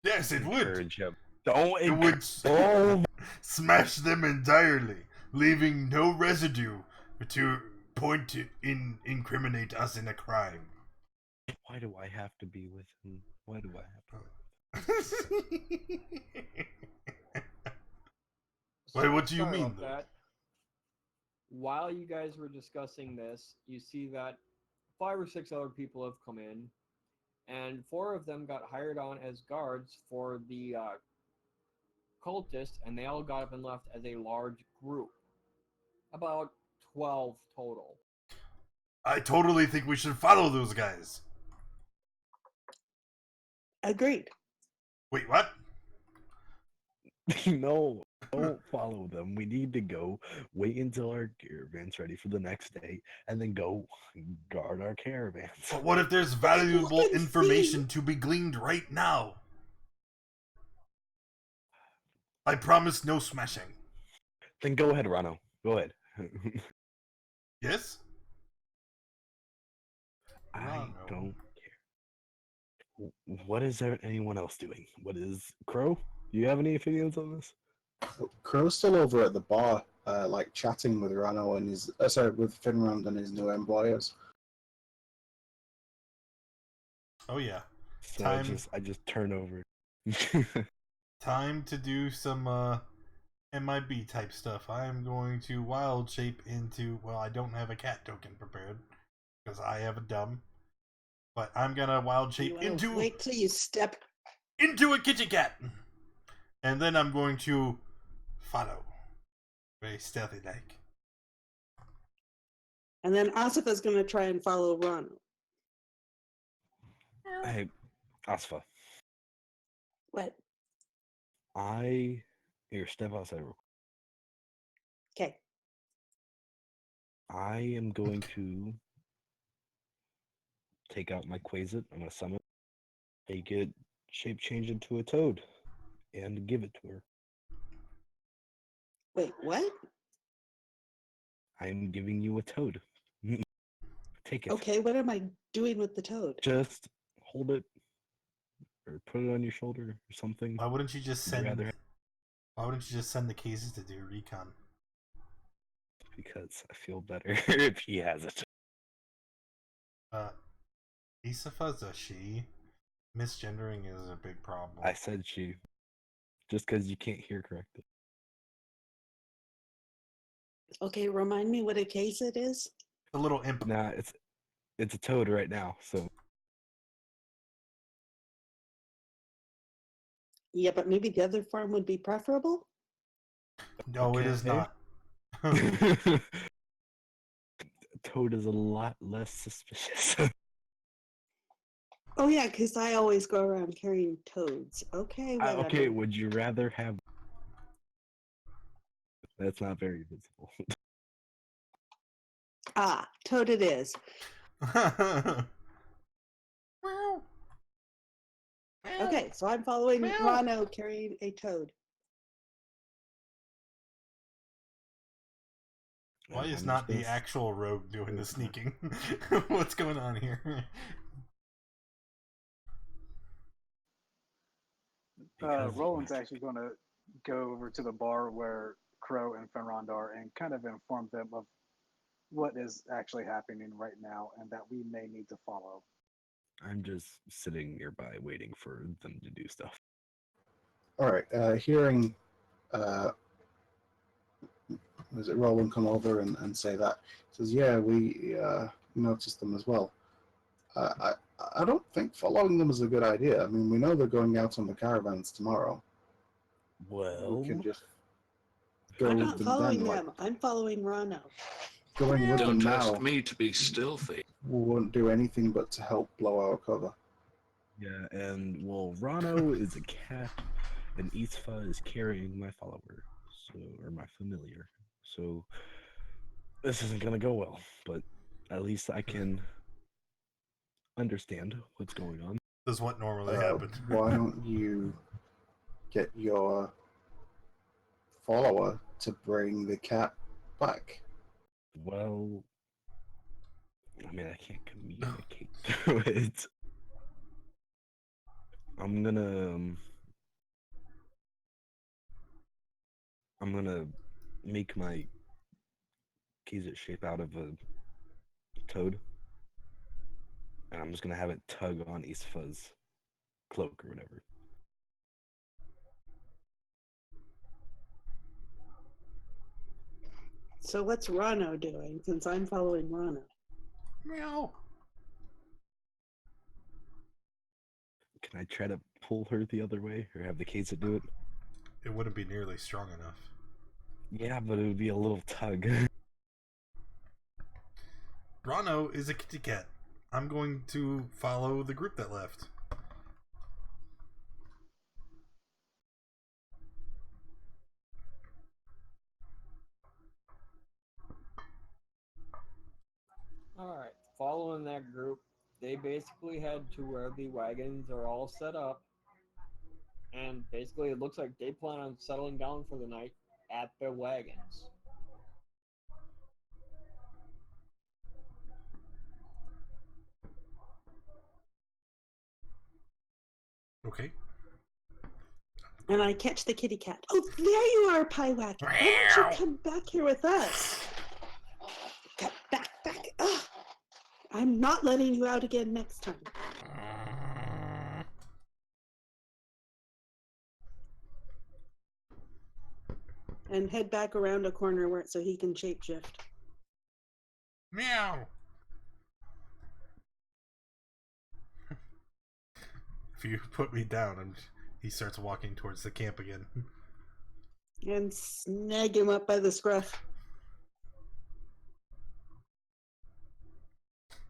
Yes, it would. Encourage him. Don't It would Oh, smash them entirely, leaving no residue to point to incriminate us in a crime. why do I have to be with him? Why do I have to? Wait, what do you Sorry mean, about though? that. While you guys were discussing this, you see that 5 or 6 other people have come in, and 4 of them got hired on as guards for the cultists, and they all got up and left as a large group. About 12 total. I totally think we should follow those guys. Agreed. Wait, what? No, don't follow them. We need to go wait until our caravan's ready for the next day, and then go guard our caravans. But what if there's But valuable look and information see. to be gleaned right now? I promise no smashing. Then go ahead, Rano. Go ahead. Yes? I Rano. don't care. What is there anyone else doing? What is Crow? Do you have any opinions on this? Crow's still over at the bar, like chatting with Rano and his with Finrand and his new employers. Oh yeah. So Time- I just turn over. Time to do some MIB type stuff. I am going to wild shape into, well, I don't have a cat token prepared because I have a dumb. But I'm gonna wild You shape wanna into wait till you step. a kitchen cat. And then I'm going to follow. Very stealthy like. And then Asifa's going to try and follow Ron. Hey, Asfa. What? Here, step outside real quick. Okay. I am going to take out my Quasit. I'm gonna summon, make it shape change into a toad, and give it to her. Wait, what? I'm giving you a toad. Take it. Okay, what am I doing with the toad? Just hold it, or put it on your shoulder, or something. Why wouldn't you just Would you send rather- Why wouldn't you just send the cases to do recon? Because I feel better if he has it. Isafa's a she. Misgendering is a big problem. I said she. Just because you can't hear correctly. Okay, remind me what a case it is. A little imp. Nah, it's a toad right now. So Yeah, but maybe the other form would be preferable. No, it is Okay. not. toad is a lot less suspicious. Oh yeah, because I always go around carrying toads. Okay, whatever. Okay, would you rather have? That's not very visible. Ah, toad it is. Okay, so I'm following Rano carrying a toad. Why is I'm not just the gonna actual rogue doing the sneaking? What's going on here? Because Roland's magic. actually going to go over to the bar where Crow and Finrand are and kind of inform them of what is actually happening right now and that we may need to follow. I'm just sitting nearby waiting for them to do stuff. All right, hearing was it Roland come over and say that? He says, yeah, we noticed them as well. I don't think following them is a good idea. I mean, we know they're going out on the caravans tomorrow. Well, We could just go I'm with not them following then. Like, them. I'm following Rano. going with them Don't now ask me to be stealthy. won't do anything but to help blow our cover. Yeah, and well, Rano is a cat, and Isfa is carrying my follower, or my familiar. So this isn't gonna go well, but at least I can understand what's going on. This is what normally happens. Why don't you get your follower to bring the cat back? Well, I mean, I can't communicate through it. I'm gonna, I'm gonna make my Kizit shape out of a toad, and I'm just gonna have it tug on Isfa's cloak or whatever. So what's Rano doing since I'm following Rano? Meow. Can I try to pull her the other way, or have the Kizit do it? It wouldn't be nearly strong enough. Yeah, but it would be a little tug. Rano is a kitty cat. I'm going to follow the group that left. Alright, following that group, they basically head to where the wagons are all set up. And basically, it looks like they plan on settling down for the night at the wagons. And I catch the kitty cat. Oh, there you are, Pyewack. Why don't you come back here with us? Back. Ugh. I'm not letting you out again next time. And head back around a corner so he can shapeshift. Meow. If you put me down, he starts walking towards the camp again. And snag him up by the scruff.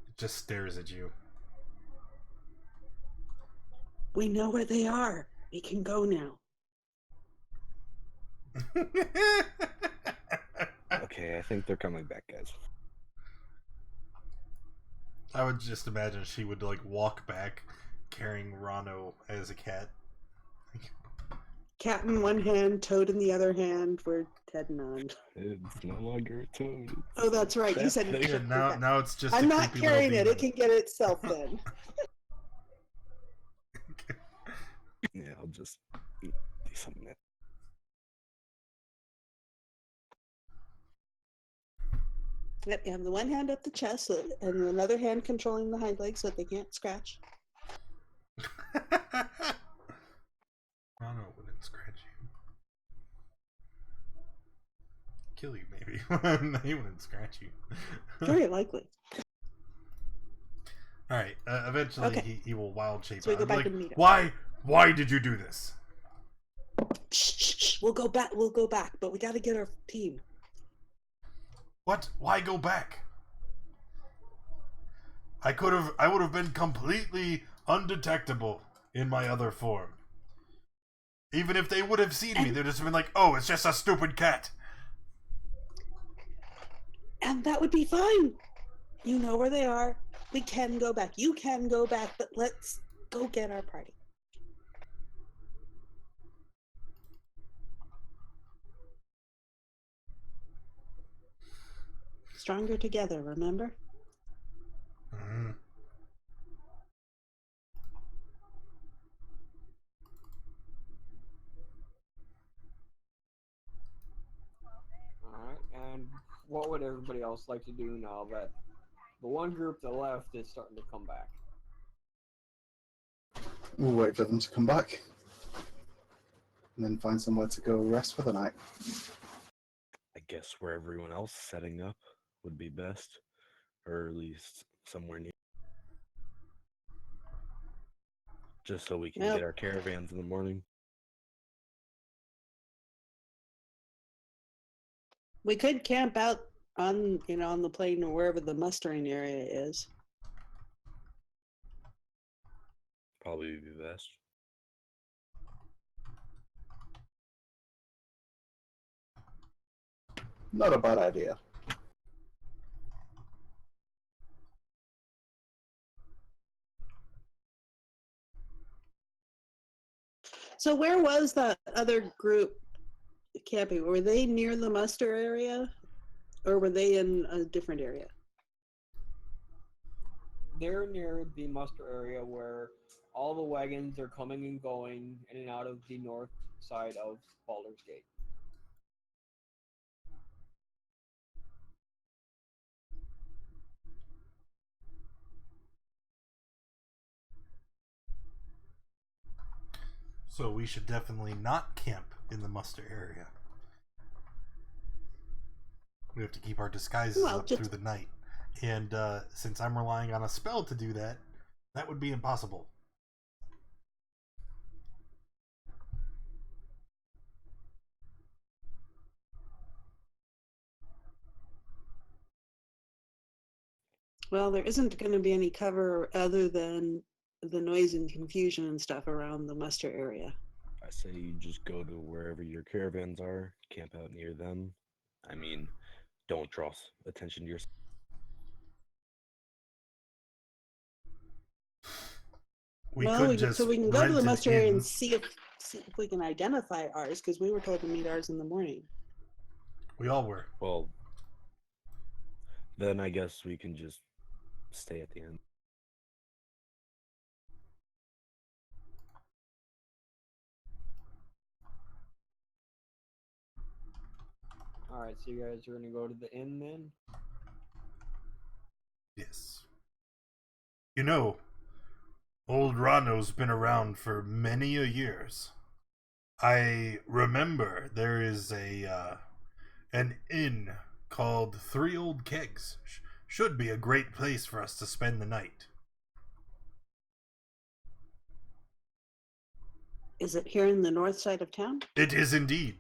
It just stares at you. We know where they are. We can go now. Okay, I think they're coming back, guys. I would just imagine she would like walk back carrying Rano as a cat. Cat in one hand, toad in the other hand. We're heading on. It's no longer a toad. Oh, that's right. You said That you thing. Yeah, now it's just. I'm a not creepy carrying little it. It can get it itself then. Yeah, I'll just do something. Yep, you have the one hand up the chest and another hand controlling the hind legs so that they can't scratch. Rano wouldn't scratch you. Kill you, maybe. He wouldn't scratch you. Very likely. Alright, eventually Okay. he will wild shape So we out. go I'm back like, and meet him. why did you do this? Shh. We'll go back, but we gotta get our team. What? Why go back? I would have been completely undetectable in my other form. Even if they would have seen me, they'd just been like, oh, it's just a stupid cat. And that would be fine. You know where they are. We can go back. You can go back, but let's go get our party. Stronger together, remember? Mm-hmm. Alright, and what would everybody else like to do now that the one group that left is starting to come back? We'll wait for them to come back. And then find somewhere to go rest for the night. I guess where everyone else setting up would be best, or at least somewhere near. Just so we can Yep. get our caravans in the morning. We could camp out on, on the plain or wherever the mustering area is. Probably be best. Not a bad idea. So where was that other group camping? Were they near the muster area, or were they in a different area? They're near the muster area where all the wagons are coming and going in and out of the north side of Baldur's Gate. So we should definitely not camp in the muster area. We have to keep our disguises up through the night. And since I'm relying on a spell to do that, that would be impossible. Well, there isn't going to be any cover other than the noise and confusion and stuff around the muster area. I say you just go to wherever your caravans are, camp out near them. I mean, don't draw attention to yourself. We can go to the muster area and see if we can identify ours, because we were told to meet ours in the morning. We all were. Well, then I guess we can just stay at the end. Alright, so you guys are going to go to the inn then? Yes. You know, old Rano's been around for many a years. I remember there is an inn called Three Old Kegs. Should be a great place for us to spend the night. Is it here in the north side of town? It is indeed.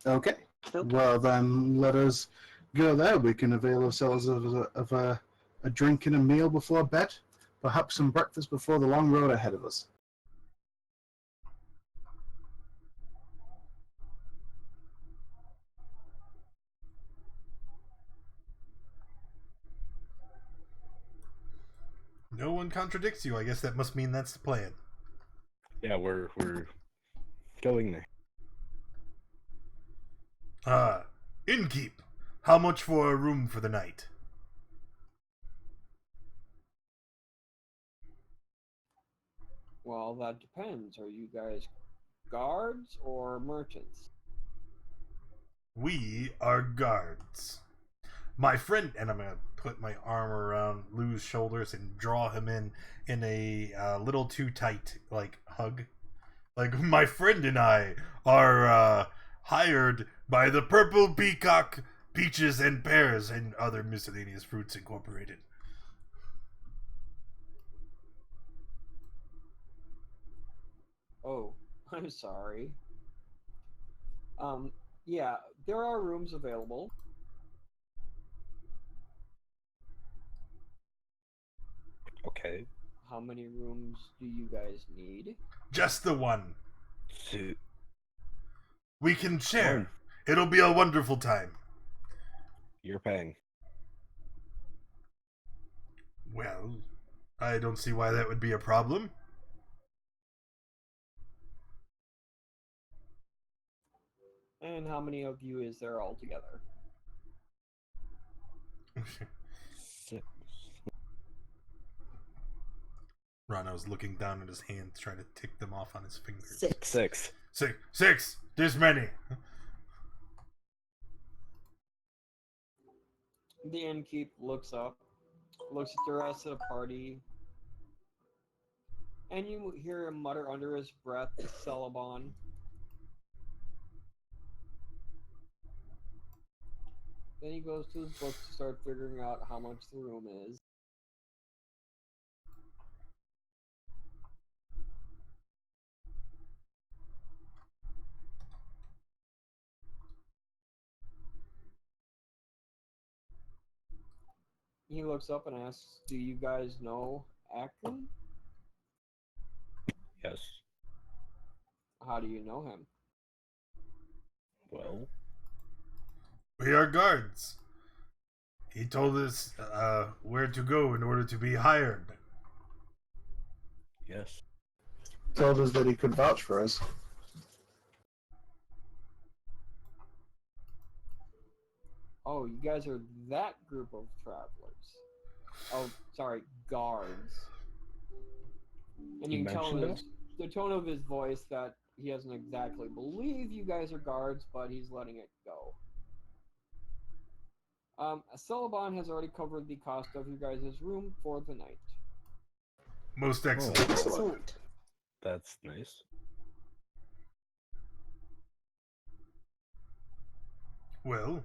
Okay. Well, then let us go there. We can avail ourselves of a drink and a meal before bed, perhaps some breakfast before the long road ahead of us. No one contradicts you. I guess that must mean that's the plan. Yeah, we're going there. Innkeep. How much for a room for the night? Well, that depends. Are you guys guards or merchants? We are guards. My friend, and I'm gonna put my arm around Lou's shoulders and draw him in a little too tight hug. Like, my friend and I are hired by the Purple Peacock, Peaches and Pears, and other miscellaneous fruits incorporated. Oh, I'm sorry. Yeah, there are rooms available. Okay. How many rooms do you guys need? Just the one. So, we can share. Fine. It'll be a wonderful time. You're paying. Well, I don't see why that would be a problem. And how many of you is there altogether? 6. Rano's looking down at his hands, trying to tick them off on his fingers. 6. Six. There's many. The innkeep looks up, looks at the rest of the party, and you hear him mutter under his breath, Celebon. Then he goes to his book to start figuring out how much the room is. he looks up and asks, "Do you guys know Akron? Yes. How do you know him?" Well, We are guards. He told us where to go in order to be hired. yes. Told us that he could vouch for us. Oh, you guys are that group of travelers. Oh, sorry, guards. And you You can tell in mentioned the tone of his voice that he doesn't exactly believe you guys are guards, but he's letting it go. Celeban has already covered the cost of your guys' room for the night. Most excellent. Oh, Excellent. that's nice. Well,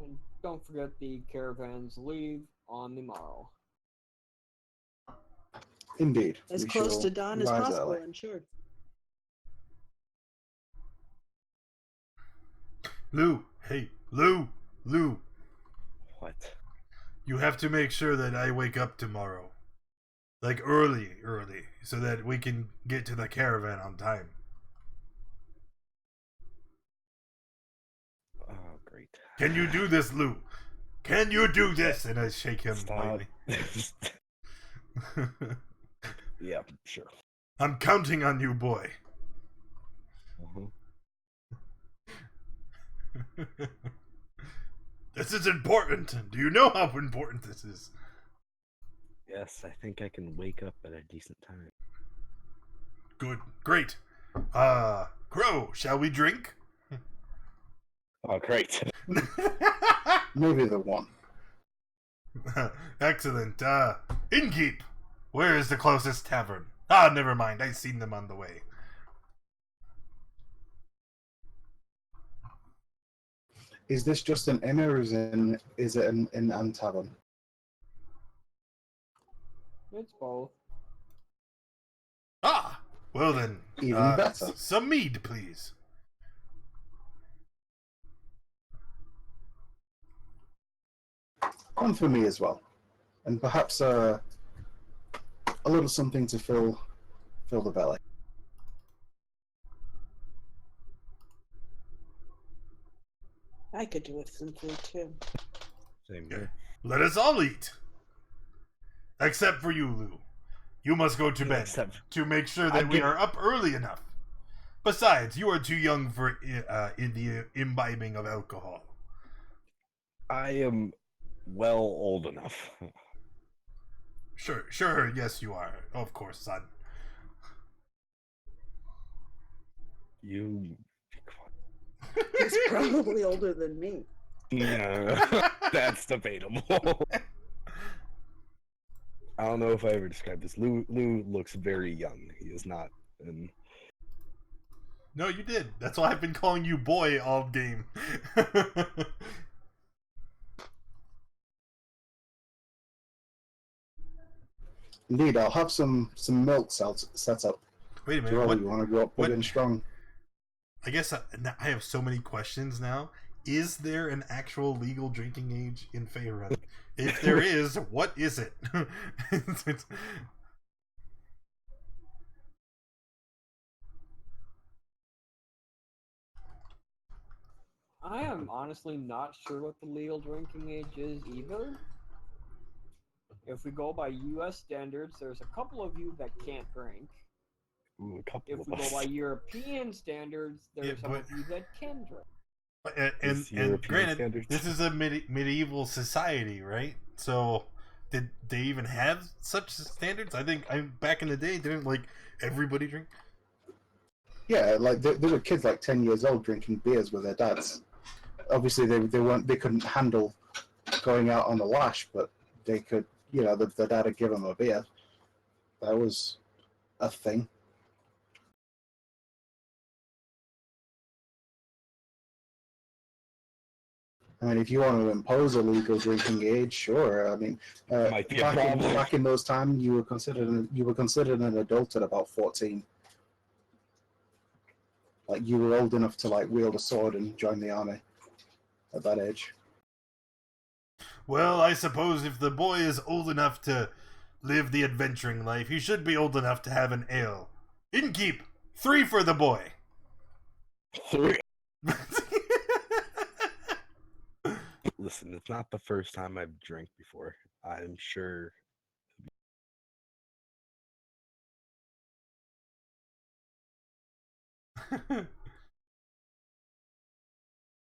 And don't forget the caravans leave on the morrow. Indeed. As we close shall to dawn as rise possible, early. I'm sure. Lou, hey, Lou, What? you have to make sure that I wake up tomorrow. Like early, so that we can get to the caravan on time. Oh, great. Can you do this, Lou? Can you do this? And I shake him Stop. lightly. Yeah, sure. I'm counting on you, boy. Uh-huh. This is important. Do you know how important this is? Yes, I think I can wake up at a decent time. Good. Great. Crow, shall we drink? Oh, great. Maybe the one. Excellent. Innkeep, where is the closest tavern? Ah, never mind. I've seen them on the way. Is this just an inn or is it an inn and tavern? It's both. Ah, well then. Even better. Some mead, please. One for me as well. And perhaps a little something to fill the belly. I could do with some food too. Same Yeah. here. Let us all eat. Except for you, Lou. You must go to bed Except- to make sure that I'm we get- are up early enough. Besides, you are too young for in the imbibing of alcohol. I am well old enough. Sure, yes you are. Of course, son. You. He's probably older than me. Yeah, that's debatable. I don't know if I ever described this. Lou looks very young. He is not. And No, you did. That's why I've been calling you boy all game. Indeed, I'll have some milk set up. Wait a minute. Joel, What? you want to go up big what- and strong? I guess I have so many questions now. Is there an actual legal drinking age in Faerun? If there is, what is it? I am honestly not sure what the legal drinking age is either. If we go by U.S. standards, there's a couple of you that can't drink. ooh, a couple If of we go us. by European standards, there's Yeah, some but- of you that can drink. and Is European granted, standards. this is a medieval society, right? So, did they even have such standards? I think back in the day, didn't like everybody drink? Yeah, like there were kids like 10 years old drinking beers with their dads. Obviously, they couldn't handle going out on the lash, but they could. You know, the dad would give them a beer. That was a thing. I mean, if you want to impose a legal drinking age, sure. I mean, Might be a problem. back in those times, you were considered an adult at about 14. Like you were old enough to like wield a sword and join the army at that age. Well, I suppose if the boy is old enough to live the adventuring life, he should be old enough to have an ale. Innkeep, 3 for the boy. 3. Listen, it's not the first time I've drank before. I'm sure.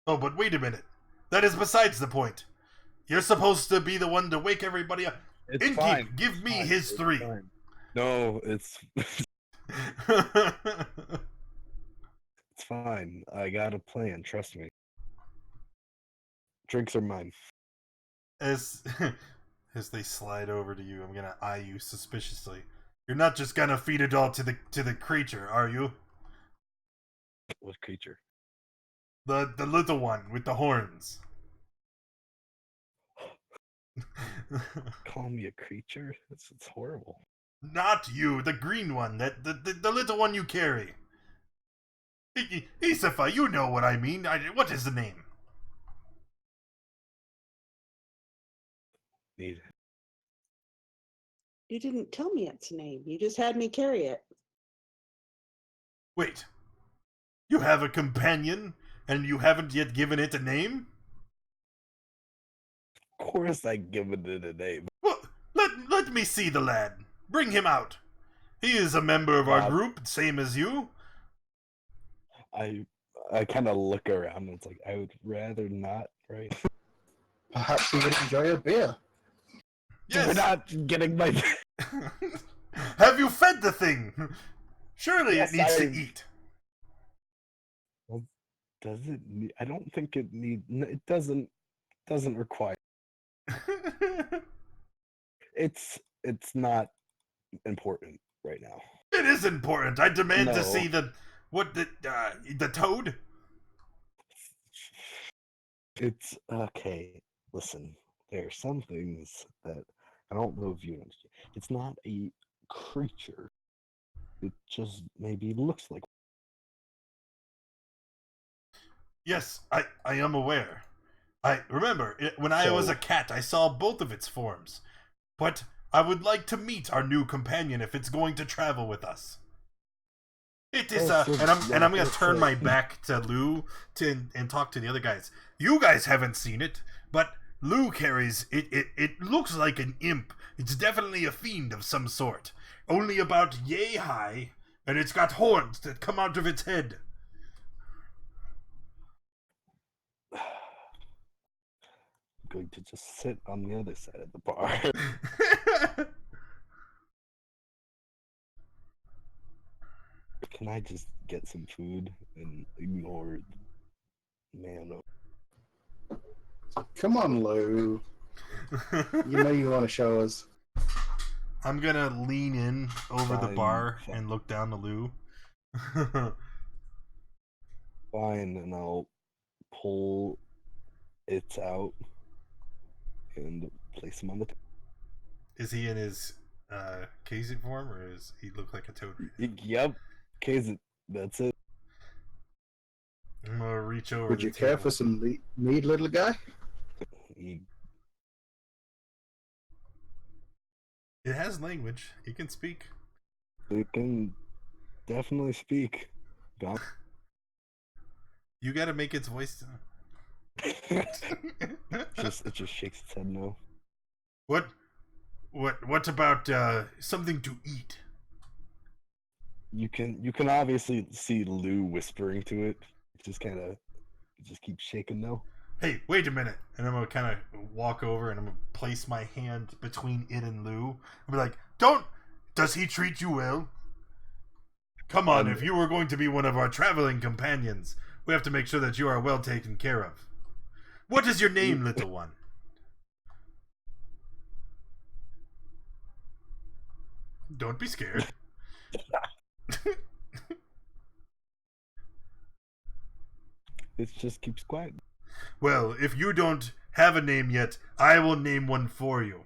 Oh, but wait a minute. That is besides the point. You're supposed to be the one to wake everybody up. It's Innkeep, fine. give It's me fine. his It's 3. fine. No, it's it's fine. I got a plan. Trust me. Drinks are mine. as as they slide over to you, I'm gonna eye you suspiciously. You're not just gonna feed it all to the creature, are you? What creature? The little one with the horns. Call me a creature? It's horrible. Not you, the green one, the little one you carry. Isifa, you know what I mean. What is the name? Need You didn't tell me its name. You just had me carry it. Wait. You have a companion, and you haven't yet given it a name? Of course I given it a name. Well, let me see the lad. Bring him out. He is a member of our group, same as you. I kind of look around and it's like, I would rather not, right? Perhaps he would enjoy a beer. Yes. We're not getting my... Have you fed the thing? Surely Yes, it needs to I- eat. Well, does it need... I don't think it need... It doesn't require... It's not important right now. It is important. I demand to No. see the toad. It's okay. Listen, there are some things that I don't know if you understand. It's not a creature. It just maybe looks like. Yes, I am aware. I remember when I was a So- cat, I saw both of its forms. But I would like to meet our new companion if it's going to travel with us. It is and I'm gonna turn my back to Lou and talk to the other guys. You guys haven't seen it, but Lou carries it. It looks like an imp. It's definitely a fiend of some sort. Only about yay high, and it's got horns that come out of its head. I'm going to just sit on the other side of the bar. Can I just get some food and ignore man? Come on, Lou. You know you want to show us. I'm gonna lean in over the Fine, bar fine. and look down to Lou. Fine, and I'll pull it out and place him on the. Is he in his Kazit form, or does he look like a toad? Yep. Okay, that's it. I'm gonna reach over. Would the you care table. for some mead, little guy? He, It has language. He can speak. he can definitely speak. Don't- You gotta make its voice. it just shakes its head no. What about something to eat? You can obviously see Lou whispering to it. Just keeps shaking no. Hey, wait a minute. And I'm gonna kind of walk over and I'm gonna place my hand between it and Lou. I'll be like, does he treat you well? Come on, if you were going to be one of our traveling companions, we have to make sure that you are well taken care of. What is your name, little one? Don't be scared. It just keeps quiet. Well, if you don't have a name yet, I will name one for you.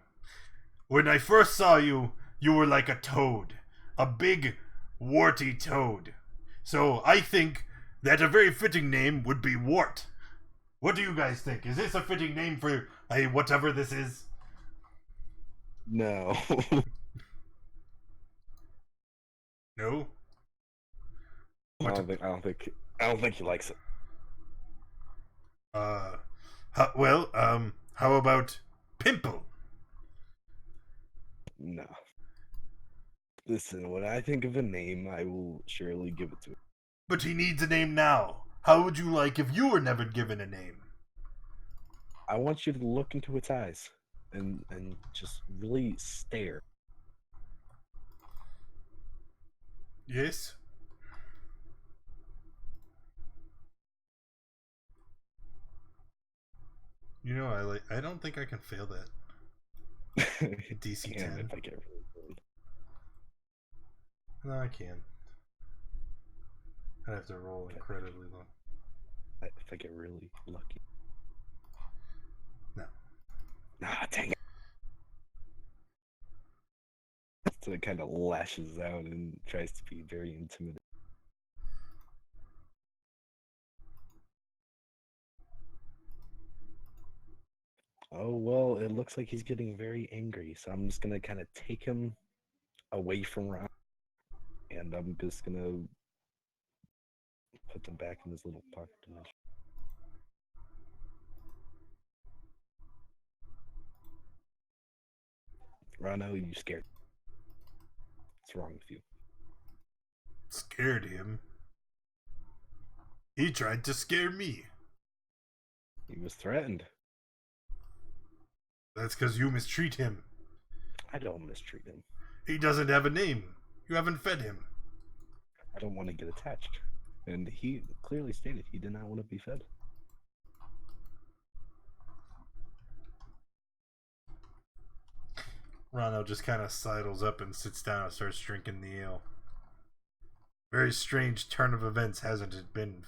When I first saw you, you were like a toad. A big, warty toad. So I think that a very fitting name would be Wart. What do you guys think? Is this a fitting name for a whatever this is? No. No? I don't think he likes it. How about Pimple? No. Listen, when I think of a name, I will surely give it to him. But he needs a name now. How would you like if you were never given a name? I want you to look into its eyes and just really stare. Yes? You know, I don't think I can fail that. DC Damn, 10. if I get really good. No, I can. I'd have to roll incredibly low. If I get really lucky. No. Nah, dang it. So it kind of lashes out and tries to be very intimidating. Oh, well, it looks like he's getting very angry, so I'm just gonna kind of take him away from Ron, and I'm just gonna put them back in his little pocket dimension. Rano, you scared. What's wrong with you? Scared him? He tried to scare me. He was threatened. That's because you mistreat him. I don't mistreat him. He doesn't have a name. You haven't fed him. I don't want to get attached. And he clearly stated he did not want to be fed. Rano just kind of sidles up and sits down and starts drinking the ale. Very strange turn of events, hasn't it been